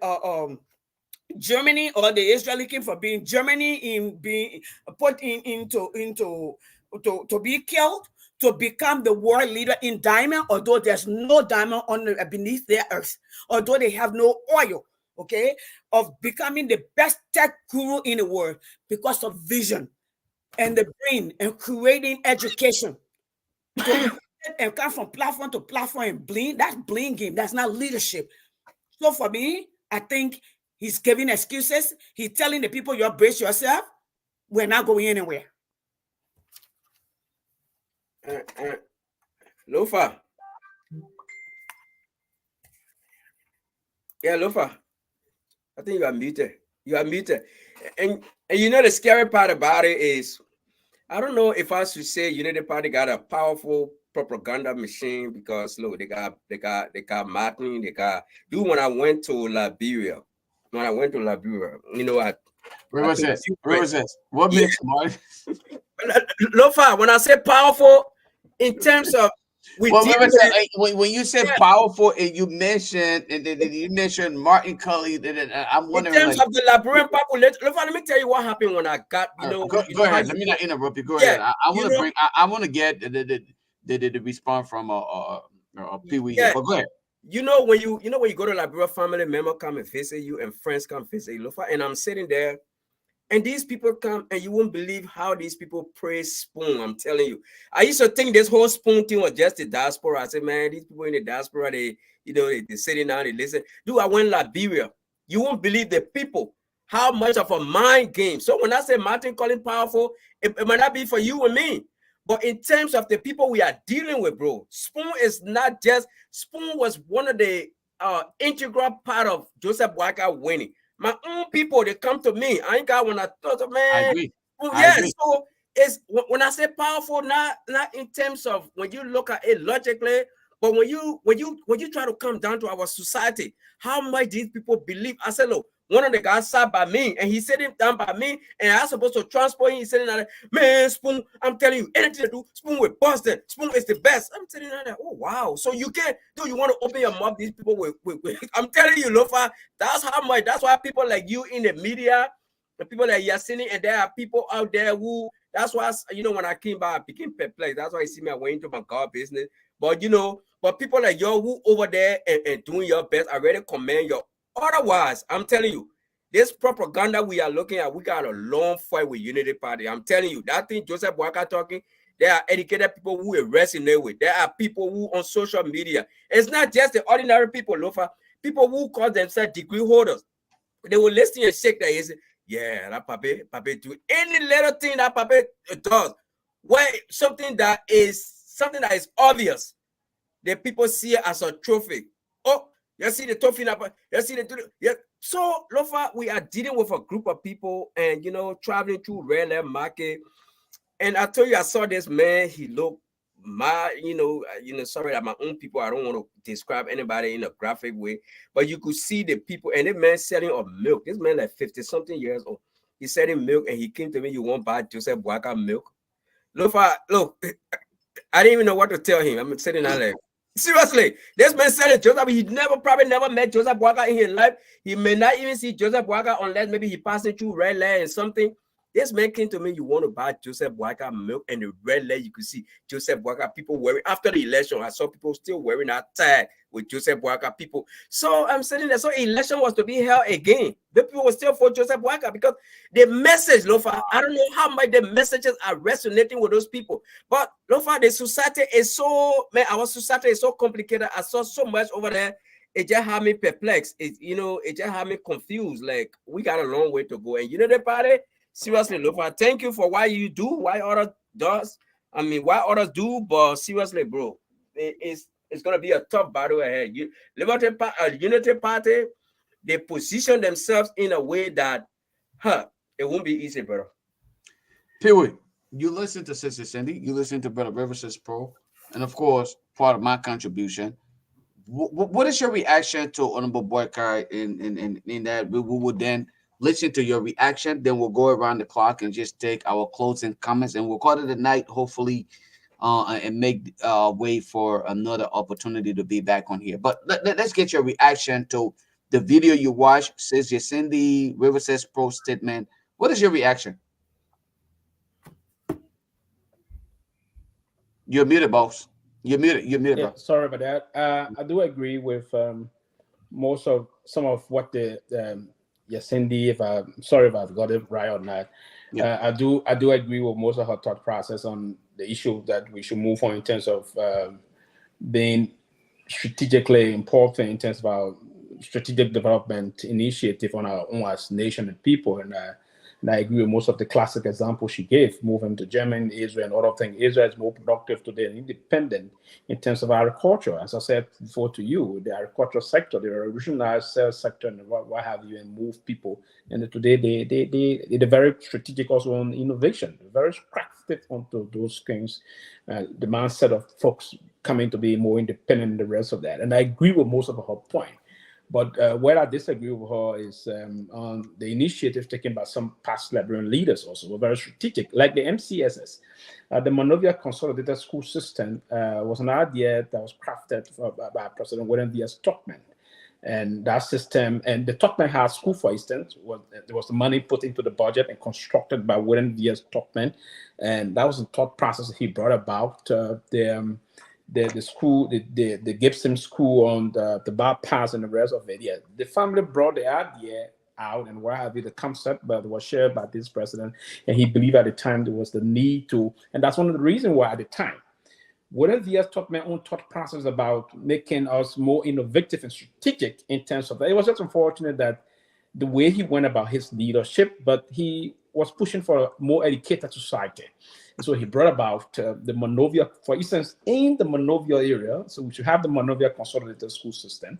Speaker 3: Germany, or the Israeli came from being Germany in being put into to be killed, to become the world leader in diamond, although there's no diamond beneath their earth, although they have no oil, okay, of becoming the best tech guru in the world because of vision and the brain and creating education. And come from platform to platform and bling. That's bling game. That's not leadership. So for me, I think he's giving excuses. He's telling the people, you brace yourself. We're not going anywhere.
Speaker 4: Lofa. Yeah, Lofa. I think you are muted. You are muted. And you know the scary part about it is, I don't know if I should say United Party got a powerful propaganda machine, because look, they got Martin, they got you. When I went to Liberia, you know,
Speaker 2: where was this? What makes Martin?
Speaker 4: Lofa, when I say powerful, in terms of
Speaker 2: when you said powerful, and you mentioned Martin Cully, I'm wondering,
Speaker 4: in terms of the Liberian population. Let me tell you what happened when I got.
Speaker 2: Go ahead. Let me not interrupt you. Go ahead. I want to get the response from Pee Wee. But go ahead.
Speaker 4: You know when you go to Liberia, family member come and visit you, and friends come visit you, and I'm sitting there, and these people come, and you won't believe how these people praise spoon. I'm telling you, I used to think this whole spoon thing was just the diaspora. I said, man, these people in the diaspora, they sitting down, they listen. Dude, I went to Liberia. You won't believe the people how much of a mind game. So when I say Martin calling powerful, it might not be for you and me. But in terms of the people we are dealing with, bro, Spoon is not just, Spoon was one of the integral part of Joseph Boyka winning. My own people, they come to me. I ain't got when I thought,
Speaker 2: I
Speaker 4: man.
Speaker 2: agree.
Speaker 4: Oh,
Speaker 2: I
Speaker 4: yeah,
Speaker 2: agree.
Speaker 4: so it's when I say powerful, not in terms of when you look at it logically, but when you try to come down to our society, how much these people believe. I said, look, one of the guys sat by me and he sitting down by me, and I was supposed to transport him. He's sitting there, man, Spoon, I'm telling you, anything to do, Spoon with Boston, Spoon is the best. I'm telling you that, oh wow. So you can't do, you want to open your mouth, these people with I'm telling you, Lofa, that's how much, that's why people like you in the media, the people that you're seeing, and there are people out there who, that's why, you know, when I came by, I became perplexed. That's why you see me, I went into my car business. But you know, but people like you who over there and doing your best, I really commend you. Otherwise, I'm telling you, this propaganda we are looking at, we got a long fight with Unity Party. I'm telling you, that thing Joseph Boyka talking, there are educated people who resonate with. There are people who on social media. It's not just the ordinary people, Lofa. People who call themselves degree holders. They will listen and shake their heads. Yeah, that Pape do any little thing that Pape does. Where something that is obvious, the people see it as a trophy. Oh, you see the trophy now, you see the yeah. So, Lofa, we are dealing with a group of people, and you know, traveling through Red Land Market. And I told you, I saw this man. He looked sorry that my own people, I don't want to describe anybody in a graphic way, but you could see the people, and the man selling of milk. This man like 50 something years old. He's selling milk, and he came to me, you want to buy Joseph Boyka milk? Look, I didn't even know what to tell him. I'm sitting there like, seriously, this man selling Joseph. He probably never met Joseph Boyka in his life. He may not even see Joseph Boyka unless maybe he passing through Red Land and something. This man came to me, you want to buy Joseph Boyka milk, and the Red Land, you could see Joseph Boyka people wearing, after the election, I saw people still wearing that tag with Joseph Boyka people. So I'm sitting there, so election was to be held again. The people were still for Joseph Boyka because the message, Lofa, I don't know how much the messages are resonating with those people. But Lofa, the society is so, man, our society is so complicated. I saw so much over there. It just had me perplexed. It just had me confused. Like, we got a long way to go. And you know the party? Seriously, Lofa, thank you for why you do, why others does. I mean, why others do, but seriously, bro, it's gonna be a tough battle ahead. Unity Party, they position themselves in a way that, it won't be easy, bro.
Speaker 2: Period. You listen to Sister Cindy, you listen to Brother Rivers Pro, and of course, part of my contribution. What is your reaction to Honorable Boyka in that we would then listen to your reaction, then we'll go around the clock and just take our closing comments, and we'll call it a night, hopefully, and make way for another opportunity to be back on here. But let's get your reaction to the video you watched, says Cindy Rivers Pro statement. What is your reaction? You're muted, boss. You're muted. You're muted,
Speaker 5: Yeah,
Speaker 2: bro.
Speaker 5: sorry about that. I do agree with most of some of what the Cindy, if I'm sorry if I've got it right or not.
Speaker 2: Yeah.
Speaker 5: I do agree with most of her thought process on the issue that we should move on in terms of being strategically important in terms of our strategic development initiative on our own as nation and people. And I agree with most of the classic examples she gave, moving to Germany, Israel, and other things. Israel is more productive today and independent in terms of agriculture. As I said before to you, the agricultural sector, the revolutionized sales sector, and what have you, and move people. And today they're very strategic also on innovation, very crafted onto those things. The mindset of folks coming to be more independent and the rest of that. And I agree with most of her point. But where I disagree with her is on the initiative taken by some past Liberian leaders also were very strategic, like the MCSS. The Monrovia Consolidated School System was an idea that was crafted by President William V. Stockman. And that system, and the Stockman House School, for instance, there was the money put into the budget and constructed by William V. Stockman. And that was the thought process he brought about. The school, the Gibson School on the bypass and the rest of it. Yeah, the family brought the idea out and what have you, the concept, but it was shared by this president, and he believed at the time there was the need to, and that's one of the reasons why at the time, William V.S. taught my own thought process about making us more innovative and strategic in terms of that. It was just unfortunate that the way he went about his leadership, but he was pushing for a more educated society. And so he brought about the Monrovia, for instance, in the Monrovia area. So we should have the Monrovia Consolidated School System,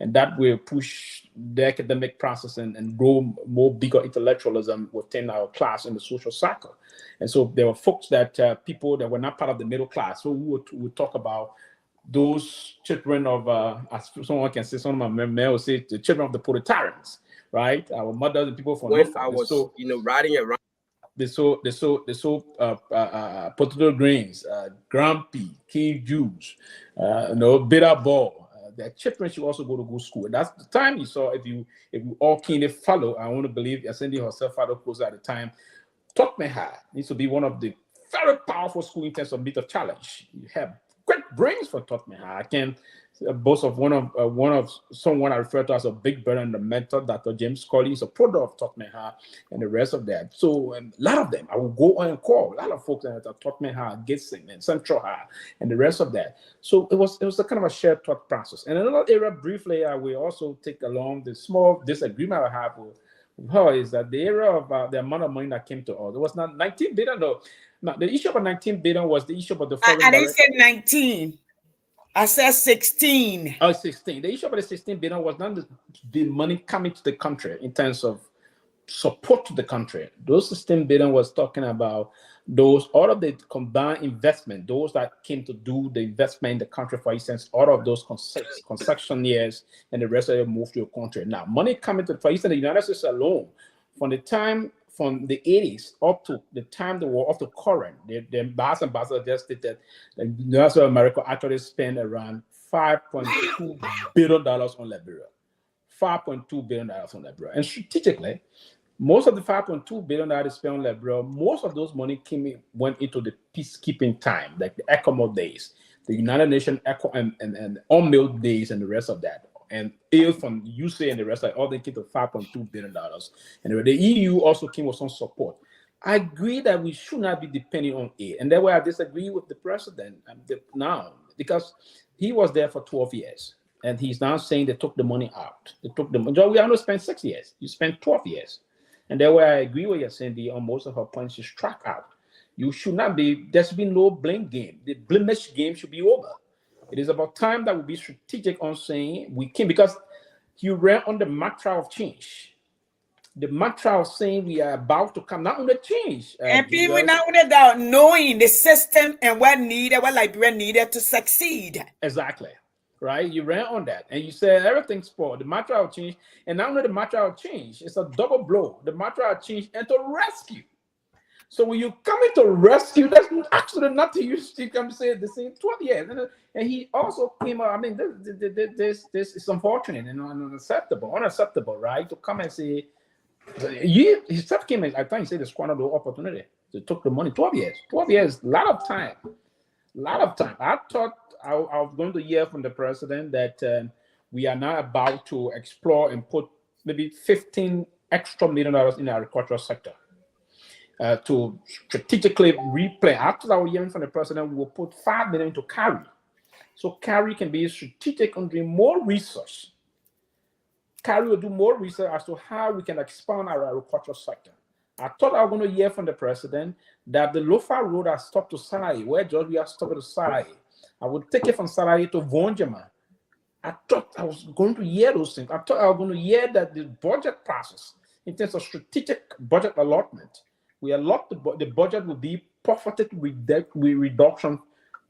Speaker 5: and that will push the academic process and grow more bigger intellectualism within our class in the social circle. And so there were folks that people that were not part of the middle class. So we would talk about those children of, as someone can say, some of my men will say, the children of the proletarians, right? Our mothers and people from
Speaker 4: when I was, riding around.
Speaker 5: They sow potato grains, grumpy, king Jews, bitter ball. Their children should also go to good school. And that's the time you saw, if you all keenly follow, I want to believe Cindy herself followed close at the time, Tokmeha needs to be one of the very powerful school in terms of meet of challenge. You have great brains for Tokmeha. I can boast of one of someone I refer to as a big brother and the mentor, Dr. James Colley, is a product of Tokmeha and the rest of that. So a lot of them, I will go on and call a lot of folks at Tokmeha, Gitsin, and Central Ha, and the rest of that. So it was a kind of a shared thought process. And another area, briefly, I will also take along the small disagreement I have with her is that the area of the amount of money that came to us, it was not 19 billion. No, the issue of 19 billion was the issue of the foreign.
Speaker 3: I didn't say 19. I said 16.
Speaker 5: Oh, 16. The issue about the 16 billion was not the money coming to the country in terms of support to the country. Those 16 billion was talking about all of the combined investment, those that came to do the investment in the country, for instance, all of those concessionaires and the rest of them moved to the country. Now, money coming to, for instance, the United States alone, from the 80s up to the time they were up to current, the ambassador just stated that the United States of America actually spent around $5.2 billion on Liberia. $5.2 billion on Liberia. And strategically, most of the $5.2 billion spent on Liberia, most of those money went into the peacekeeping time, like the ECOMO days, the United Nations ECO and UNMIL days, and the rest of that. And aid from USA and the rest, all they came to $5.2 billion. And the EU also came with some support. I agree that we should not be depending on aid. And that's why I disagree with the president now, because he was there for 12 years. And he's now saying they took the money out. They took the money. We only spent 6 years. You spent 12 years. And that's why I agree with you, Cindy, on most of her points. She's struck out. You should not be, there should be no blame game. The blemish game should be over. It is about time that we be strategic on saying we can, because you ran on the mantra of change. The mantra of saying we are about to come, not on the change.
Speaker 3: And people now without knowing the system and what Liberia needed to succeed.
Speaker 5: Exactly. Right? You ran on that. And you said everything's spoiled. The mantra of change. And not only the mantra of change, it's a double blow. The mantra of change and to rescue. So when you come into rescue, that's actually not to use to come say the same 12 years. And he also came out, I mean, this is unfortunate and unacceptable, right? To come and say, he self came and I think he said they squandered the opportunity. They took the money, 12 years. 12 years, a lot of time. I thought I was going to hear from the president that we are now about to explore and put maybe $15 extra million in the agricultural sector. To strategically replay. After our hearing from the president, we will put $5 million into CARI. So CARI can be strategic on doing more research. CARI will do more research as to how we can expand our agricultural sector. I thought I was going to hear from the president that the Lofa Road has stopped to Sarai, where George has stopped to Sarai. I would take it from Sarai to Vonjama. I thought I was going to hear those things. I thought I was going to hear that the budget process, in terms of strategic budget allotment, we allot the budget will be profit reduction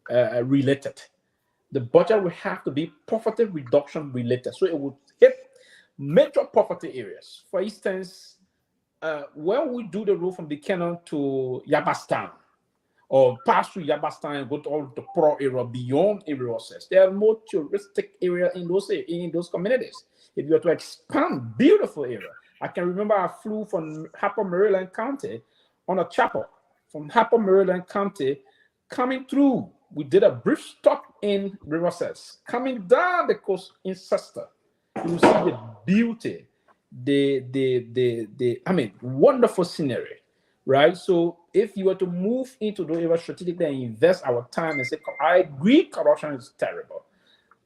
Speaker 5: related. The budget will have to be profit reduction related. So it would hit major poverty areas. For instance, when we do the road from Buchanan to Yabastan, or pass through Yabastan and go to all the poor area beyond Roses, there are more touristic areas in those communities. If you are to expand, beautiful area. I can remember I flew from Harper, Maryland County on a chopper from Harper, Maryland County, coming through. We did a brief stop in Roses, coming down the coast in Chester. You will see the beauty, wonderful scenery, right? So if you were to move into those areas strategically and invest our time and say, I agree corruption is terrible.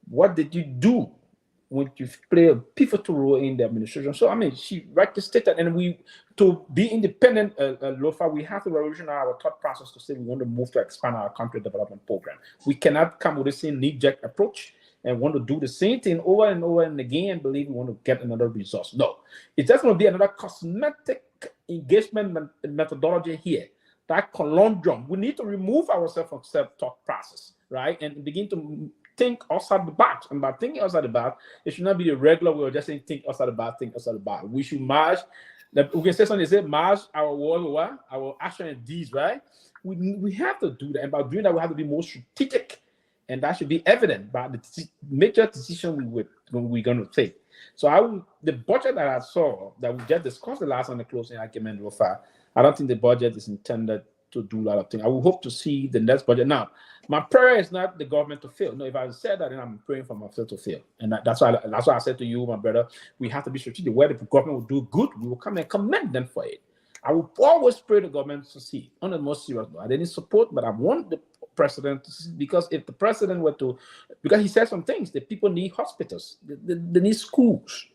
Speaker 5: What did you do want to play a pivotal role in the administration. So I mean, she rightly stated, and we to be independent, Lofa, we have to revolution our thought process to say we want to move to expand our country development program. We cannot come with the same knee-jerk approach and want to do the same thing over and over and again and believe we want to get another resource. No, it's just going to be another cosmetic engagement methodology here. That conundrum, we need to remove ourselves from self-talk process, right, and begin to think outside the box. And by thinking outside the box, it should not be the regular way of just saying think outside the box, think outside the box. We should merge. We can say something. Say merge our word, our action and deeds, right? We have to do that, and by doing that, we have to be more strategic. And that should be evident by the major decision we're going to take. So the budget that I saw that we just discussed the last on the closing argument, I don't think the budget is intended to do a lot of things. I will hope to see the next budget. Now, my prayer is not the government to fail. No, if I said that, then I'm praying for myself to fail. And that's why I said to you, my brother, we have to be strategic. Where the government will do good, we will come and commend them for it. I will always pray the government to succeed. On the most serious note, I didn't support, but I want the president to succeed, because if the president were to, because he said some things, that people need hospitals, they need schools.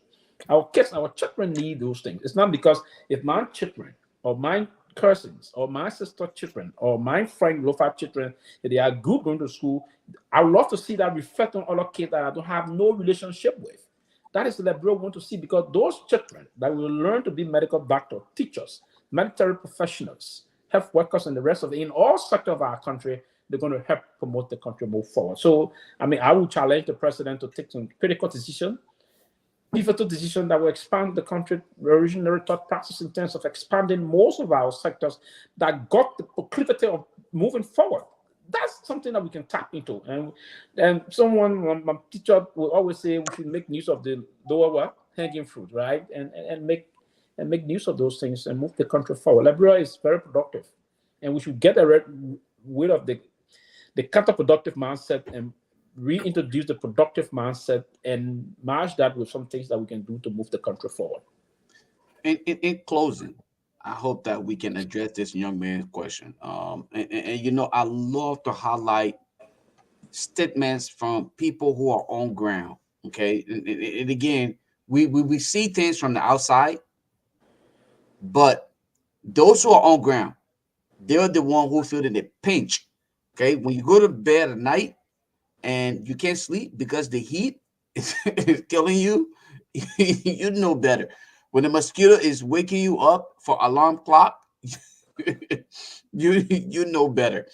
Speaker 5: Our kids, our children need those things. It's not because if my children or my cousins or my sister children or my friend Lofa children, if they are good going to school, I would love to see that reflect on other kids that I don't have no relationship with. That is what I want to see, because those children that will learn to be medical doctors, teachers, military professionals, health workers, and the rest of it in all sectors of our country, they're going to help promote the country move forward. So, I mean, I will challenge the president to take some critical decision, pivotal decision that will expand the country revolutionary thought process in terms of expanding most of our sectors that got the proclivity of moving forward. That's something that we can tap into. And my teacher will always say we should make use of the lower hanging fruit, right? And make use of those things and move the country forward. Liberia is very productive, and we should get rid of the counterproductive mindset and reintroduce the productive mindset and match that with some things that we can do to move the country forward.
Speaker 2: In closing, I hope that we can address this young man's question. And you know, I love to highlight statements from people who are on ground. Okay, and again, we see things from the outside, but those who are on ground, they're the one who feel in the pinch. Okay, when you go to bed at night and you can't sleep because the heat is killing you, you know better. When the mosquito is waking you up for alarm clock, you know better.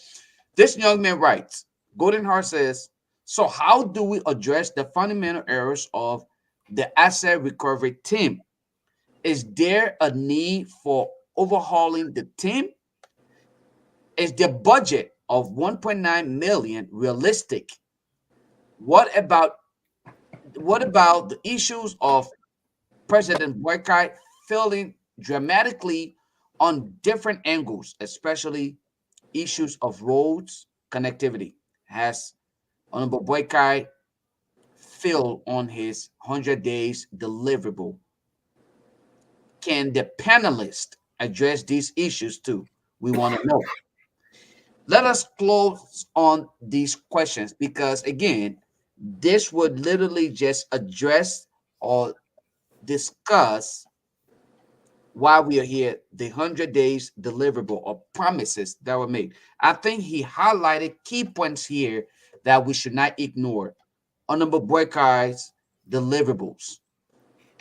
Speaker 2: This young man writes, Golden Heart says, so how do we address the fundamental errors of the asset recovery team? Is there a need for overhauling the team? Is the budget of 1.9 million realistic? What about the issues of President Boycott failing dramatically on different angles, especially issues of roads connectivity? Has Honorable Boycott failed on his 100 days deliverable? Can the panelists address these issues too? We want to know. Let us close on these questions, because again, this would literally just address or discuss why we are here, the 100 days deliverable or promises that were made. I think he highlighted key points here that we should not ignore. Honorable Boycott's deliverables.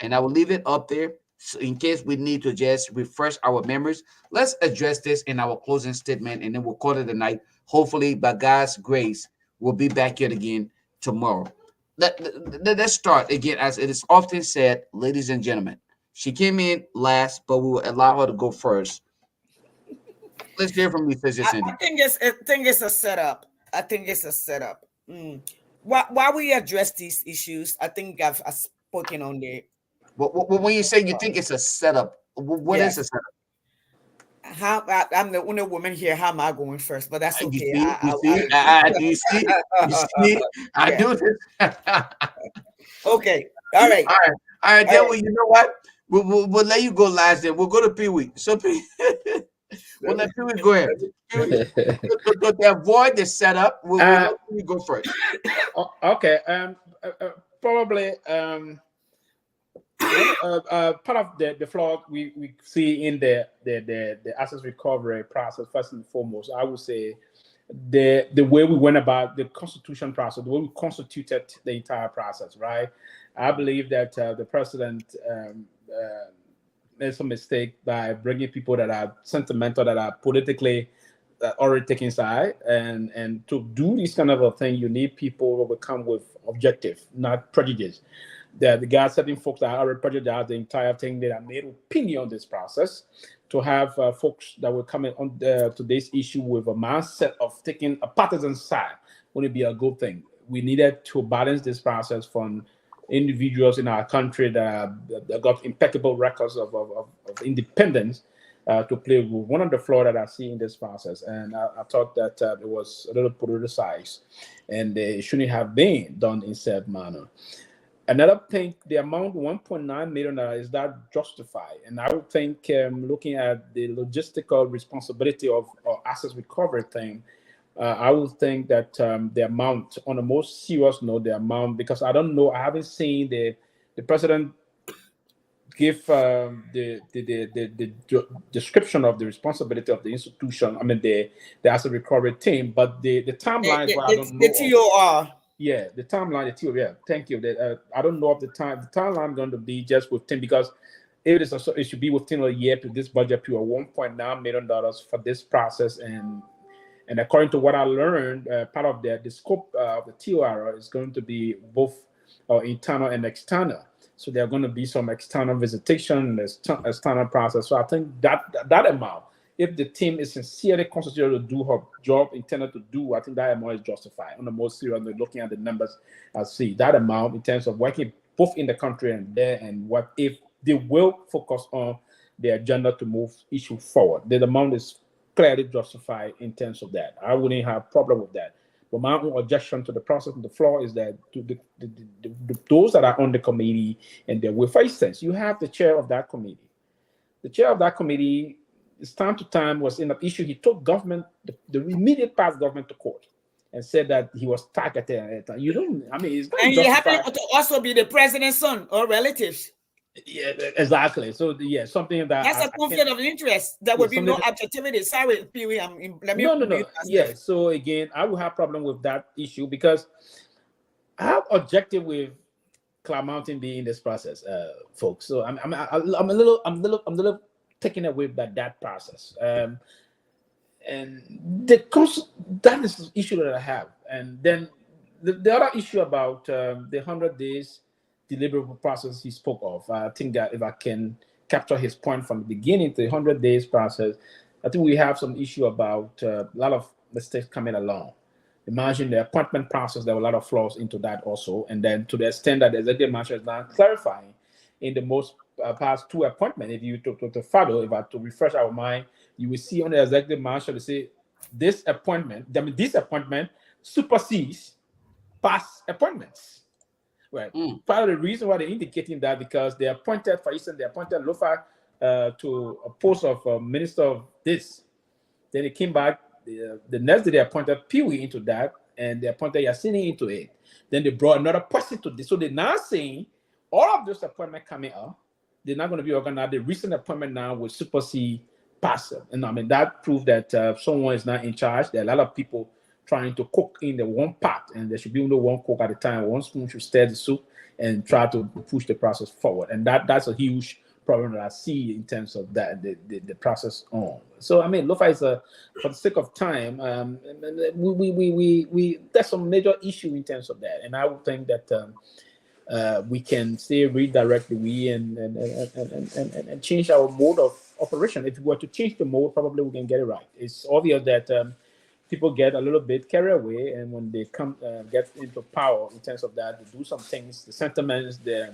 Speaker 2: And I will leave it up there. So in case we need to just refresh our memories, let's address this in our closing statement, and then we'll call it a night. Hopefully, by God's grace, we'll be back here again tomorrow. Let's start again, as it is often said, ladies and gentlemen. She came in last, but we will allow her to go first. Let's hear from you, Sister Cindy.
Speaker 3: I think it's a setup. I think it's a setup. While we address these issues, I think I've spoken on the.
Speaker 2: When you say you think it's a setup, what is a setup?
Speaker 3: I'm the only woman here. How am I going first? But that's okay.
Speaker 2: You see? I do this.
Speaker 3: Okay. All right.
Speaker 2: All right. Then, well, you know what? We'll let you go last. Then we'll go to Pee Wee. So we'll let Pee Wee go ahead. To avoid the setup, we'll let Pee Wee go first.
Speaker 5: Okay. Probably part of the flaw we see in the asset recovery process, first and foremost, I would say the way we went about the constitution process, the way we constituted the entire process, right? I believe that the president made some mistake by bringing people that are sentimental, that are politically already taking side, and to do this kind of a thing, you need people who will come with objective, not prejudice. The guys, certain folks that are already prejudiced the entire thing, that have made opinion on this process, to have folks that will come in on to this issue with a mindset of taking a partisan side wouldn't be a good thing. We needed to balance this process from individuals in our country that got impeccable records of independence to play with. One of the flaws that I see in this process, and I thought that it was a little politicized, and it shouldn't have been done in said manner. Another thing, the amount $1.9 million is that justified, and I would think looking at the logistical responsibility of assets recovery thing, I would think that the amount, on the most serious note, the amount, because I don't know, I haven't seen the president give the description of the responsibility of the institution. I mean the asset recovery team, but the timeline is what I don't know.
Speaker 3: The TOR.
Speaker 5: Yeah, the timeline, the TOR. Yeah, thank you. I don't know of the time. The timeline going to be just with 10, because it should be within a year to this budget period, $1.9 million for this process. And according to what I learned, part of the scope of the TOR is going to be both internal and external. So there are going to be some external visitation, external process. So I think that amount, if the team is sincerely constituted to do her job intended to do, I think that amount is justified. On the most serious, looking at the numbers, I see that amount in terms of working both in the country and there, and what if they will focus on the agenda to move issue forward. The amount is clearly justified in terms of that. I wouldn't have a problem with that. But my own objection to the process and the flaw is that those that are on the committee and their way, for instance, you have the chair of that committee. The chair of that committee, it's time to time was in an issue. He took government, the immediate past government to court, and said that he was targeted. You don't, I mean, it's not
Speaker 3: and
Speaker 5: justified.
Speaker 3: You happen to also be the president's son or relatives.
Speaker 5: Yeah, exactly. So yeah, something
Speaker 3: that's a conflict of interest. There will be no objectivity. Sorry, Pee-wee, let me.
Speaker 5: No. Yeah. So again, I will have problem with that issue, because I have objective with Cloud Mountain being in this process, folks. So I'm a little taken away by that process. And that is the issue that I have. And then the other issue about the 100 days deliverable process he spoke of, I think that if I can capture his point from the beginning to the 100 days process, I think we have some issue about a lot of mistakes coming along. Imagine the appointment process, there were a lot of flaws into that also. And then to the extent that the executive marshal is now clarifying in the most past two appointments, if you to follow, if I to refresh our mind, you will see on the executive marshal to say this appointment supersedes past appointments. Right. Part of the reason why they're indicating that, because they appointed, for instance, they appointed Lofa to a post of minister of this. Then they came back. The next day they appointed Pee-wee into that, and they appointed Yasini into it. Then they brought another person to this. So they're now saying all of those appointments coming up, they're not going to be organized. The recent appointment now will supersede past. And I mean, that proves that someone is not in charge. There are a lot of people trying to cook in the one pot, and there should be only one cook at a time. One spoon should stir the soup and try to push the process forward. And that's a huge problem that I see in terms of that the process on. So I mean, Lofa is for the sake of time, we there's some major issue in terms of that, and I would think that we can say redirect the we and change our mode of operation. If we were to change the mode, probably we can get it right. It's obvious that people get a little bit carried away, and when they come get into power, in terms of that, they do some things, the sentiments, the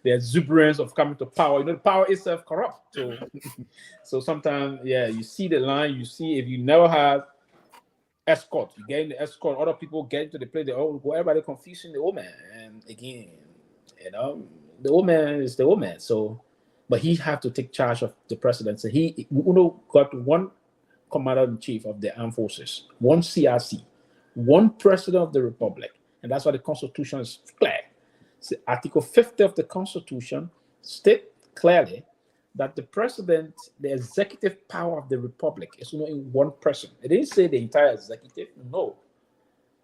Speaker 5: exuberance of coming to power. You know, the power itself corrupt. So sometimes, yeah, you see the line. You see, if you never have escort, you get in the escort, other people get into the place. They all go, everybody confusing the old man. And again, you know, the old man is the old man. So, but he have to take charge of the presidency. He got one commander-in-chief of the armed forces, one CRC, one president of the republic, and that's why the constitution is clear. See, Article 50 of the Constitution state clearly that the president, the executive power of the republic, is only in one person. It didn't say the entire executive. No,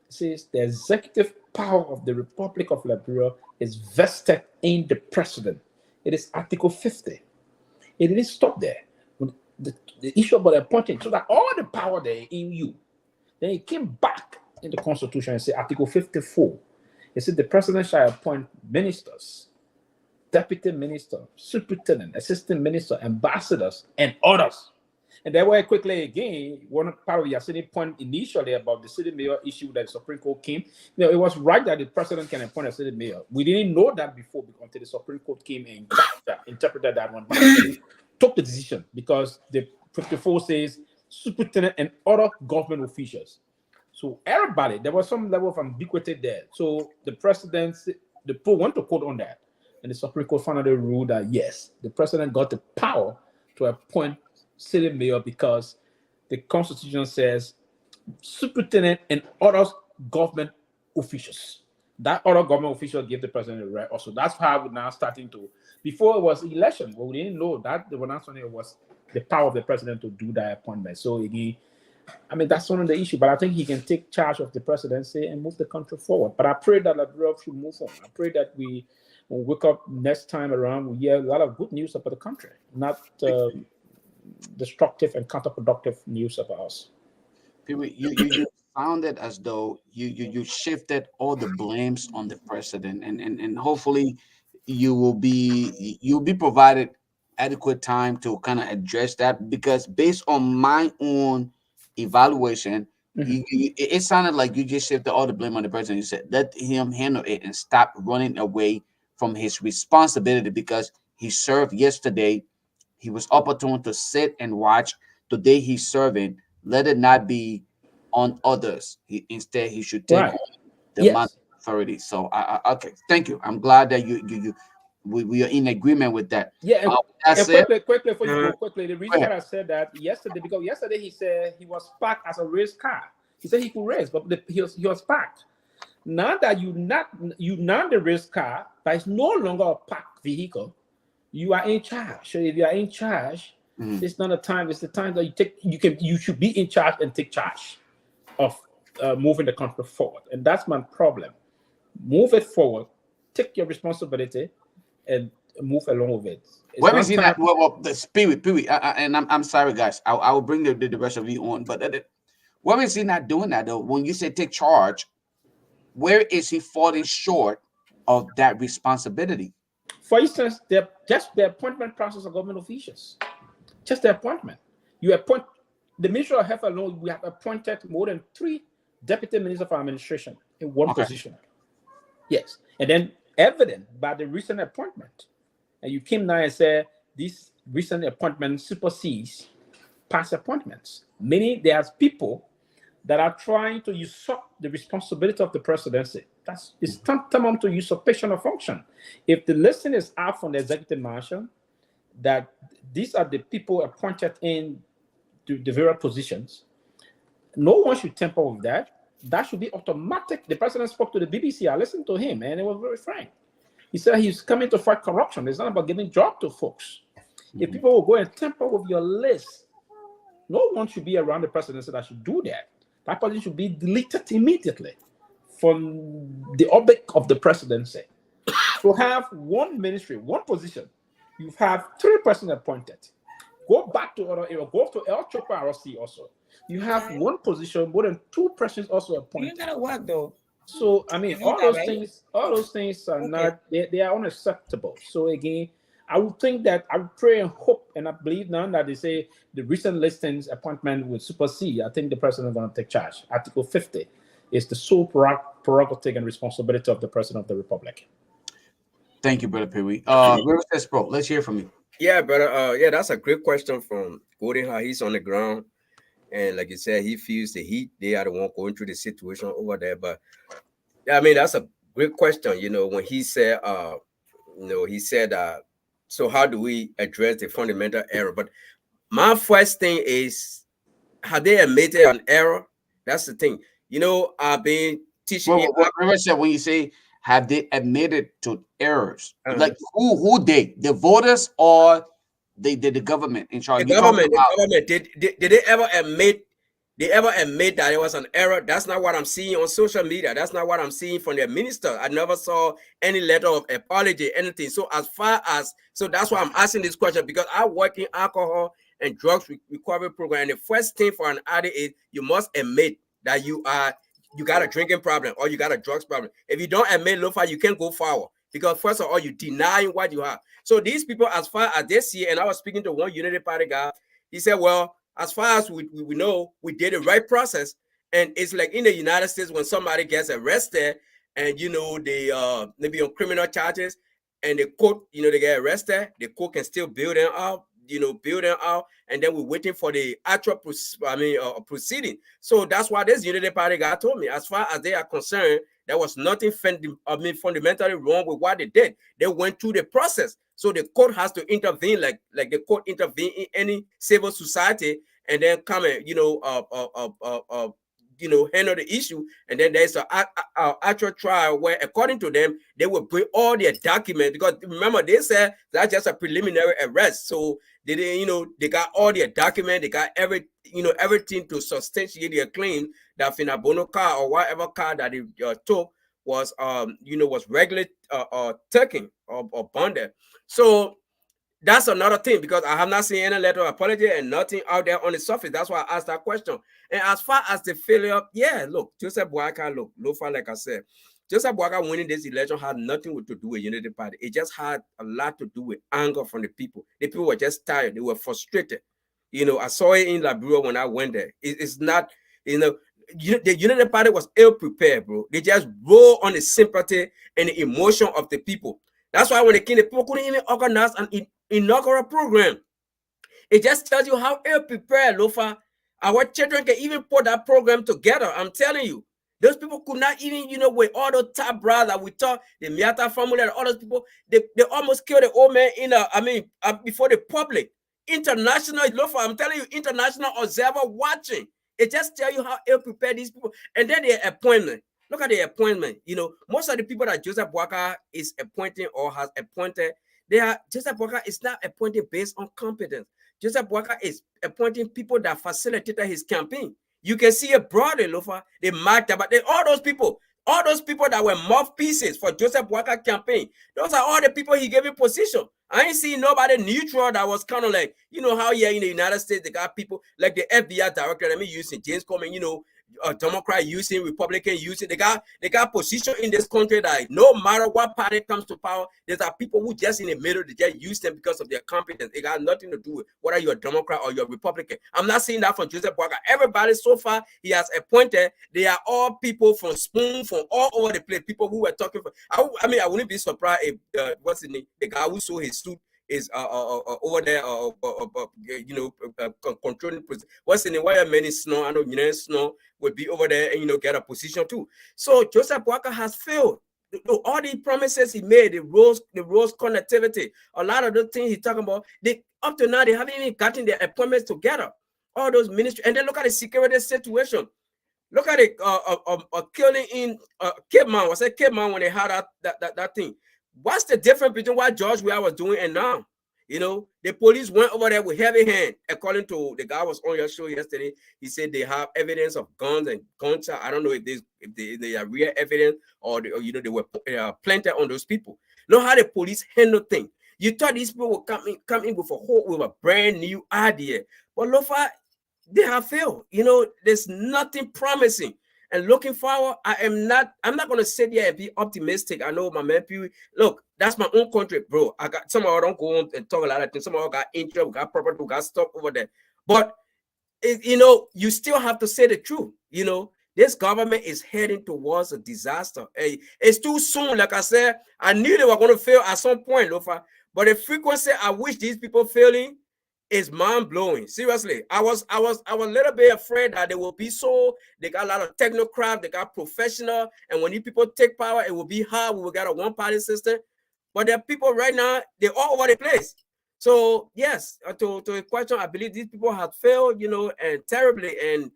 Speaker 5: it says the executive power of the Republic of Liberia is vested in the president. It is Article 50. It didn't stop there. When the issue about appointing, so that all the power there in you. Then it came back in the Constitution and said Article 54. It said the president shall appoint ministers, deputy minister, superintendent, assistant minister, ambassadors, and others. And then very quickly again, one part of your city point initially about the city mayor issue that the Supreme Court came. It was right that the president can appoint a city mayor. We didn't know that before until the Supreme Court came and interpreted that one. Took the decision because the 54 says superintendent and other government officials. So everybody, there was some level of ambiguity there. So the president, the poll went to court on that. And the Supreme Court finally ruled that yes, the president got the power to appoint city mayor because the Constitution says superintendent and other government officials. That other government official gave the president the right also. That's how we're now starting to, before it was election, but we didn't know that the announcement was the power of the president to do that appointment. So again, I mean, that's one of the issues, but I think he can take charge of the presidency and move the country forward. But I pray that Liberia should move on. I pray that we will wake up next time around, we hear a lot of good news about the country, not destructive and counterproductive news about us.
Speaker 2: You sounded as though you shifted all the blames on the president, and hopefully you'll be provided adequate time to kind of address that, because based on my own evaluation, it sounded like you just shifted all the blame on the president. You said let him handle it and stop running away from his responsibility, because he served yesterday. He was opportune to sit and watch. Today he's serving. Let it not be on others. Instead, he should take on the authority. So, okay, thank you. I'm glad that we are in agreement with that.
Speaker 5: Yeah, and quickly before you go quickly, the reason that I said that yesterday, because yesterday he said he was parked as a race car. He said he could race, but he was parked. Now that you not the race car, but it's no longer a parked vehicle. You are in charge. So if you are in charge, it's not a time. It's the time that you should be in charge and take charge of moving the country forward. And that's my problem. Move it forward. Take your responsibility and move along with it.
Speaker 2: When is that? Well, the spirit, and I'm sorry, guys. I will bring the rest of you on. But when is he not doing that though? When you say take charge, where is he falling short of that responsibility?
Speaker 5: For instance, just the appointment process of government officials. Just the appointment. You appoint the Ministry of Health alone. We have appointed more than 3 deputy ministers of administration in one position. Yes, and then evident by the recent appointment, and you came now and said this recent appointment supersedes past appointments. Meaning there's people that are trying to usurp the responsibility of the presidency. It's tantamount to usurpation of function. If the listing is out from the executive mansion, that these are the people appointed in the various positions, no one should tamper with that. That should be automatic. The president spoke to the BBC. I listened to him, and it was very frank. He said he's coming to fight corruption. It's not about giving job to folks. If people will go and tamper with your list, no one should be around the presidency that should do that. That person should be deleted immediately from the orbit of the presidency. To have one ministry, one position, you have 3 persons appointed. Go back to other area, go to El Chopa RC also. You have one position, more than 2 persons also appointed.
Speaker 3: You gotta work though.
Speaker 5: So I mean, all those things are not, they are unacceptable. So again, I would think that I would pray and hope, and I believe now that they say the recent listings appointment will supersede. I think the president is going to take charge. Article 50 is the sole prerogative and responsibility of the president of the republic.
Speaker 2: Thank you, Brother Pee-wee. Riverside Pro, let's hear from you.
Speaker 4: Yeah, brother. That's a great question from Gordon. How he's on the ground, and like you said, he feels the heat. They are the one going through the situation over there. But I mean, that's a great question. You know, when he said, so how do we address the fundamental error? But my first thing is, have they admitted an error? That's the thing. You know, I've been teaching.
Speaker 2: Riverside, when you say have they admitted to errors? Like who they, the voters or the government in charge?
Speaker 4: The
Speaker 2: You talking
Speaker 4: government,
Speaker 2: about
Speaker 4: did they ever admit? They ever admit that it was an error? That's not what I'm seeing on social media. That's not what I'm seeing from their minister. I never saw any letter of apology, anything. So as far as, so that's why I'm asking this question, because I work in alcohol and drugs recovery program. And the first thing for an addict is you must admit that you got a drinking problem or you got a drugs problem. If you don't admit, Lofa, you can't go forward, because first of all, you denying what you have. So these people, as far as they see, and I was speaking to one Unity Party guy, he said, well, as far as we know, we did the right process. And it's like in the United States, when somebody gets arrested and, you know, they maybe on criminal charges and the court, you know, they get arrested, the court can still build them out, you know, build them out. And then we're waiting for the actual proceeding. So that's why this Unity Party guy told me, as far as they are concerned, there was nothing fundamentally wrong with what they did. They went through the process. So the court has to intervene, like the court intervene in any civil society, and then come and, you know, handle the issue. And then there's an actual trial where, according to them, they will bring all their documents, because remember, they said that's just a preliminary arrest. So they didn't, you know, they got all their documents, they got everything to substantiate their claim that Finabono car or whatever car that they took was was regularly taken or bonded. So that's another thing, because I have not seen any letter of apology and nothing out there on the surface. That's why I asked that question. And as far as the failure, yeah, look, Joseph Boakai, look, Lofa, like I said, Joseph Boakai winning this election had nothing to do with Unity Party. It just had a lot to do with anger from the people. The people were just tired. They were frustrated. You know, I saw it in Liberia when I went there. It's not, you know, the Unity Party was ill prepared, bro. They just roll on the sympathy and the emotion of the people. That's why when they came, the people couldn't even organize an inaugural program. It just tells you how ill prepared, Lofa. Our children can even put that program together. I'm telling you, those people could not even, you know, with all those top brothers we talk, the Miata family and all those people, they almost killed the old man before the public. International, Lofa, I'm telling you, international observer watching. It just tells you how ill prepared these people. And then their appointment. Look at the appointment. You know, most of the people that Joseph Boakai is appointing or has appointed, Joseph Boakai is not appointed based on competence. Joseph Boakai is appointing people that facilitated his campaign. You can see it broadly, Lofa. They marked about all those people that were mouthpieces for Joseph Boakai campaign. Those are all the people he gave in position. I ain't seen nobody neutral that was kind of like, you know how in the United States they got people like the FBI director, let me use it, James Comey, you know, Democrat using, Republican using. They got position in this country that no matter what party comes to power, there's are people who just in the middle, they just use them because of their competence. It got nothing to do with whether you're a Democrat or you're a Republican. I'm not saying that from Joseph Boakai. Everybody so far he has appointed, they are all people from Spoon, from all over the place. People who were talking for. I mean, I wouldn't be surprised if what's his name, the guy who sold his suit is over there, controlling. What's the name? Why many snow? I know snow will be over there and get a position too. So Joseph Boakai has failed. All the promises he made, the roads connectivity, a lot of the things he's talking about, up to now they haven't even gotten their appointments together. All those ministries, and then look at the security situation. Look at it, killing in Cape Man. Was it Cape Man when they had that thing? What's the difference between what George Weah was doing and now? The police went over there with heavy hand. According to the guy was on your show yesterday, he said they have evidence of guns and gunshots. I don't know if they are real evidence or they were planted on those people. Know how the police handle things. You thought these people would come in with a brand new idea, but Lofa, they have failed. There's nothing promising. And looking forward, I'm not going to sit here and be optimistic. I know my man, look, that's my own country, bro. I got some of them don't go on and talk a lot of things. Some of them got interest, we got property, we got stuff over there. But, you still have to say the truth. This government is heading towards a disaster. It's too soon. Like I said, I knew they were going to fail at some point, Lofa. But the frequency I wish these people failing is mind-blowing. Seriously, I was a little bit afraid that they will be they got a lot of technocrats, they got professional, and when these people take power, it will be hard. We will get a one-party system. But there are people right now, they're all over the place. So yes, to a question, I believe these people have failed, and terribly, and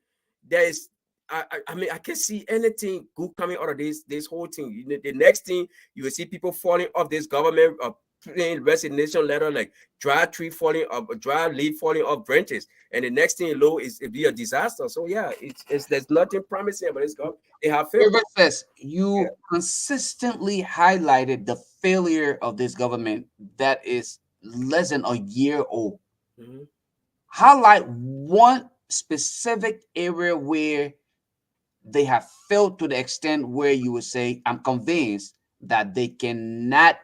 Speaker 4: there is I mean, I can't see anything good coming out of this whole thing. You know, the next thing you will see people falling off this government, putting resignation letter like dry tree falling off, dry leaf falling off branches, and the next thing you know is it be a disaster. So yeah, it's there's nothing promising about this government. They have failed.
Speaker 2: River says you consistently highlighted the failure of this government that is less than a year old.
Speaker 4: Mhm.
Speaker 2: Highlight one specific area where they have failed to the extent where you would say, I'm convinced that they cannot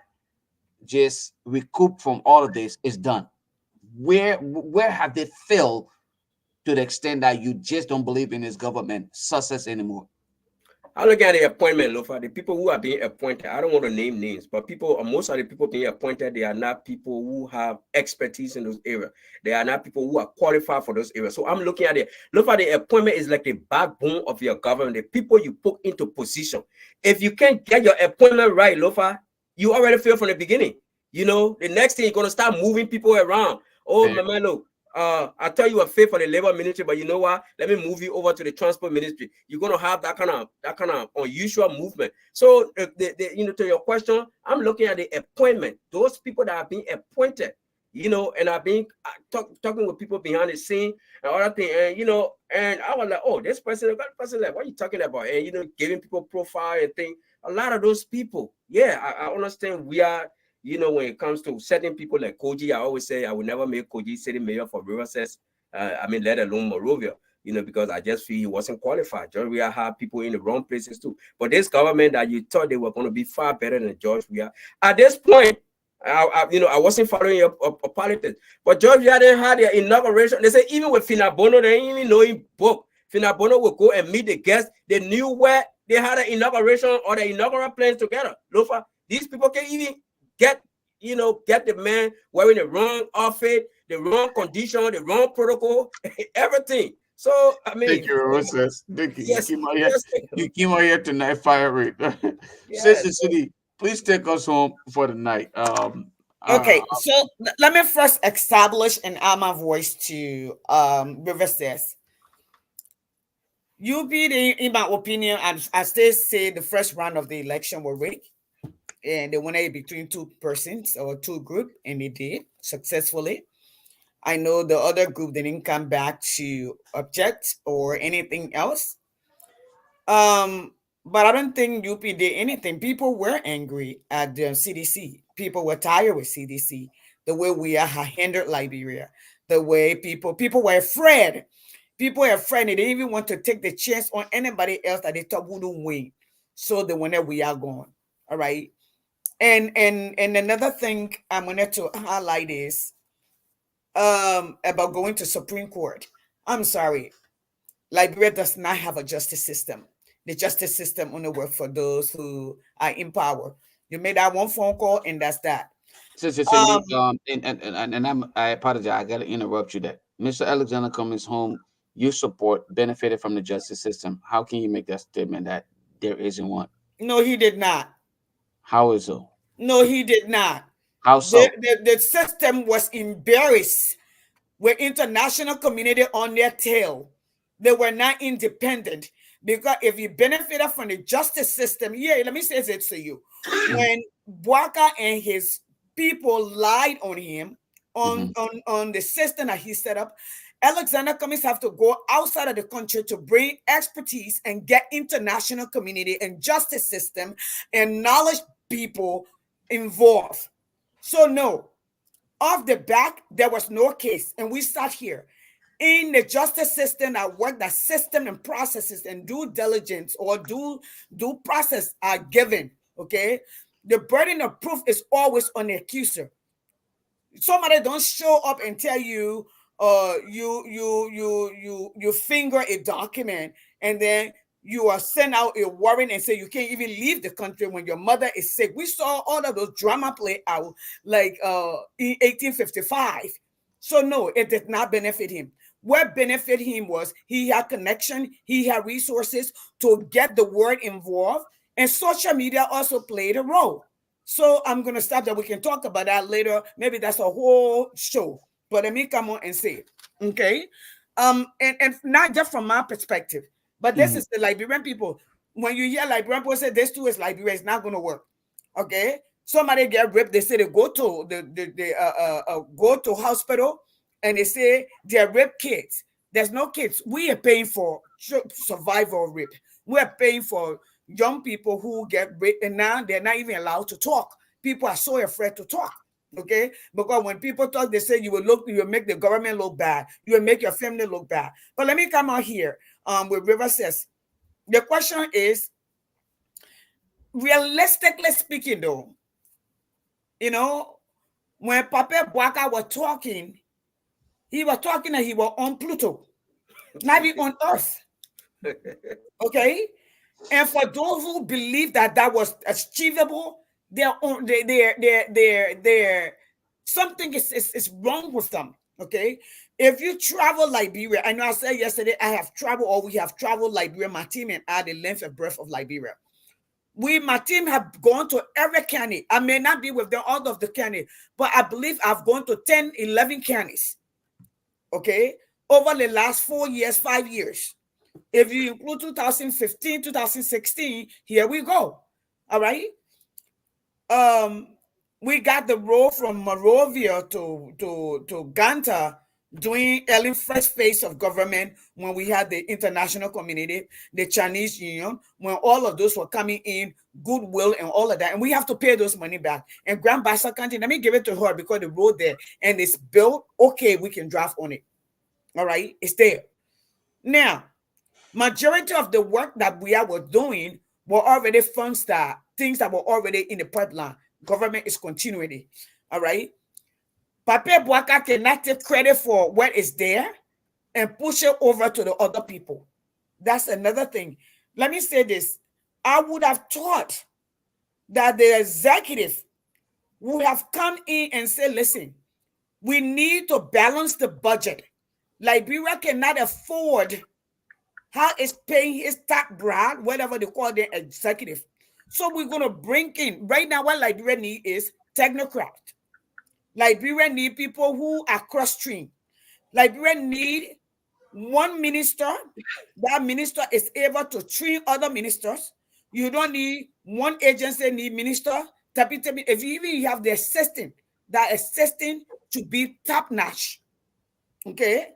Speaker 2: just recoup from all of this. Is done. Where have they failed to the extent that you just don't believe in this government success anymore?
Speaker 4: I look at the appointment, Lofa. The people who are being appointed, I don't want to name names, but people, or most of the people being appointed, they are not people who have expertise in those areas. They are not people who are qualified for those areas. So I'm looking at it. Look at the appointment is like the backbone of your government, the people you put into position. If you can't get your appointment right, Lofa, you already failed from the beginning. You know, the next thing you're gonna start moving people around. Oh, my man, look, I tell you a fit for the labor ministry, but you know what? Let me move you over to the transport ministry. You're gonna have that kind of unusual movement. So, you know, to your question, I'm looking at the appointment. Those people that are being appointed, you know, and are being talking with people behind the scene and other thing, and you know, and I was like, oh, this person, that person, like, what are you talking about? And you know, giving people profile and thing. A lot of those people, yeah, I understand we are. You know, when it comes to certain people like Koji, I always say I will never make Koji city mayor for Riverside. I mean, let alone Morovia, you know, because I just feel he wasn't qualified. George Weah had people in the wrong places too. But this government that you thought they were going to be far better than George Weah, at this point, you know, I wasn't following your politics. But George Weah didn't have their inauguration. They say even with Finabono, they didn't even know he book. Finabono would go and meet the guests. They knew where they had an inauguration or the inaugural plans together. Lofa, these people can't even get the man wearing the wrong outfit, the wrong condition, the wrong protocol, everything. So I mean,
Speaker 2: Thank you, Roses. Thank you.
Speaker 4: yes,
Speaker 2: You came out here tonight, fire rate.
Speaker 4: yes.
Speaker 2: Sister City, please take us home for the night.
Speaker 3: Okay, so let me first establish and add my voice to River says. In my opinion, I still say the first round of the election were rigged. And they wanted between two persons or two groups, and they did successfully. I know the other group didn't come back to object or anything else. But I don't think UP did anything. People were angry at the CDC. People were tired with CDC. The way we are hindered Liberia. The way people were afraid. People were afraid. They didn't even want to take the chance on anybody else that they thought wouldn't win. So the one that we are going. All right. And another thing I wanted to highlight is about going to Supreme Court. I'm sorry, Liberia does not have a justice system. The justice system only works for those who are in power. You made that one phone call, and that's that.
Speaker 2: Sister
Speaker 3: Um,
Speaker 2: Cindy, I apologize. I got to interrupt you. That Mr. Alexander Cummings home, you support benefited from the justice system. How can you make that statement that there isn't one?
Speaker 3: no, he did not.
Speaker 2: How is so?
Speaker 3: No, he did not.
Speaker 2: How so?
Speaker 3: The system was embarrassed with international community on their tail. They were not independent because if you benefited from the justice system, yeah, let me say this to you. When Bwaka and his people lied on him on the system that he set up, Alexander Cummings have to go outside of the country to bring expertise and get international community and justice system and knowledge people involved. So no, off the back, there was no case. And we sat here in the justice system that work, that system and processes and due diligence or due process are given. Okay. The burden of proof is always on the accuser. Somebody don't show up and tell you, you finger a document and then you are sent out a warrant and say you can't even leave the country when your mother is sick. We saw all of those drama play out like in 1855. So no, it did not benefit him. What benefited him was he had connection, he had resources to get the word involved, and social media also played a role. So I'm going to stop that. We can talk about that later. Maybe that's a whole show. But let me come on and say it. Okay. And not just from my perspective. But this is the Liberian people. When you hear Liberian people say this too is Liberia, it's not going to work. Okay, somebody get raped, they say they go to go to hospital and they say they're rape kids. There's no kids. We are paying for survival rape. We are paying for young people who get raped, and now they're not even allowed to talk. People are so afraid to talk. Okay, because when people talk, they say you will make the government look bad, you will make your family look bad. But let me come out here with River says. The question is, realistically speaking, though, you know, when Papa Bwaka was talking and he was on Pluto, not even on Earth. Okay, and for those who believe that that was achievable, they're something is wrong with them. Okay, if you travel Liberia, I know I said yesterday I have traveled, or we have traveled Liberia, my team and I, the length and breadth of Liberia. My team have gone to every county. I may not be with them all of the county, but I believe I've gone to 10, 11 counties. Okay, over the last 4 years, 5 years. If you include 2015, 2016, here we go. All right. We got the road from Monrovia to Ganta during early first phase of government, when we had the international community, the Chinese Union, when all of those were coming in, goodwill and all of that, and we have to pay those money back. And Grand Bassa County, let me give it to her because the road there and it's built. Okay, we can drive on it. All right, it's there. Now, majority of the work that we were doing were already funds that things that were already in the pipeline. Government is continuing it. All right. Papa Bwaka cannot take credit for what is there and push it over to the other people. That's another thing. Let me say this. I would have thought that the executive would have come in and said, listen, we need to balance the budget. Liberia cannot afford how it's paying his top brand, whatever they call the executive. So we're going to bring in, right now what Liberia need is technocrat. Liberia need people who are cross-trained. Liberia need one minister. That minister is able to train other ministers. You don't need one agency, need minister. If you even have the assistant, that assistant to be top-notch. Okay?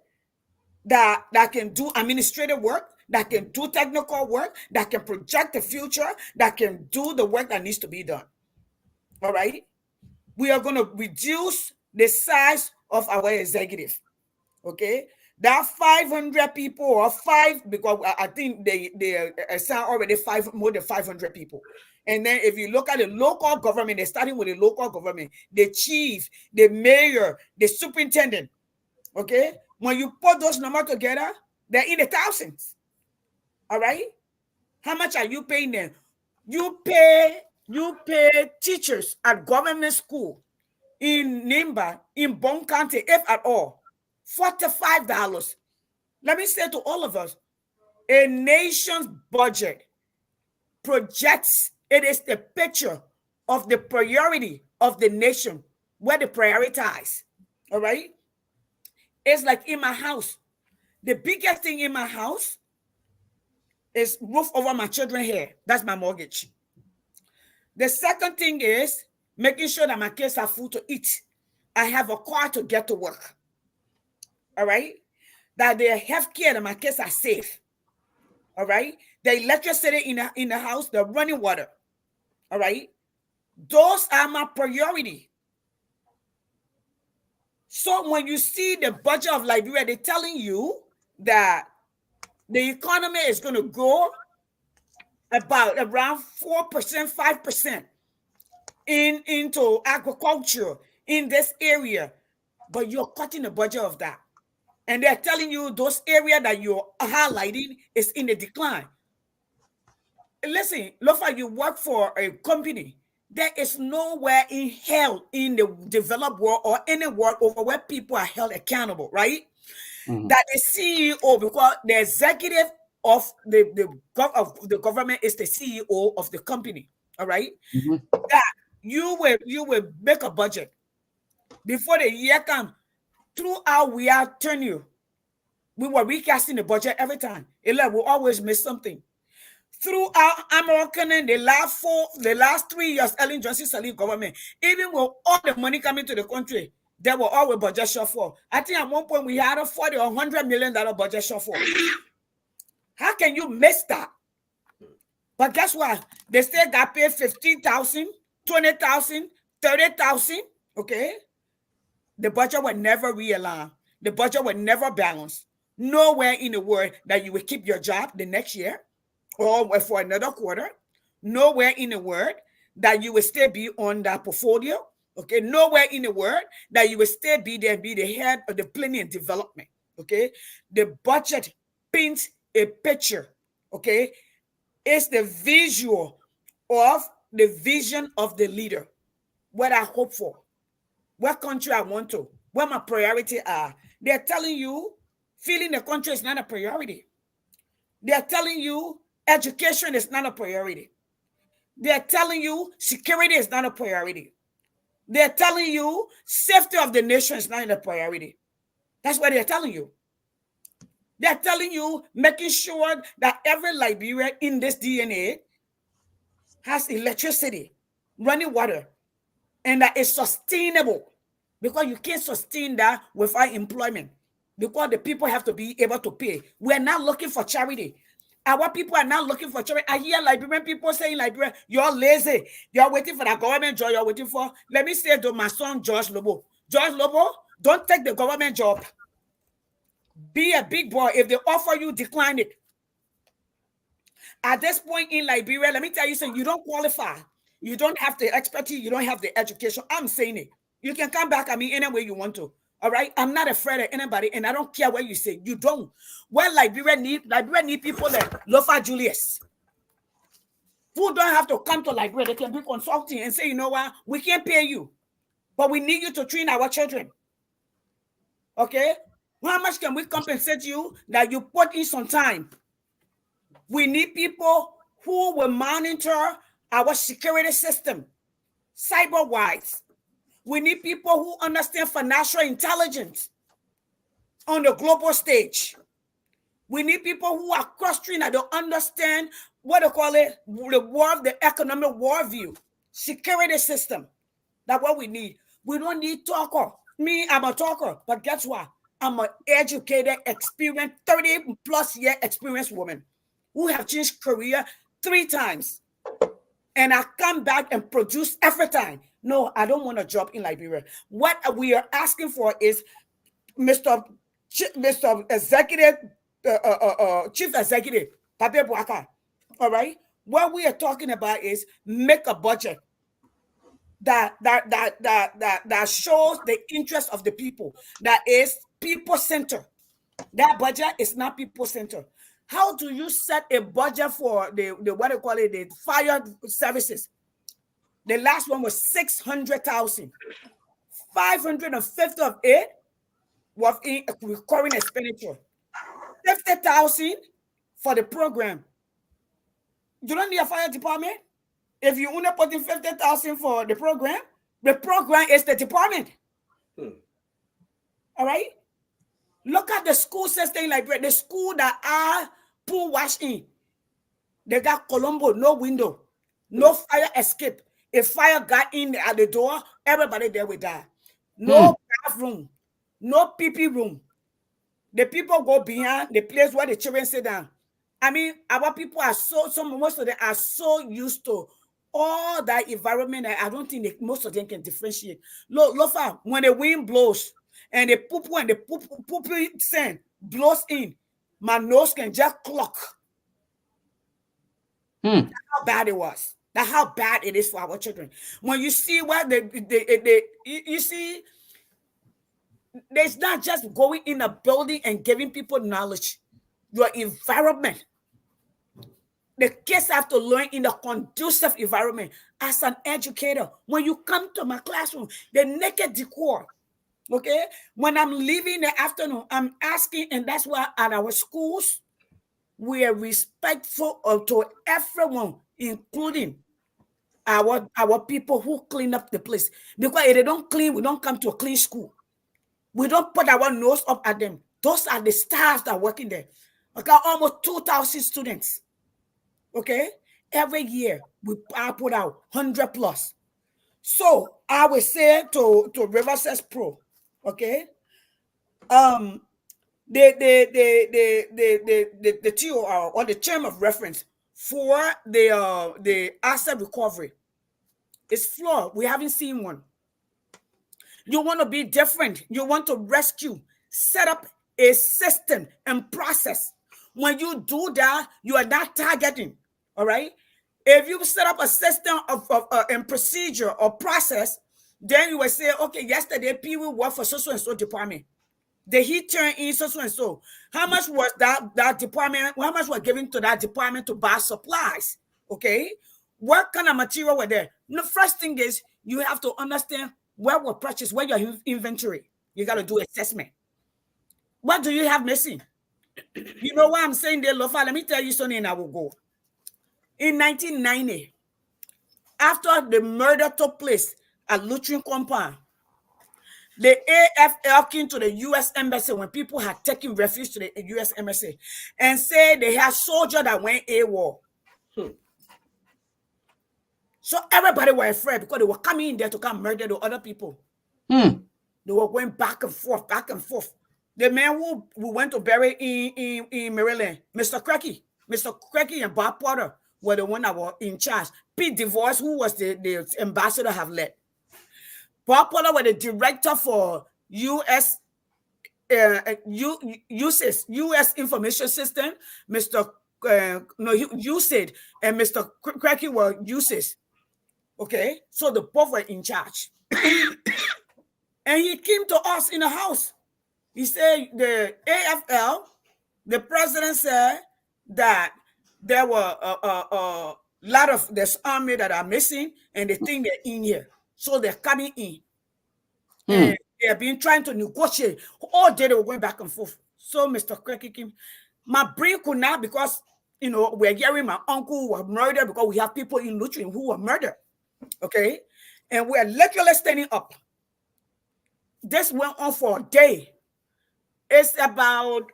Speaker 3: That can do administrative work, that can do technical work, that can project the future, that can do the work that needs to be done. All right? We are going to reduce the size of our executive. Okay? That 500 people or because I think they assign already more than 500 people. And then if you look at the local government, they're starting with the local government, the chief, the mayor, the superintendent. Okay? When you put those numbers together, they're in the thousands. All right? How much are you paying them? You pay teachers at government school in Nimba, in Bon County, if at all, $45. Let me say to all of us, a nation's budget projects, it is the picture of the priority of the nation, where they prioritize. All right? It's like in my house. The biggest thing in my house is roof over my children's head. That's my mortgage. The second thing is making sure that my kids have food to eat. I have a car to get to work. All right? That they have care, that my kids are safe. All right? The electricity in the house, the running water. All right? Those are my priority. So when you see the budget of Liberia, they're telling you that the economy is going to grow about around 4%, 5% into agriculture in this area, but you're cutting the budget of that. And they're telling you those areas that you're highlighting is in a decline. Listen, look like you work for a company. There is nowhere in hell in the developed world or any world over where people are held accountable, right? Mm-hmm. That the CEO, because the executive of the government is the CEO of the company, all right? Mm-hmm. That you will make a budget before the year comes. Throughout we are tenure, We were recasting the budget every time. We always miss something. Throughout American and the last 3 years, Ellen Johnson Sirleaf government, even with all the money coming to the country, there were always budget shortfall. I think at one point we had a $40 or $100 million budget shortfall. How can you miss that? But guess what? They still got paid 15,000, 20,000, 30,000. Okay, the budget will never realign. The budget will never balance. Nowhere in the world that you will keep your job the next year or for another quarter. Nowhere in the world that you will still be on that portfolio. Okay, nowhere in the world that you will still be there, be the head of the planning and development. Okay, the budget paints a picture. Okay, it's the visual of the vision of the leader. What I hope for, what country I want to, what my priority are. They're telling you feeding the country is not a priority. They're telling you education is not a priority. They're telling you security is not a priority. They're telling you safety of the nation is not a priority. That's what they're telling you. They're telling you making sure that every Liberian in this DNA has electricity, running water, and that is sustainable, because you can't sustain that without employment, because the people have to be able to pay. We're not looking for charity. Our people are not looking for charity. I hear Liberian people saying, Liberia, you're lazy. You're waiting for the government job. You're waiting for, let me say to my son, George Lobo. George Lobo, don't take the government job. Be a big boy. If they offer you, decline it. At this point in Liberia, let me tell you something, you don't qualify. You don't have the expertise. You don't have the education. I'm saying it. You can come back at me any way you want to. All right? I'm not afraid of anybody, and I don't care what you say. You don't. Well, Liberia need people like Lofa Julius, who don't have to come to Liberia. They can be consulting and say, you know what? We can't pay you, but we need you to train our children. Okay? How much can we compensate you that you put in some time? We need people who will monitor our security system, cyber-wise. We need people who understand financial intelligence on the global stage. We need people who are cross-trained and don't understand what they call it, the economic worldview, security system. That's what we need. We don't need talker. Me, I'm a talker, but guess what? I'm an educated, experienced, 30+ year experienced woman who have changed career 3 times. And I come back and produce every time. No, I don't want a job in Liberia. What we are asking for is Mr. Executive, Chief Executive, Pape Bouaka. All right. What we are talking about is make a budget that shows the interest of the people. That is people-centered. That budget is not people-centered. How do you set a budget for the what they call it, the fire services? The last one was 600,000. 550 of it was in recurring expenditure. 50,000 for the program. You don't need a fire department. If you only put in 50,000 for the program is the department. All right. Look at the school system, like the school that are pool wash in. They got Colombo, no window, no fire escape. If fire got in at the door, everybody there will die. No bathroom, no pee room. The people go behind the place where the children sit down. I mean, our people are most of them are so used to all that environment. I don't think most of them can differentiate. Look, when the wind blows and the poop sand blows in, my nose can just clock. That's how bad it was. That's how bad it is for our children. When you see what you see, there's not just going in a building and giving people knowledge. Your environment. The kids have to learn in a conducive environment. As an educator, when you come to my classroom, the naked decor. Okay, when I'm leaving in the afternoon, I'm asking, and that's why at our schools, we are respectful to everyone, including our people who clean up the place. Because if they don't clean, we don't come to a clean school. We don't put our nose up at them Those are the staff that are working there. Okay, almost 2,000 students. Okay, every year we put out 100 plus. So I would say to Riverside Pro, okay, the TOR or the term of reference for the asset recovery is flawed. We haven't seen one. You want to be different. You want to rescue, set up a system and process. When you do that, you are not targeting. All right. If you set up a system of and procedure or process, then you will say, okay, yesterday people worked for so and so department. Did he turn in so and so? How much was that department? How much was given to that department to buy supplies? Okay. What kind of material were there? The first thing is you have to understand where were purchased, where your inventory. You got to do assessment. What do you have missing? You know why I'm saying there, Lofa? Let me tell you something and I will go. In 1990, after the murder took place at Lutheran Compound, the AFL came to the U.S. Embassy when people had taken refuge to the U.S. Embassy and said they had soldiers that went AWOL. So everybody were afraid because they were coming in there to come murder the other people. They were going back and forth, back and forth. The man who went to bury in Maryland, Mr. Cracky and Bob Potter were the one that were in charge. Pete DeVos, who was the ambassador, have left. Bob Potter was the director for U.S. U.S. Information System. Mr. USAID and Mr. Cracky were USAID. Okay, so the both were in charge. And he came to us in the house. He said the AFL, the president said that there were a lot of this army that are missing and they think they're in here. So they're coming in. And they have been trying to negotiate. All day they were going back and forth. So Mr. Cracky came. My brain could not because, we're hearing my uncle was murdered because we have people in Lutheran who were murdered. Okay? And we're literally standing up. This went on for a day. It's about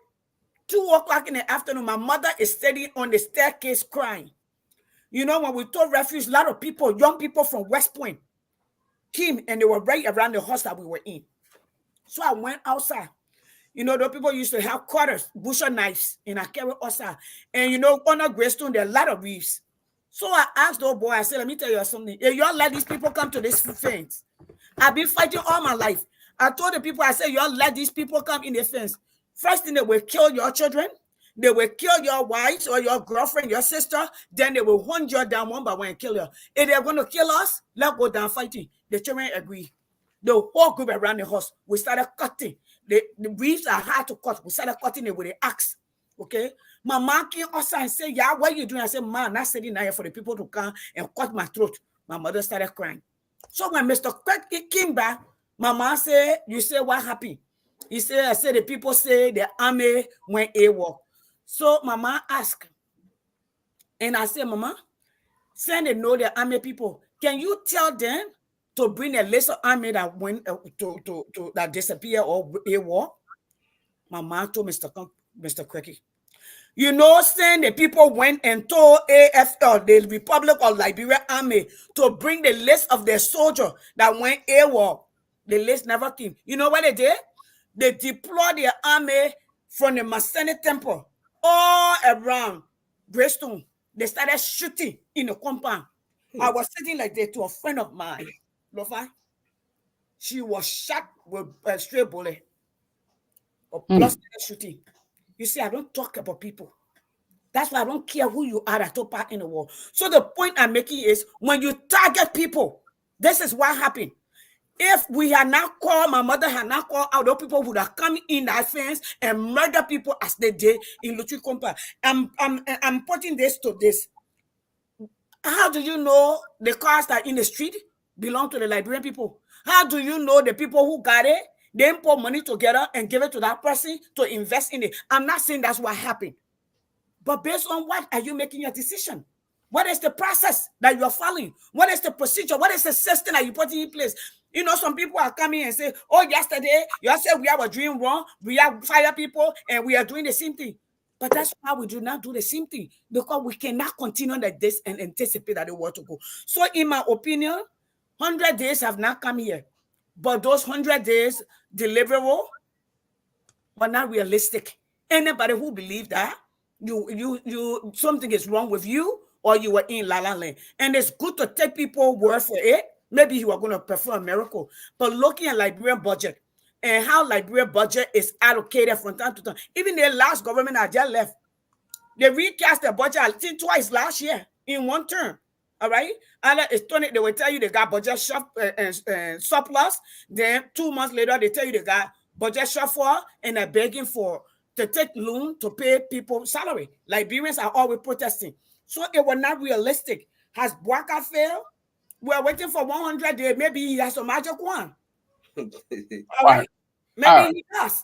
Speaker 3: 2:00 in the afternoon. My mother is sitting on the staircase crying. When we took refuge, a lot of people, young people from West Point, came and they were right around the house that we were in. So I went outside. Those people used to have cutters, butcher knives, and I carried outside. And under Greystone, there are a lot of reefs. So I asked the boy, I said, let me tell you something. If y'all let these people come to this fence, I've been fighting all my life. I told the people, I said, y'all let these people come in the fence. First thing, they will kill your children. They will kill your wives or your girlfriend, your sister. Then they will hunt you down one by one and kill you. If they're going to kill us, let's go down fighting. The children agree. The whole group around the house, we started cutting. The reefs are hard to cut. We started cutting it with the axe. Okay? My mom came outside and said, yeah, what are you doing? I said, man, I'm not sitting here for the people to come and cut my throat. My mother started crying. So when Mr. Craig came back, my mom said, you say what happened? He said, I said, the people say the army went AWOL. So my mom asked, and I said, Mama, send a note the army people. Can you tell them to bring a list of army that went that disappeared or AWOL? My mom told Mr. Cricky. Saying the people went and told AFL, the Republic of Liberia Army, to bring the list of their soldiers that went AWOL. The list never came. You know what they did? They deployed their army from the Masene Temple all around Greystone. They started shooting in the compound. I was sitting like that to a friend of mine, Lofa. She was shot with a stray bullet. Or plus shooting. You see, I don't talk about people. That's why I don't care who you are that took part in the war. So the point I'm making is when you target people, this is what happened. If we had not called, my mother had not called out, those people would have come in that fence and murder people as they did in Lutheran Compound. I'm putting this to this. How do you know the cars that are in the street belong to the Liberian people? How do you know the people who got it? They put money together and give it to that person to invest in it. I'm not saying that's what happened. But based on what are you making your decision? What is the process that you are following? What is the procedure? What is the system that you put in place? You know, some people are coming and say, oh, yesterday you said we are doing wrong, we are fire people, and we are doing the same thing. But that's why we do not do the same thing, because we cannot continue like this and anticipate that they want to go. So in my opinion, 100 days have not come here, but those 100 days deliverable were not realistic. Anybody who believes that you something is wrong with you, or you were in la la land. And it's good to take people word for it. Maybe you are going to perform a miracle. But looking at Liberian budget and how Liberian budget is allocated from time to time, even the last government that just left, they recast the budget, I think, twice last year in one term. All right. And it's 20, they will tell you they got budget surplus. Then 2 months later, they tell you they got budget shortfall, and they're begging for to take loan to pay people salary. Liberians are always protesting. So it was not realistic. Has Bwaka failed? We're waiting for 100 days. Maybe he has a magic one. All right. Maybe he does.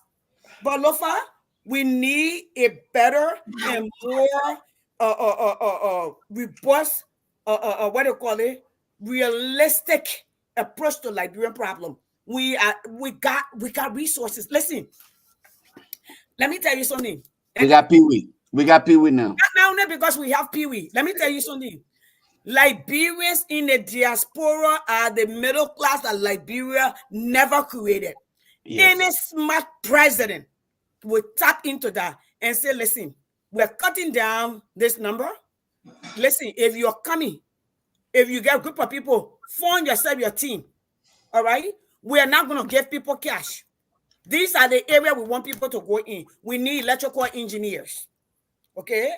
Speaker 3: But Lofa, we need a better and more robust, what do you call it, realistic approach to Liberian problem. We got resources. Listen, let me tell you something.
Speaker 2: We got Pee Wee. We got Pee Wee now.
Speaker 3: Not only because we have Pee Wee. Let me tell you something. Liberians in the diaspora are the middle class that Liberia never created. Yes. Any smart president will tap into that and say, listen, we're cutting down this number. Listen, if you're coming, if you get a group of people, form yourself your team. All right? We are not going to give people cash. These are the areas we want people to go in. We need electrical engineers. Okay?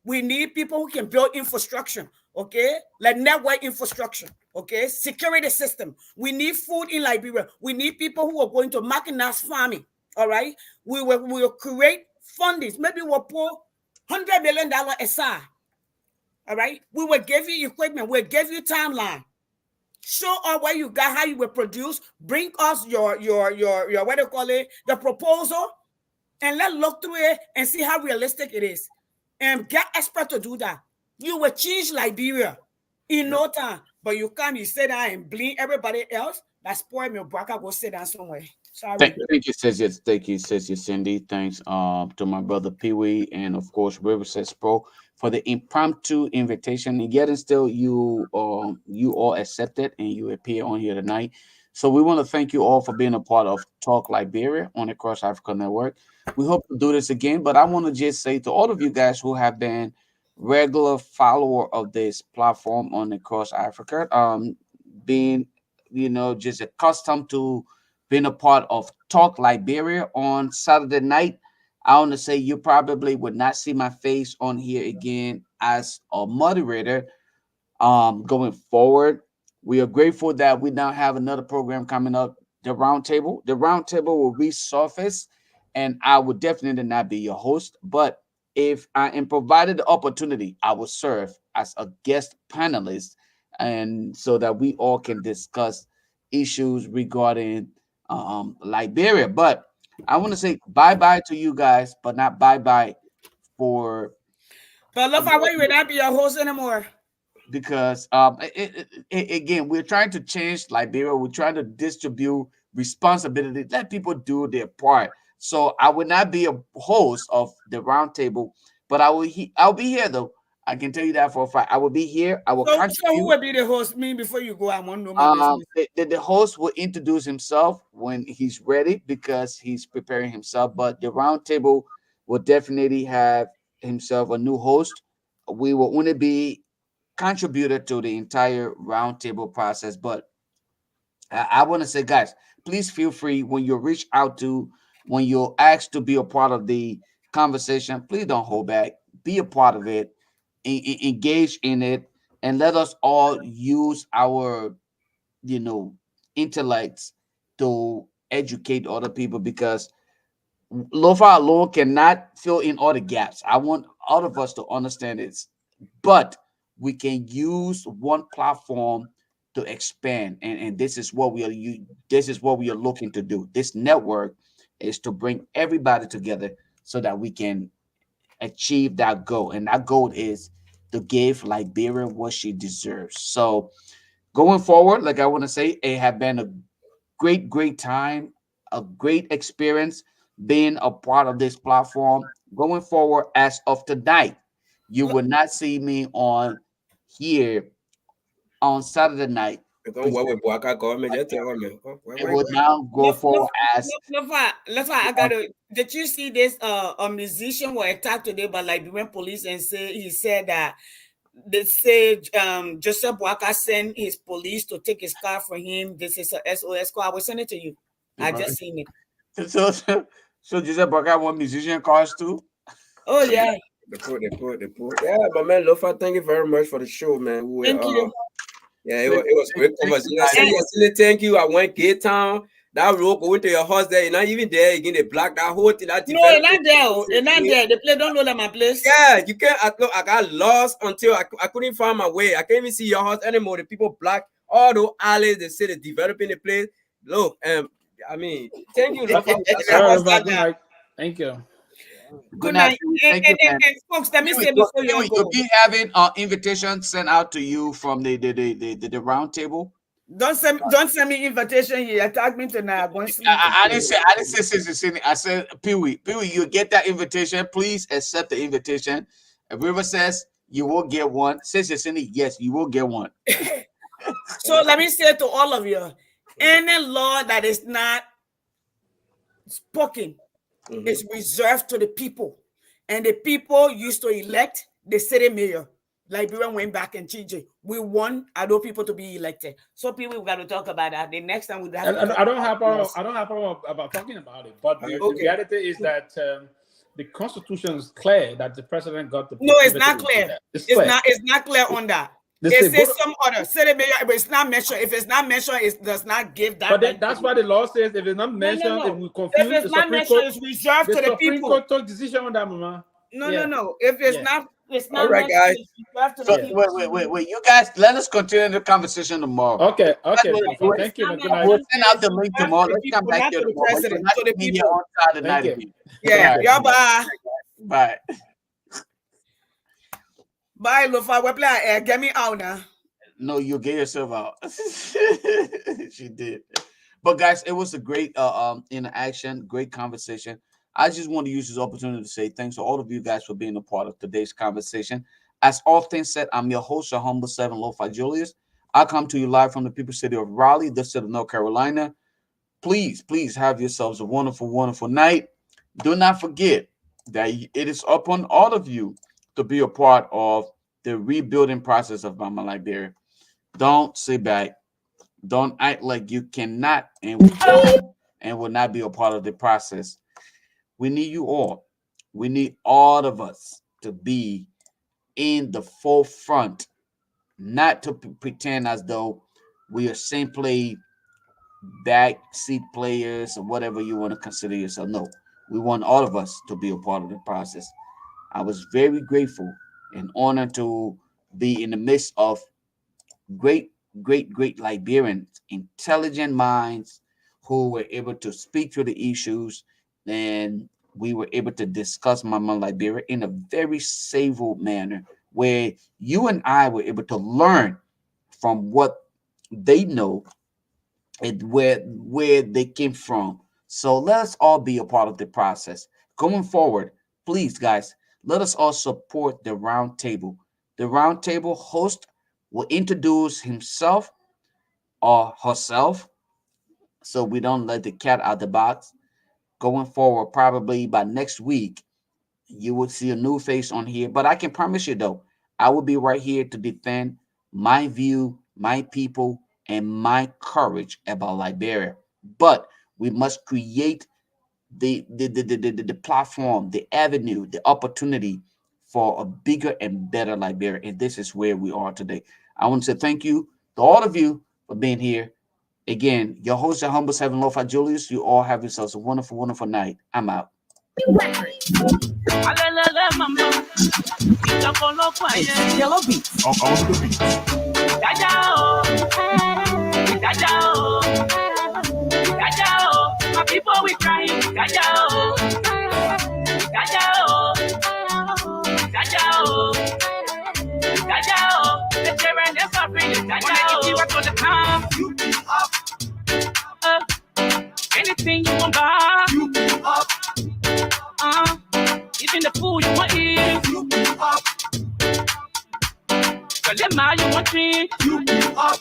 Speaker 3: We need people who can build infrastructure. Okay? Like network infrastructure. Okay? Security system. We need food in Liberia. We need people who are going to mechanized farming. All right? We will create fundings. Maybe we'll pull $100 million aside. All right? We will give you equipment. We'll give you timeline. Show us what you got, how you will produce. Bring us your what do you call it, the proposal, and let's look through it and see how realistic it is. And get experts to do that. You will change Liberia in no time. But you come, you sit down and blame everybody else. That spoil me. Braka go sit down somewhere. Sorry.
Speaker 2: Thank you, says yes, Cindy. Thanks to my brother Pee Wee, and of course Riverside Pro for the impromptu invitation. And yet and still you all accepted and you appear on here tonight. So we want to thank you all for being a part of Talk Liberia on the Cross Africa Network. We hope to do this again, but I want to just say to all of you guys who have been regular follower of this platform on the Cross Africa, being just accustomed to being a part of Talk Liberia on Saturday night. I want to say you probably would not see my face on here again as a moderator going forward. We are grateful that we now have another program coming up, the Roundtable. The Roundtable will resurface, and I will definitely not be your host. But if I am provided the opportunity, I will serve as a guest panelist, and so that we all can discuss issues regarding Liberia. But I want to say bye-bye to you guys, but not bye-bye for...
Speaker 3: But look, why you would not be your host anymore?
Speaker 2: Because again, we're trying to change Liberia. We're trying to distribute responsibility, let people do their part. So I will not be a host of the Roundtable, but I'll be here though. I can tell you that for a fact. I will be here. I will contribute.
Speaker 3: So who will be the host? Me before you go, I want to know my business.
Speaker 2: The host will introduce himself when he's ready because he's preparing himself. But the Roundtable will definitely have himself a new host. We will only be contributor to the entire Roundtable process. But I want to say, guys, please feel free when you're when you're asked to be a part of the conversation, please don't hold back. Be a part of it, engage in it, and let us all use our, intellects to educate other people, because Lofa alone cannot fill in all the gaps. I want all of us to understand this, but we can use one platform to expand, and this is what we are looking to do. This network is to bring everybody together so that we can achieve that goal, and that goal is to give Liberia what she deserves. So going forward, like I want to say, it have been a great time, a great experience being a part of this platform. Going forward, as of tonight, you will not see me on here on Saturday night.
Speaker 4: Because what we work out government just tell me.
Speaker 2: It will now go forward as
Speaker 3: I gotta. Did you see this? A musician was attacked today by Liberian police and he said that they say Joseph Boaka sent his police to take his car for him. This is a SOS call. I will send it to you. I just seen it.
Speaker 2: So Joseph Boaka want musician cars too.
Speaker 3: Oh yeah.
Speaker 4: They put. Yeah, but man, Lofa, thank you very much for the show, man.
Speaker 3: Thank you.
Speaker 4: Yeah, it was great conversation. I say thank you. I went Gate Town. That road going to your house there. You're not even there again. They block that whole thing. That
Speaker 3: no, it's not there. It's not there. The place don't know that my place.
Speaker 4: Yeah, you can't. I got lost until I couldn't find my way. I can't even see your house anymore. The people block all those alleys. They say they're developing the place. Look, I mean, thank you.
Speaker 5: Thank you.
Speaker 3: Good night. And folks, let me say before you go.
Speaker 2: You'll be having an invitation sent out to you from the round table.
Speaker 3: Don't send me invitation here. Attack me tonight.
Speaker 2: I didn't say I said Pee-wee, you get that invitation. Please accept the invitation. If River says you will get one, says Yesenia, yes, you will get one.
Speaker 3: So let me say to all of you, any law that is not spoken is reserved to the people, and the people used to elect the city mayor. Liberia went back and changed it. We want other people to be elected. So people, we got to talk about that. The next time we have.
Speaker 5: I don't have problem about talking about it, but the reality is that the Constitution is clear that the president got the.
Speaker 3: No, it's not clear. It's not clear on that. It says some other city mayor, but it's not mentioned. If it's not mentioned, it does not give that.
Speaker 5: But that's why the law says if it's not mentioned, if we confuse,
Speaker 3: if it's not mentioned, it's reserved to the people.
Speaker 5: Supreme Court took decision on that, Mama.
Speaker 3: No. If it's not. It's not
Speaker 4: all right, guys.
Speaker 2: Wait. You guys, let us continue the conversation tomorrow.
Speaker 5: Okay. Thank you.
Speaker 2: We'll send out the link tomorrow. Let's come back here tomorrow.
Speaker 3: To the people.
Speaker 2: On Saturday night again.
Speaker 3: Yeah. Bye.
Speaker 2: Bye.
Speaker 3: Bye, Lofa. Get me out now.
Speaker 2: No, you get yourself out. She did. But guys, it was a great interaction, great conversation. I just want to use this opportunity to say thanks to all of you guys for being a part of today's conversation. As often said, I'm your host, your humble 7 Lo-Fi Julius. I come to you live from the People's City of Raleigh, the state of North Carolina. Please have yourselves a wonderful, wonderful night. Do not forget that it is upon all of you to be a part of the rebuilding process of Mama Liberia. Don't sit back. Don't act like you cannot and will not be a part of the process. We need you all. We need all of us to be in the forefront, not to pretend as though we are simply backseat players or whatever you want to consider yourself. No, we want all of us to be a part of the process. I was very grateful and honored to be in the midst of great Liberians, intelligent minds who were able to speak to the issues, and we were able to discuss Mama Liberia in a very civil manner where you and I were able to learn from what they know and where they came from. So let us all be a part of the process. Going forward, please, guys, let us all support the round table. The round table host will introduce himself or herself so we don't let the cat out the box. Going forward, probably by next week, you will see a new face on here. But I can promise you, though, I will be right here to defend my view, my people, and my courage about Liberia. But we must create the platform, the avenue, the opportunity for a bigger and better Liberia. And this is where we are today. I want to say thank you to all of you for being here. Again, your host, your humble 7 Lo-Fi Julius. You all have yourselves a wonderful, wonderful night. I'm out.
Speaker 3: Yellow beats.
Speaker 2: On the beats.
Speaker 1: My people we crying. Anything you want buy,
Speaker 7: You be up.
Speaker 1: even the food you want eat,
Speaker 7: You be up.
Speaker 1: the lemon you want drink,
Speaker 7: You be up.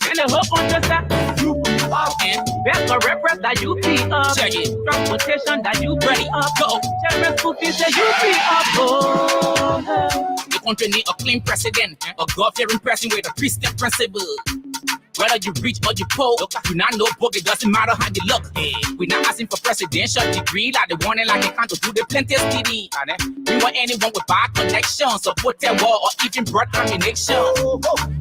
Speaker 1: and the hope on your side.
Speaker 7: You be up.
Speaker 1: And back or repress that you be up.
Speaker 5: Check it.
Speaker 1: Transportation that you ready up. Go. Children school fees that you be up. Oh,
Speaker 5: The country need a clean president, a God-fearing president with a three-step principle. Whether you rich or you poor, you not know book, it doesn't matter how you look. We not asking for presidential degree, like the one like they can't do the plenty of steady. We want anyone with bad connections, support their war or even broad ammunition.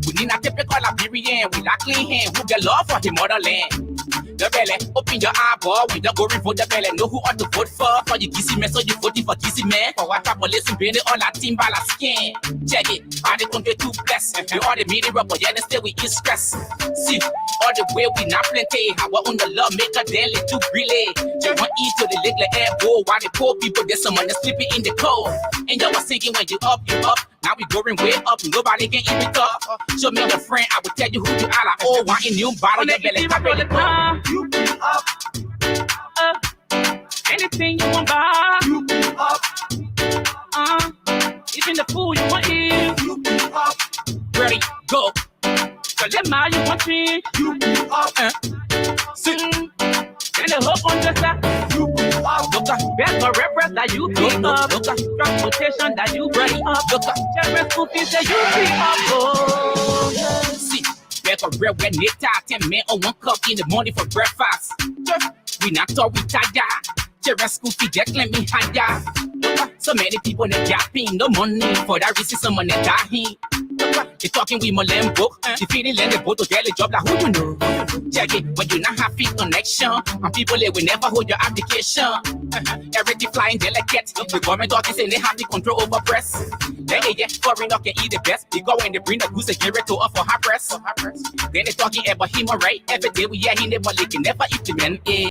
Speaker 5: We need a typical Liberian with a clean hand who get love for his motherland. The belly, open your eyeball, we don't go vote the belly, know who ought to vote for you kissy man, so you voting for kissy man. For what type of listen, baby, all our team by la skin. Check it, how they country too blessed. We all the media up, but yeah, they still we is stress. See, all the way we not plenty, how we on the love make a daily to relay. They want eat to the little air bowl, while the poor people, there's someone that's sleeping in the cold. And y'all was thinking when you up, you up. Now we going way up, nobody can even talk. Show me your friend, I will tell you who you are. Like, oh, want in new bottle, your belly, pop it up.
Speaker 7: You be up.
Speaker 1: anything you want buy,
Speaker 7: You be up.
Speaker 1: even the food you want eat,
Speaker 7: You be up.
Speaker 5: Ready, go.
Speaker 1: the lemon you want drink,
Speaker 7: You be up.
Speaker 1: and the hope on your side.
Speaker 7: You be up.
Speaker 1: Back or repress that you be up. Transportation that you ready up. Children school fees that you be up. Oh,
Speaker 5: See, back a real when they tie 10 men on 1 cup in the morning for breakfast. We not talk, we tired. Children school fee just let me hire. So many people in the gapping, no money for that reason someone that dying. They talking we Molembo, defeating land the boat to get a job like who you know. Check it, when you not have free connection, and people they will never hold your application. Everything flying delicate, the government talking saying they have the control over press. Then they get foreign can eat the best, they go when they bring the goose and give it to her for her press. Then they talking about human right, every day we hear him never they can never implement it.